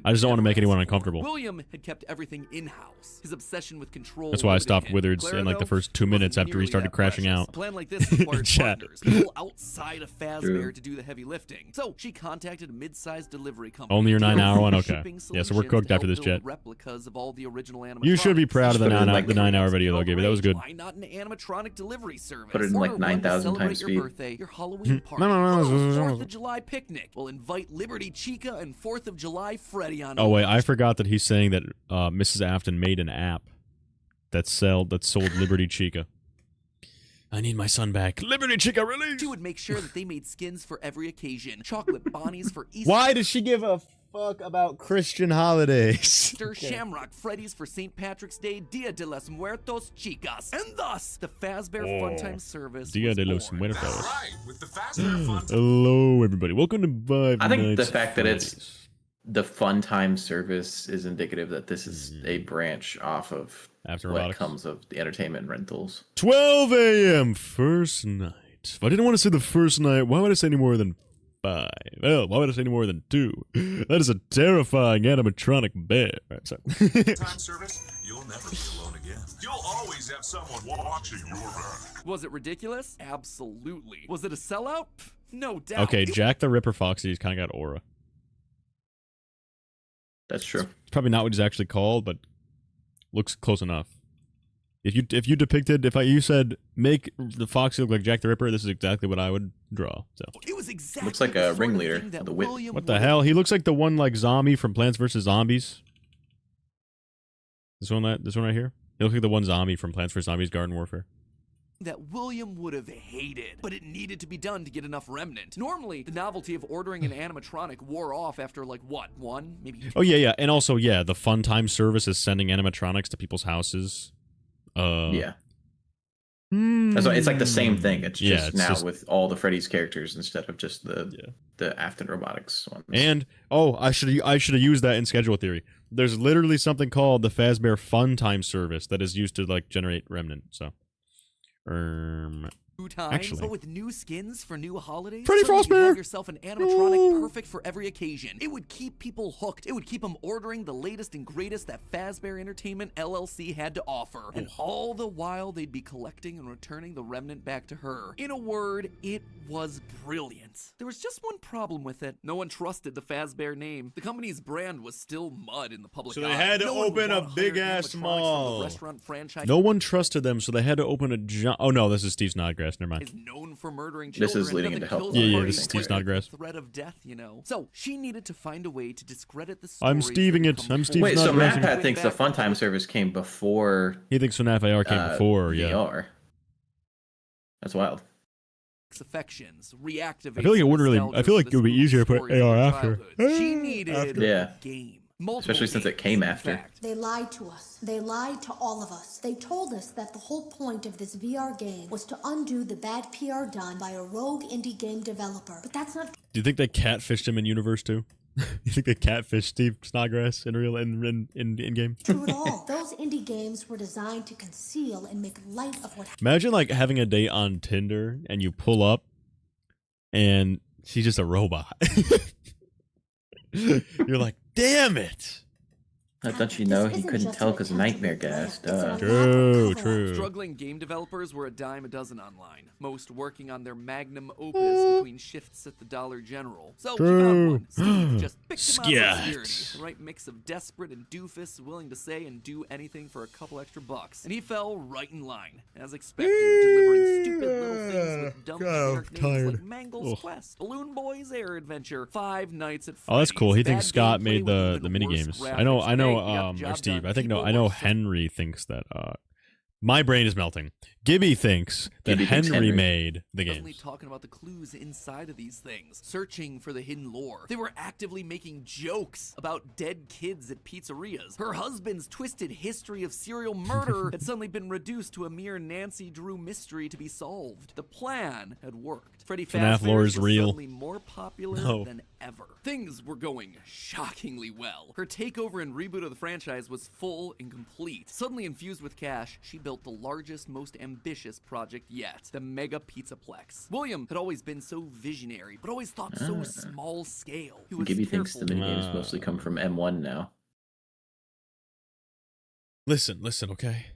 I just don't want to make anyone uncomfortable. William had kept everything in-house. His obsession with control. That's why I stopped Withered's in like the first 2 minutes after he started crashing out. A plan like this required partners, people outside of Fazbear to do the heavy lifting. So she contacted a mid-sized delivery company. Only your 9-hour one, okay. Yeah, so we're cooked after this, chat. Replicas of all the original animatronics. You should be proud of the 9-hour video, though, Gibby. That was good. Why not an animatronic delivery service? Put it in like 9,000 times speed. Your birthday, your Halloween party, 4th of July picnic. We'll invite Liberty Chica and 4th of July Freddy on. Oh wait, I forgot that he's saying that Mrs. Afton made an app that sold Liberty Chica. I need my son back. Liberty Chica, release! She would make sure that they made skins for every occasion. Chocolate bonnies for Easter. Why does she give a fuck about Christian holidays? Shamrock Freddy's for St. Patrick's Day, Dia de los Muertos Chicas. And thus, the Fazbear Funtime service Dia de los Muertos. Right, with the Fazbear Funtime. Hello, everybody. Welcome to Five I think Nights the fact at that it's Freddy's. the Funtime service is indicative that this is a branch off of Afton what Robotics. comes of the entertainment rentals. 12 a.m. first night. If I didn't want to say the first night, why would I say any more than 5? Well, why would I say any more than 2? That is a terrifying animatronic bear. Right, sorry. Time service, you'll never be alone again. You'll always have someone watching your back. Was it ridiculous? Absolutely. Was it a sellout? Pff, no doubt. Okay, Jack the Ripper Foxy's kind of got aura. That's true. It's probably not what he's actually called, but looks close enough. If you depicted, you said make the Foxy look like Jack the Ripper, this is exactly what I would draw. So it was exactly looks like a ringleader, the whip. What the hell? He looks like the one like zombie from Plants vs Zombies. This one right here. He looks like the one zombie from Plants vs Zombies Garden Warfare. That William would have hated, but it needed to be done to get enough remnant. Normally, the novelty of ordering an animatronic wore off after like what, 1, maybe 2. Oh yeah, and also the Funtime service is sending animatronics to people's houses. Yeah. That's why it's like the same thing. It's just it's now just, with all the Freddy's characters instead of just the Afton Robotics ones. And I should have used that in schedule theory. There's literally something called the Fazbear Funtime service that is used to like generate remnant. So, Times, but with new skins for new holidays. Freddy So you Fazbear! have yourself an animatronic perfect for every occasion. It would keep people hooked. It would keep them ordering the latest and greatest that Fazbear Entertainment LLC had to offer. And all the while, they'd be collecting and returning the remnant back to her. In a word, it was brilliant. There was just one problem with it. No one trusted the Fazbear name. The company's brand was still mud in the public eye. So they had to open a big-ass mall. No one trusted them, so they had to open a Oh no, this is Steve Snodgrass. Never mind. Is known for murdering This children. is leading into help. Yeah, this is Steve Snodgrass. Threat of death, you know. So she needed to find a way to discredit the story. I'm Steving it. I'm Steve Wait, so Snodgrass. MatPat thinks the Funtime service came before. He thinks FNAF AR came before. VR. That's wild. Affections, reactivate. I feel like it wouldn't really. I feel like it would be easier to put AR after. She needed a game. Especially since it came after. They lied to us. They lied to all of us. They told us that the whole point of this VR game was to undo the bad PR done by a rogue indie game developer. But that's not. Do you think they catfished him in universe too? You think they catfished Steve Snodgrass in real in game? True at all. Those indie games were designed to conceal and make light of what. Imagine like having a date on Tinder and you pull up, and she's just a robot. You're like, damn it! Don't you know he couldn't tell because nightmare gas. True. Struggling game developers were a dime a dozen online, most working on their magnum opus between shifts at the Dollar General. So we found one. Steve just picked him out of obscurity. The right mix of desperate and doofus, willing to say and do anything for a couple extra bucks. And he fell right in line, as expected, delivering stupid little things with dumb generic names like Mangle's Quest, Balloon Boy's Air Adventure, Five Nights at Freddy's. Oh, that's cool. He thinks Bad Scott gameplay made with the even mini worse games. graphics. I know. Hey, Or job Steve. done. I think no. People I know were Henry thinks that. My brain is melting. Gibby thinks that Gibby thinks Henry Henry made the Constantly games. talking about the clues inside of these things, searching for the hidden lore. They were actively making jokes about dead kids at pizzerias. Her husband's twisted history of serial murder had suddenly been reduced to a mere Nancy Drew mystery to be solved. The plan had worked. Freddy FNAF Fazbear lore was is real. suddenly more popular than ever. Things were going shockingly well. Her takeover and reboot of the franchise was full and complete. Suddenly infused with cash, she built the largest, most ambitious project yet, the Mega PizzaPlex. William had always been so visionary, but always thought so small scale. He was Gibby thinks the careful. minigames mostly come from M1 now. Listen, okay?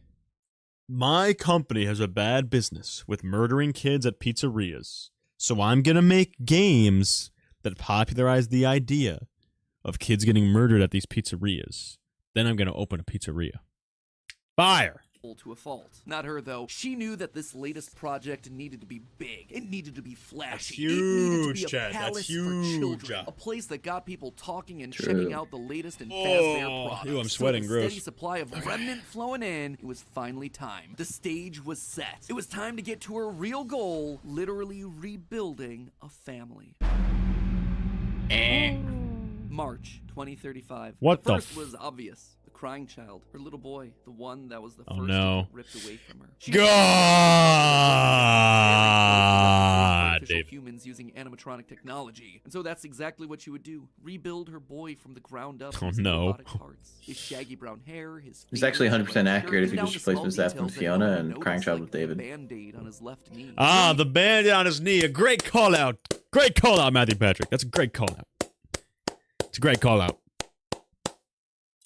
My company has a bad business with murdering kids at pizzerias, so I'm gonna make games that popularize the idea of kids getting murdered at these pizzerias. Then I'm gonna open a pizzeria. Fire! To a fault. Not her, though. She knew that this latest project needed to be big. It needed to be flashy. That's it needed to huge, be a Chad. palace That's for huge. children. A place that got people talking and True. checking out the latest in Fazbear products. Ew, I'm sweating, So with gross. steady supply of remnant flowing in, it was finally time. The stage was set. It was time to get to her real goal, literally rebuilding a family. March 2035. What the the first was obvious. The crying child, her little boy, the one that was the Oh, first no. to get ripped away from her. She God Dave. humans using animatronic technology. And so that's exactly what she would do. Rebuild her boy from the ground up. Oh, using no. robotic parts. His shaggy brown hair, his It's actually fingers, 100% red accurate if shirt, you down just to replace small Miss F details with that Fiona no one and noticed, Crank Child like with the David. Band-Aid on his left knee. Ah, the bandit on his knee. A great call out. Great call out, Matthew Patrick. That's a great call out. It's a great call out.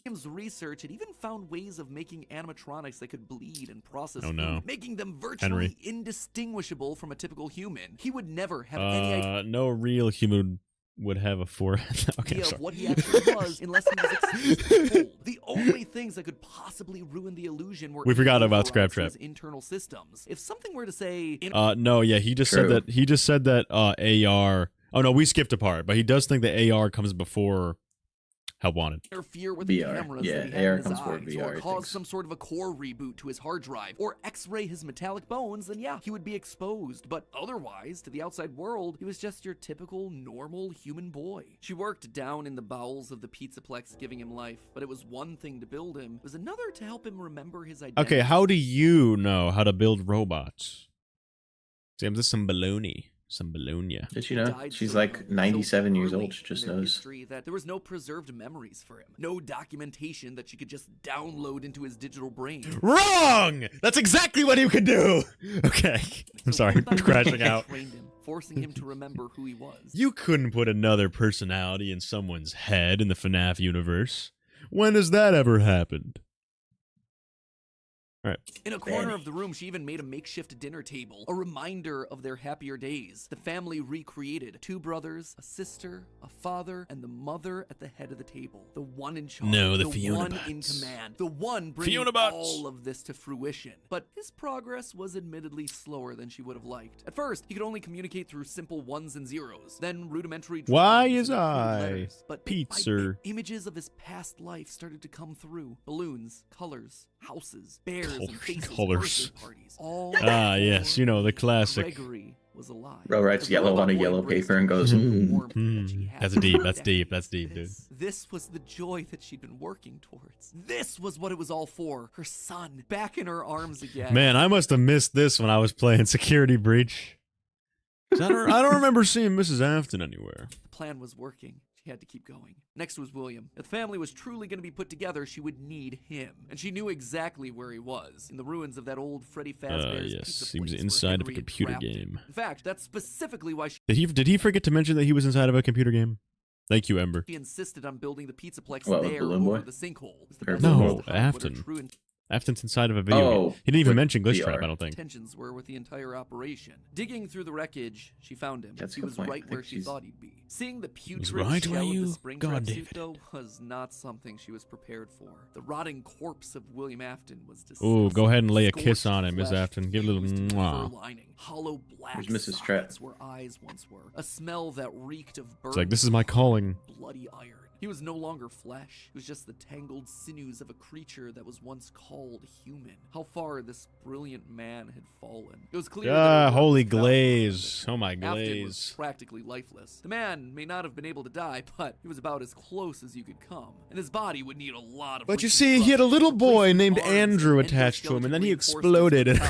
William's research had even found ways of making animatronics that could bleed and process Oh, no. food, making them virtually Henry. indistinguishable from a typical human. He would never have any idea No real human would have a forehead. Okay, I'm of sorry. what he actually was unless he was explicitly told. The only things that could possibly ruin the illusion were We forgot about overrides to Scraptrap. his internal systems. If something were to say No, yeah, he just True. said that AR. Oh no, we skipped a part, but he does think that AR comes before Help Wanted. interfere with VR, the cameras yeah, that he had AR in his comes eyes, forward VR, or he cause thinks. some sort of a core reboot to his hard drive, or x-ray his metallic bones, then yeah, he would be exposed. But otherwise, to the outside world, he was just your typical, normal human boy. She worked down in the bowels of the PizzaPlex, giving him life, but it was one thing to build him, it was another to help him remember his identity. Okay, how do you know how to build robots? Sam, this is some baloney. Some bologna. Did you know? She's like 97 years old. She just in their knows. history that there was no preserved memories for him, no documentation that she could just download into his digital brain. Wrong! That's exactly what he could do! Okay. I'm sorry, crashing out. Trained him, forcing him to remember who he was. You couldn't put another personality in someone's head in the FNAF universe. When has that ever happened? All right. In a corner of the room, she even made a makeshift dinner table, a reminder of their happier days. The family recreated: 2 brothers, a sister, a father, and the mother at the head of the table. The one in charge, No, the the Fiona one bots. in command, the one bringing Fiona bots. all of this to fruition. But his progress was admittedly slower than she would have liked. At first, he could only communicate through simple ones and zeros, then rudimentary Why drawings is and crude I letters. But bit by pizza? bit, images of his past life started to come through: balloons, colors, houses, bears, and faces, Colors. birthday parties. All Ah, yes, you know, the classic. Gregory was alive. Bro writes The yellow robot on a boy yellow embraced paper and goes, the "Mm." warmth that she had That's deep, for that's deep, that's deep, dude. decades. This was the joy that she'd been working towards. This was what it was all for. Her son, back in her arms again. Man, I must have missed this when I was playing Security Breach. 'Cause I don't remember seeing Mrs. Afton anywhere. The plan was working. She had to keep going. Next was William. If the family was truly going to be put together, she would need him. And she knew exactly where he was, in the ruins of that old Freddy Fazbear's Yes, pizza he was place where inside of a Henry had computer trapped him. game. In fact, that's specifically why Did he forget to mention that he was inside of a computer game? Thank you, Ember. she insisted on building the PizzaPlex What, with there Balloon over Boy? the sinkhole. It's the Or best No, way to hide what a Afton. true Afton's inside of a video Oh, game. He didn't even with mention VR. Glitchtrap, I don't think. intentions were with the entire operation. Digging through the wreckage, she found him. That's a He good was point. I right think where she she's- thought he'd be. Seeing the putrid right shell where of you the Springtrap got suit, David. though, was not something she was prepared for. The rotting corpse of William Afton was Ooh, go ahead and lay a kiss Scorched on it, Miss flesh Afton. Give a little fused to the fur mwah. lining. Hollow black Where's Mrs. Trap? sockets where eyes once were. A smell that reeked of burnt It's like, this is my calling. bloody iron. He was no longer flesh. He was just the tangled sinews of a creature that was once called human. How far this brilliant man had fallen. It was clear that Ah, her work holy was found glaze. Oh my Afton was glaze. practically lifeless. The man may not have been able to die, but he was about as close as you could come. And his body would need a lot of But you see, he had a little boy named Andrew attached to him, and then he exploded.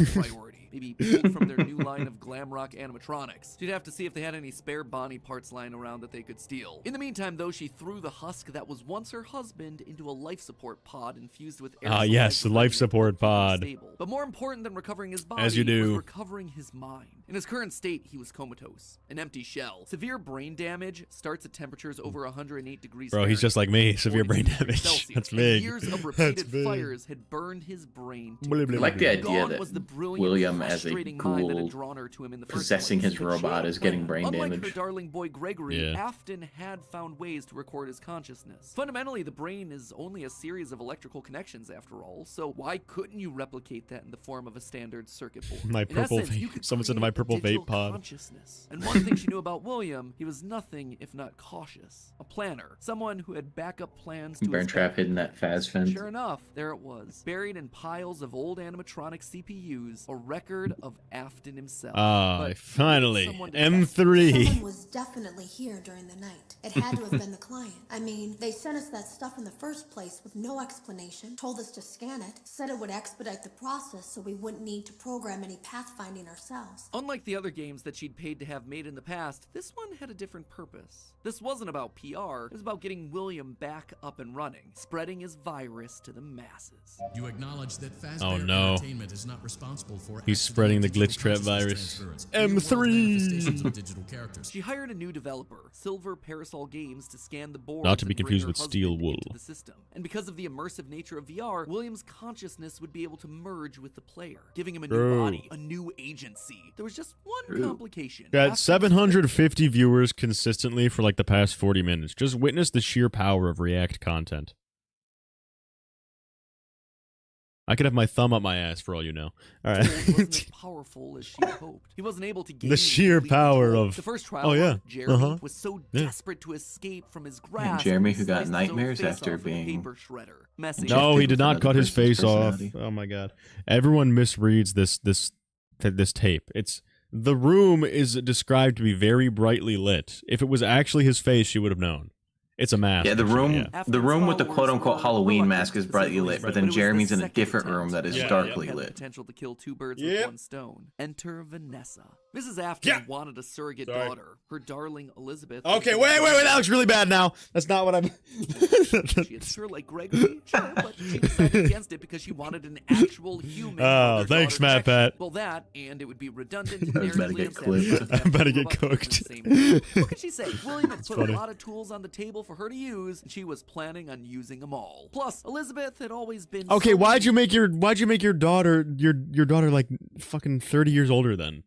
Maybe pulled from their new line of Glamrock animatronics. She'd have to see if they had any spare Bonnie parts lying around that they could steal. In the meantime, though, she threw the husk that was once her husband into a life support pod infused with air. Ah, yes, the life support pod. But more important than recovering his body As you do. was recovering his mind. In his current state, he was comatose, an empty shell. Severe brain damage starts at temperatures over 108 degrees Bro, he's just like me. Severe brain damage. Celsius. That's And big. years of That's repeated big. fires had burned his brain. to Blah, blah, I blah, like the blah. idea Gone that was the brilliant, William, as a frustrating mind that had ghoul, drawn her to him in the first possessing place. his But she robot had is getting planned. brain Unlike damage. her darling boy Gregory, Yeah. Afton had found ways to record his consciousness. Fundamentally, the brain is only a series of electrical connections after all, so why couldn't you replicate that in the form of a standard circuit board? My In purple essence, you vape. could Someone said create my a purple digital vape pod. consciousness. And one thing she knew about William, he was nothing if not cautious. A planner. Someone who had backup plans to Burn his trap backup hidden that Faz fence. Sure enough, there it was. Buried in piles of old animatronic CPUs, a record record of Afton himself. Ah, finally. Someone M3. was definitely here during the night. It had to have been the client. I mean, they sent us that stuff in the first place with no explanation, told us to scan it, said it would expedite the process so we wouldn't need to program any pathfinding ourselves. Unlike the other games that she'd paid to have made in the past, this one had a different purpose. This wasn't about PR, it was about getting William back up and running, spreading his virus to the masses. You acknowledge that Fazbear Oh no. Entertainment is not responsible for He's spreading the Glitchtrap virus. M3! She hired a new developer, Silver Parasol Games, to scan the boards. Not to be and bring confused her with husband Steel Wool. into the system. And because of the immersive nature of VR, William's consciousness would be able to merge with the player, giving him a new Bro. body, a new agency. There was just one complication. Got 750 viewers consistently for like the past 40 minutes. Just witness the sheer power of React content. I could have my thumb up my ass for all you know. All right. wasn't as powerful as she hoped. He wasn't able to gain The sheer complete power control. of. The first trial, Oh yeah. Jeremy was so desperate to escape from his grasp. And Jeremy, who got sliced his own nightmares face after off with a being paper shredder. Messy. No, he did not another cut his person's face off. personality. Oh my god. Everyone misreads this tape. It's the room is described to be very brightly lit. If it was actually his face, she would have known. It's a mask. Yeah, the room Yeah. the room with the quote-unquote Halloween mask is brightly lit, but then Jeremy's in a different room that is darkly Had the lit. potential to kill two birds with one stone. Enter Vanessa. Mrs. Afton wanted a surrogate daughter. Her darling Elizabeth. Okay, wait, that looks really bad now. That's not what I'm. She is sure like Gregory, sure, but she decided against it because she wanted an actual human. Oh, thanks, Matt Pat. Well, that, and it would be redundant and I was about to narratively get clipped. unsatisfying. I'm about to get Robots were cooked. the same. What could she say? William had put funny. a lot of tools on the table for her to use, and she was planning on using them all. Plus, Elizabeth had always been. Okay, so why'd you make your daughter like fucking 30 years older then?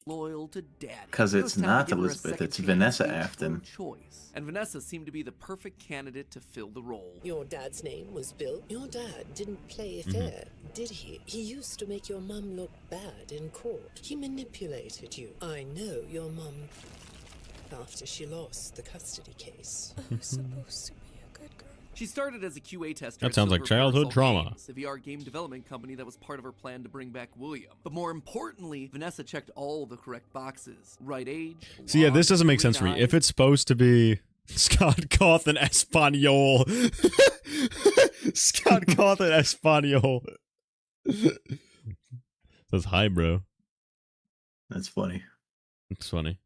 loyal to daddy. Because It it's was time to not give her a Elizabeth, second it's chance Vanessa to make her Afton. choice. And Vanessa seemed to be the perfect candidate to fill the role. Your dad's name was Bill. Your dad didn't play fair, did he? He used to make your mum look bad in court. He manipulated you. I know your mum after she lost the custody case. I was supposed to be a good girl. She started as a QA tester. That at sounds like Silver childhood Parasol trauma. Games, a VR game development company that was part of her plan to bring back William. But more importantly, Vanessa checked all the correct boxes. Right age. See, yeah, this doesn't make sense for me. green If it's supposed to be Scott Cawthon Espanol. Scott Cawthon Espanol. Says hi, bro. That's funny. It's funny.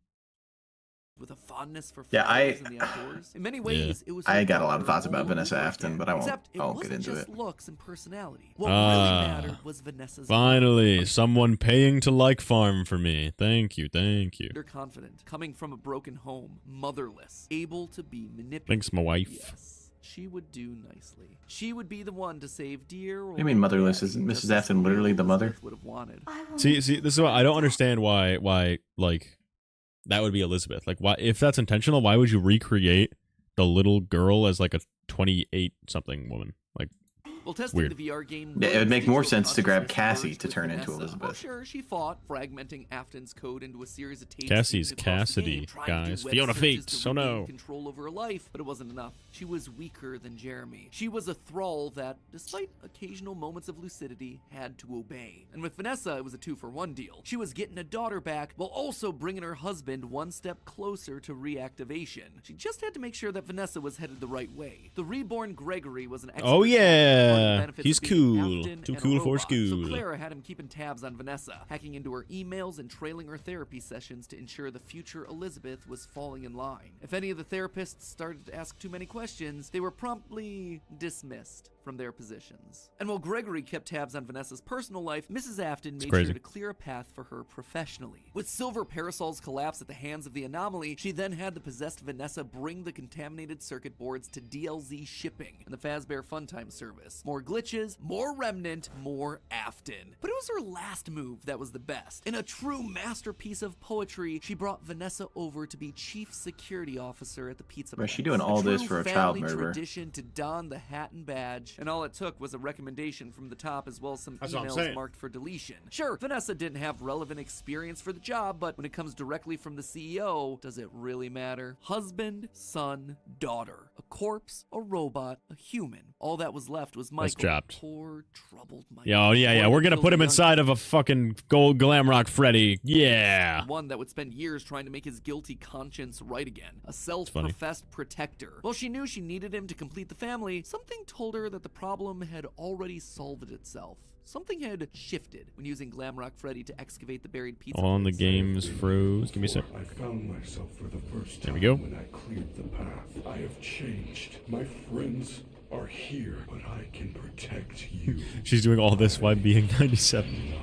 with a fondness for Yeah, flowers and the outdoors. In many ways, it was. I her got a lot of daughter thoughts about all Vanessa over Afton, again. but I won't. Except it I'll get wasn't into just it. looks and personality. What really mattered was Vanessa's. Finally, someone paying to like farm for me. Thank you, thank you. They're confident, coming from a broken home, motherless, able to be manipulated. Thanks, my wife. Yes, she would do nicely. She would be the one to save dear. What do you mean motherless? Isn't Mrs. Afton literally the mother? Would have wanted. See, this is why I don't understand why, like, that would be Elizabeth. Like, why, if that's intentional, why would you recreate the little girl as like a 28-something woman? Like, Well, testing weird. the VR game. Yeah, it would make more sense to grab consciousness Cassie to with turn into Vanessa. Elizabeth. Oh, sure, she fought, fragmenting Afton's code into a series of tapes. Cassie's across the Cassidy, game, trying to do guys. web Fiona searches Fate, to so regain no. control over her life, but it wasn't enough. She was weaker than Jeremy. She was a thrall that, despite occasional moments of lucidity, had to obey. And with Vanessa, it was a 2-for-1 deal. She was getting a daughter back while also bringing her husband one step closer to reactivation. She just had to make sure that Vanessa was headed the right way. The reborn Gregory was an expert. Oh, on yeah. the benefits He's of being cool. Afton Too and a cool for robot. school. So Clara had him keeping tabs on Vanessa, hacking into her emails and trailing her therapy sessions to ensure the future Elizabeth was falling in line. If any of the therapists started to ask too many questions, they were promptly dismissed from their positions. And while Gregory kept tabs on Vanessa's personal life, Mrs. Afton made crazy. sure to clear a path for her professionally. With Silver Parasol's collapse at the hands of the Anomaly, she then had the possessed Vanessa bring the contaminated circuit boards to DLZ shipping and the Fazbear Funtime service. More glitches, more remnant, more Afton. But it was her last move that was the best. In a true masterpiece of poetry, she brought Vanessa over to be chief security officer at the PizzaPlex. Bro, she doing all this for a child murderer. Tradition to don the hat and badge, and all it took was a recommendation from the top as well as some That's what I'm emails saying. marked for deletion. Sure, Vanessa didn't have relevant experience for the job, but when it comes directly from the CEO, does it really matter? Husband, son, daughter. A corpse, a robot, a human. All that was left was Michael. That's dropped. Poor, troubled Michael. Yeah. We're gonna put him inside of a fucking gold Glamrock Freddy. Yeah. One that would spend years trying to make his guilty conscience right again. A self-professed protector. While she knew she needed him to complete the family, something told her that the problem had already solved itself. Something had shifted when using Glamrock Freddy to excavate the buried pizza On the place. game's froze. Give me a sec. I found myself for the first time There we go. when I cleared the path. I have changed. My friends are here, but I can protect you. She's doing all this while being 97.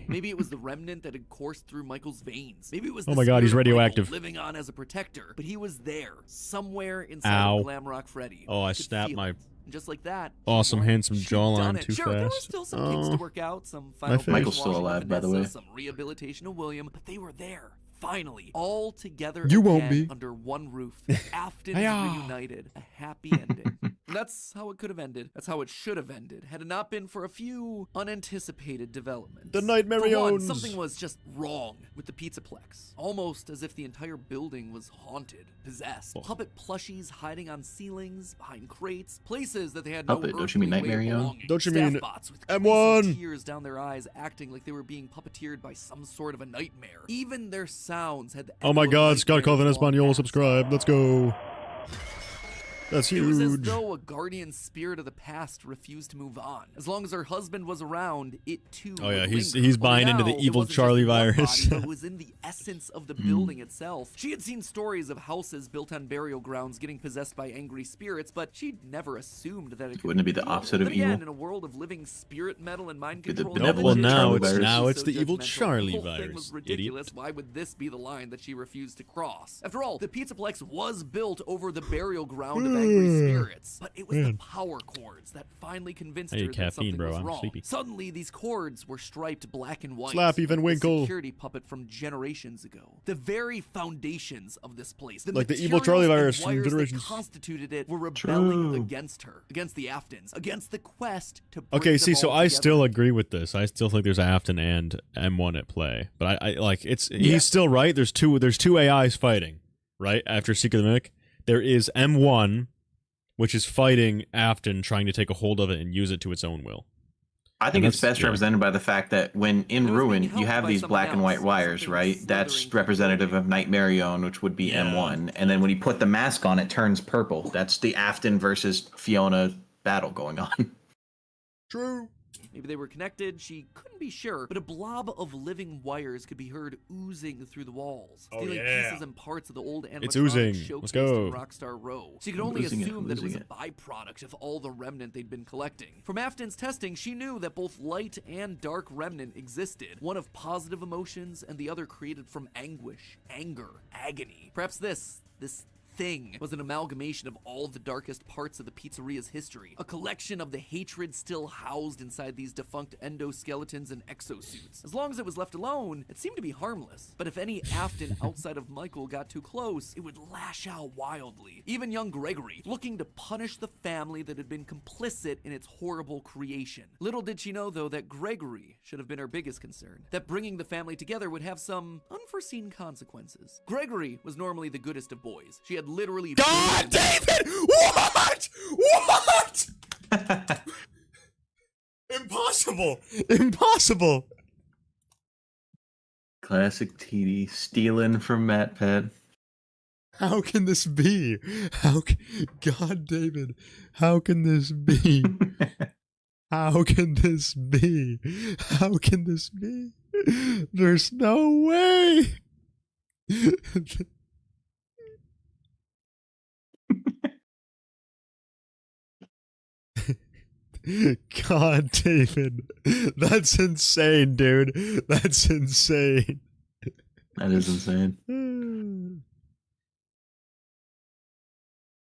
Maybe it was the remnant that had coursed through Michael's veins. Maybe it was Oh the my God, he's spirit of Michael radioactive. living on as a protector. But he was there, somewhere inside Ow. of Glamrock Freddy. Oh, I Could snapped feel my it. And just like that, awesome, handsome she'd done jawline it. too Sure, fast. there were still some kinks to work out, some final face. Michael's still brainwashing of alive, by the Vanessa, way. some rehabilitation of William, but they were there. Finally, all together You won't again be. under one roof. The Aftons Hi-ya. reunited. A happy ending. And that's how it could have ended. That's how it should have ended, had it not been for a few unanticipated developments. The Nightmare For one, Owns. something was just wrong with the PizzaPlex. Almost as if the entire building was haunted, possessed. Puppet plushies hiding on ceilings, behind crates, places that they had no Puppet? Don't you mean earthly way of Nightmare Own? belonging. Don't you Staff mean bots with M1? greasy tears down their eyes, acting like they were being puppeteered by some sort of a nightmare. Even their sounds had the Oh my echo of God, Scott nightmares Cawthon long Espanol, past. subscribe. Let's go. That's It was as huge. though a guardian spirit of the past refused to move on. As long as her husband was around, it too Oh, yeah, would he's linger. buying Only into the now, it evil wasn't Charlie just one virus. body, but it was in the essence of the building itself. She had seen stories of houses built on burial grounds getting possessed by angry spirits, but she'd never assumed that it could Wouldn't it be the real. opposite of Then again, evil? in a world of living spirit metal and mind Be the control, benevolent Well, never now did Charlie she now was it's so the evil judgmental. Charlie The whole thing virus, was idiot. ridiculous. Why would this be the line that she refused to cross? After all, the PizzaPlex was built over the burial ground of angry spirits, but it was the power cords that finally convinced I her need that caffeine, something bro. was I'm wrong. sleepy. Suddenly, these cords were striped black and white. Slappy Van like Winkle. the security puppet from generations ago. The very foundations of this place, the Like the evil Charlie materials virus and from wires that generations. constituted it, were rebelling True. against her, against the Aftons, against the quest to bring Okay, them see, so all I together. still agree with this. I still think there's Afton and M1 at play, but I like he's still right. There's two AIs fighting, right? After Seek of the Mimic, there is M1, which is fighting Afton, trying to take a hold of it and use it to its own will. I think And it's that's- best yeah. represented by the fact that when in It was being Ruin, helped you have by these someone black and white else, wires, something right? That's slithering through representative of Nightmarion, which would be Yeah. M1. And then when you put the mask on, it turns purple. That's the Afton versus Fiona battle going on. True. Maybe they were connected, she couldn't be sure, but a blob of living wires could be heard oozing through the walls, Oh, stealing yeah. pieces and parts of the old animatronic It's oozing. showcased Let's go. in Rockstar Row. She could I'm only losing it, assume that it was losing a byproduct of all the remnant they'd been collecting. From Afton's testing, she knew that both light and dark remnant existed, one of positive emotions and the other created from anguish, anger, agony. Perhaps this thing was an amalgamation of all the darkest parts of the pizzeria's history, a collection of the hatred still housed inside these defunct endoskeletons and exosuits. As long as it was left alone, it seemed to be harmless. But if any Afton outside of Michael got too close, it would lash out wildly. Even young Gregory, looking to punish the family that had been complicit in its horrible creation. Little did she know, though, that Gregory should have been her biggest concern, that bringing the family together would have some unforeseen consequences. Gregory was normally the goodest of boys. She had literally God, David! What? What? Impossible! Impossible! Classic TD stealing from MatPat. How can this be? God, David, how can this be? How can this be? How can this be? There's no way. God, David, that's insane, dude. That's insane. That is insane.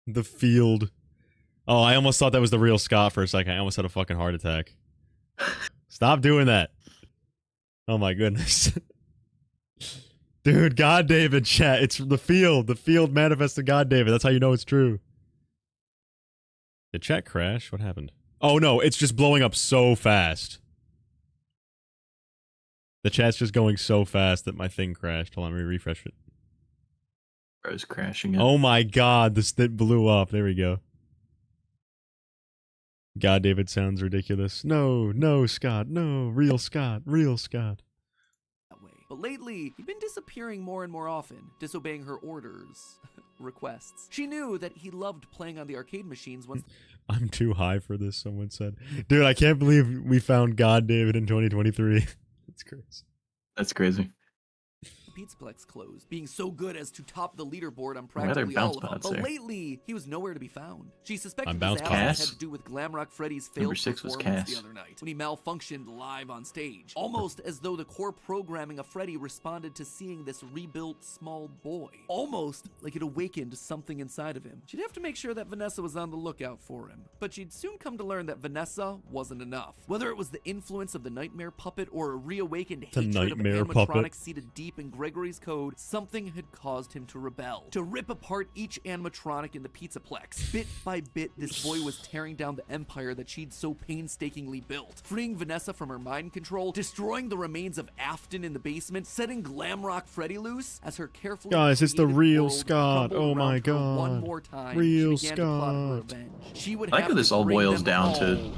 The field. Oh, I almost thought that was the real Scott for a second. I almost had a fucking heart attack. Stop doing that. Oh my goodness. Dude, God David, chat. It's the field. The field manifested God David. That's how you know it's true. Did chat crash? What happened? Oh no, it's just blowing up so fast. The chat's just going so fast that my thing crashed. Hold on, let me refresh it. I was crashing it. Oh my god, this thing blew up. There we go. God, David sounds ridiculous. No, no, Scott, no, real Scott, real Scott. That way. But lately, he'd been disappearing more and more often, disobeying her orders, requests. She knew that he loved playing on the arcade machines once. I'm too high for this, someone said. Dude, I can't believe we found God, David in 2023. That's crazy. That's crazy. PizzaPlex closed, being so good as to top the leaderboard on Why are there practically bounce all of them. pads But there? lately, he was nowhere to be found. She suspected bounce his absence pads? had to do with Glamrock Freddy's Number failed 6 was performance Cass. the other night, when he malfunctioned live on stage. Almost as though the core programming of Freddy responded to seeing this rebuilt small boy. Almost like it awakened something inside of him. She'd have to make sure that Vanessa was on the lookout for him. But she'd soon come to learn that Vanessa wasn't enough. Whether it was the influence of the nightmare puppet or a reawakened hatred of an nightmare animatronic puppet. seated deep in Gregory's code, something had caused him to rebel, to rip apart each animatronic in the PizzaPlex. Bit by bit, this boy was tearing down the empire that she'd so painstakingly built, freeing Vanessa from her mind control, destroying the remains of Afton in the basement, setting Glamrock Freddy loose as her carefully Guys, it's the created real world Scott. crumbled Oh my around her one God. more time. Real She began to plot her Scott. revenge. She would I like have how this to all bring boils them down all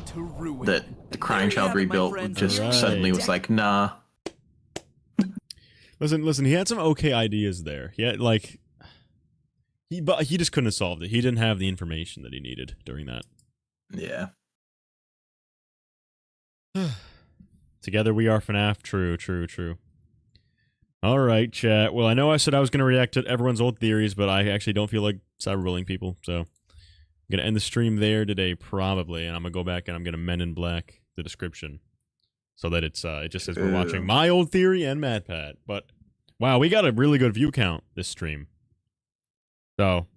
to ruin. that the crying There you child have it, my rebuilt friends. just Right. suddenly was like, nah. Listen, he had some okay ideas there. He had, like, but he just couldn't have solved it. He didn't have the information that he needed during that. Yeah. Together we are FNAF. True, true, true. All right, chat. Well, I know I said I was going to react to everyone's old theories, but I actually don't feel like cyberbullying people, so I'm going to end the stream there today, probably, and I'm going to go back and I'm going to Men in Black the description so that it's it just says we're watching my old theory and MadPat. But, wow, we got a really good view count this stream. So,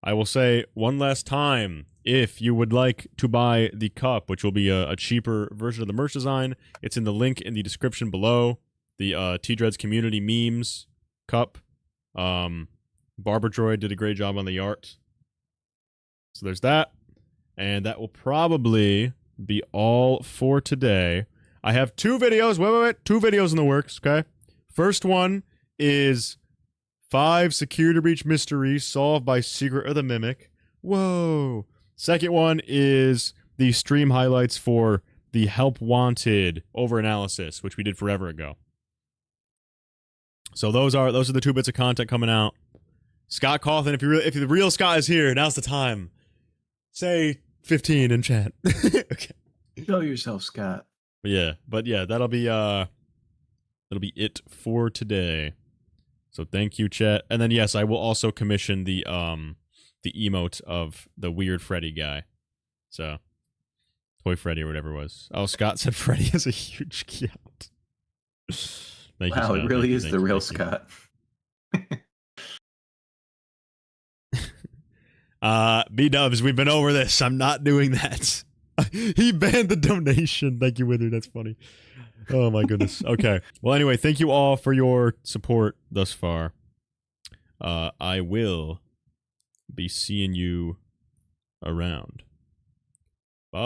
I will say one last time, if you would like to buy the cup, which will be a cheaper version of the merch design, it's in the link in the description below. The T-Dreads Community Memes cup. Barber Droid did a great job on the art. So there's that. And that will probably be all for today. I have 2 videos. Wait. 2 videos in the works, okay? First one is 5 Security Breach mysteries solved by Secret of the Mimic. Whoa. Second one is the stream highlights for the Help Wanted over-analysis, which we did forever ago. So those are the 2 bits of content coming out. Scott Cawthon, if the real Scott is here, now's the time. Say 15 in chat. Okay. Show yourself, Scott. But yeah, that'll be it for today. So thank you, chat. And then yes, I will also commission the emote of the weird Freddy guy. So Toy Freddy or whatever it was. Oh, Scott said Freddy has a huge count. Thank you, Wow, Scott. it really is Thank the you, real thank you. Scott. B-dubs, we've been over this. I'm not doing that. He banned the donation. Thank you, Wither. That's funny. Oh my goodness. Okay. Well, anyway, thank you all for your support thus far. I will be seeing you around. Bye.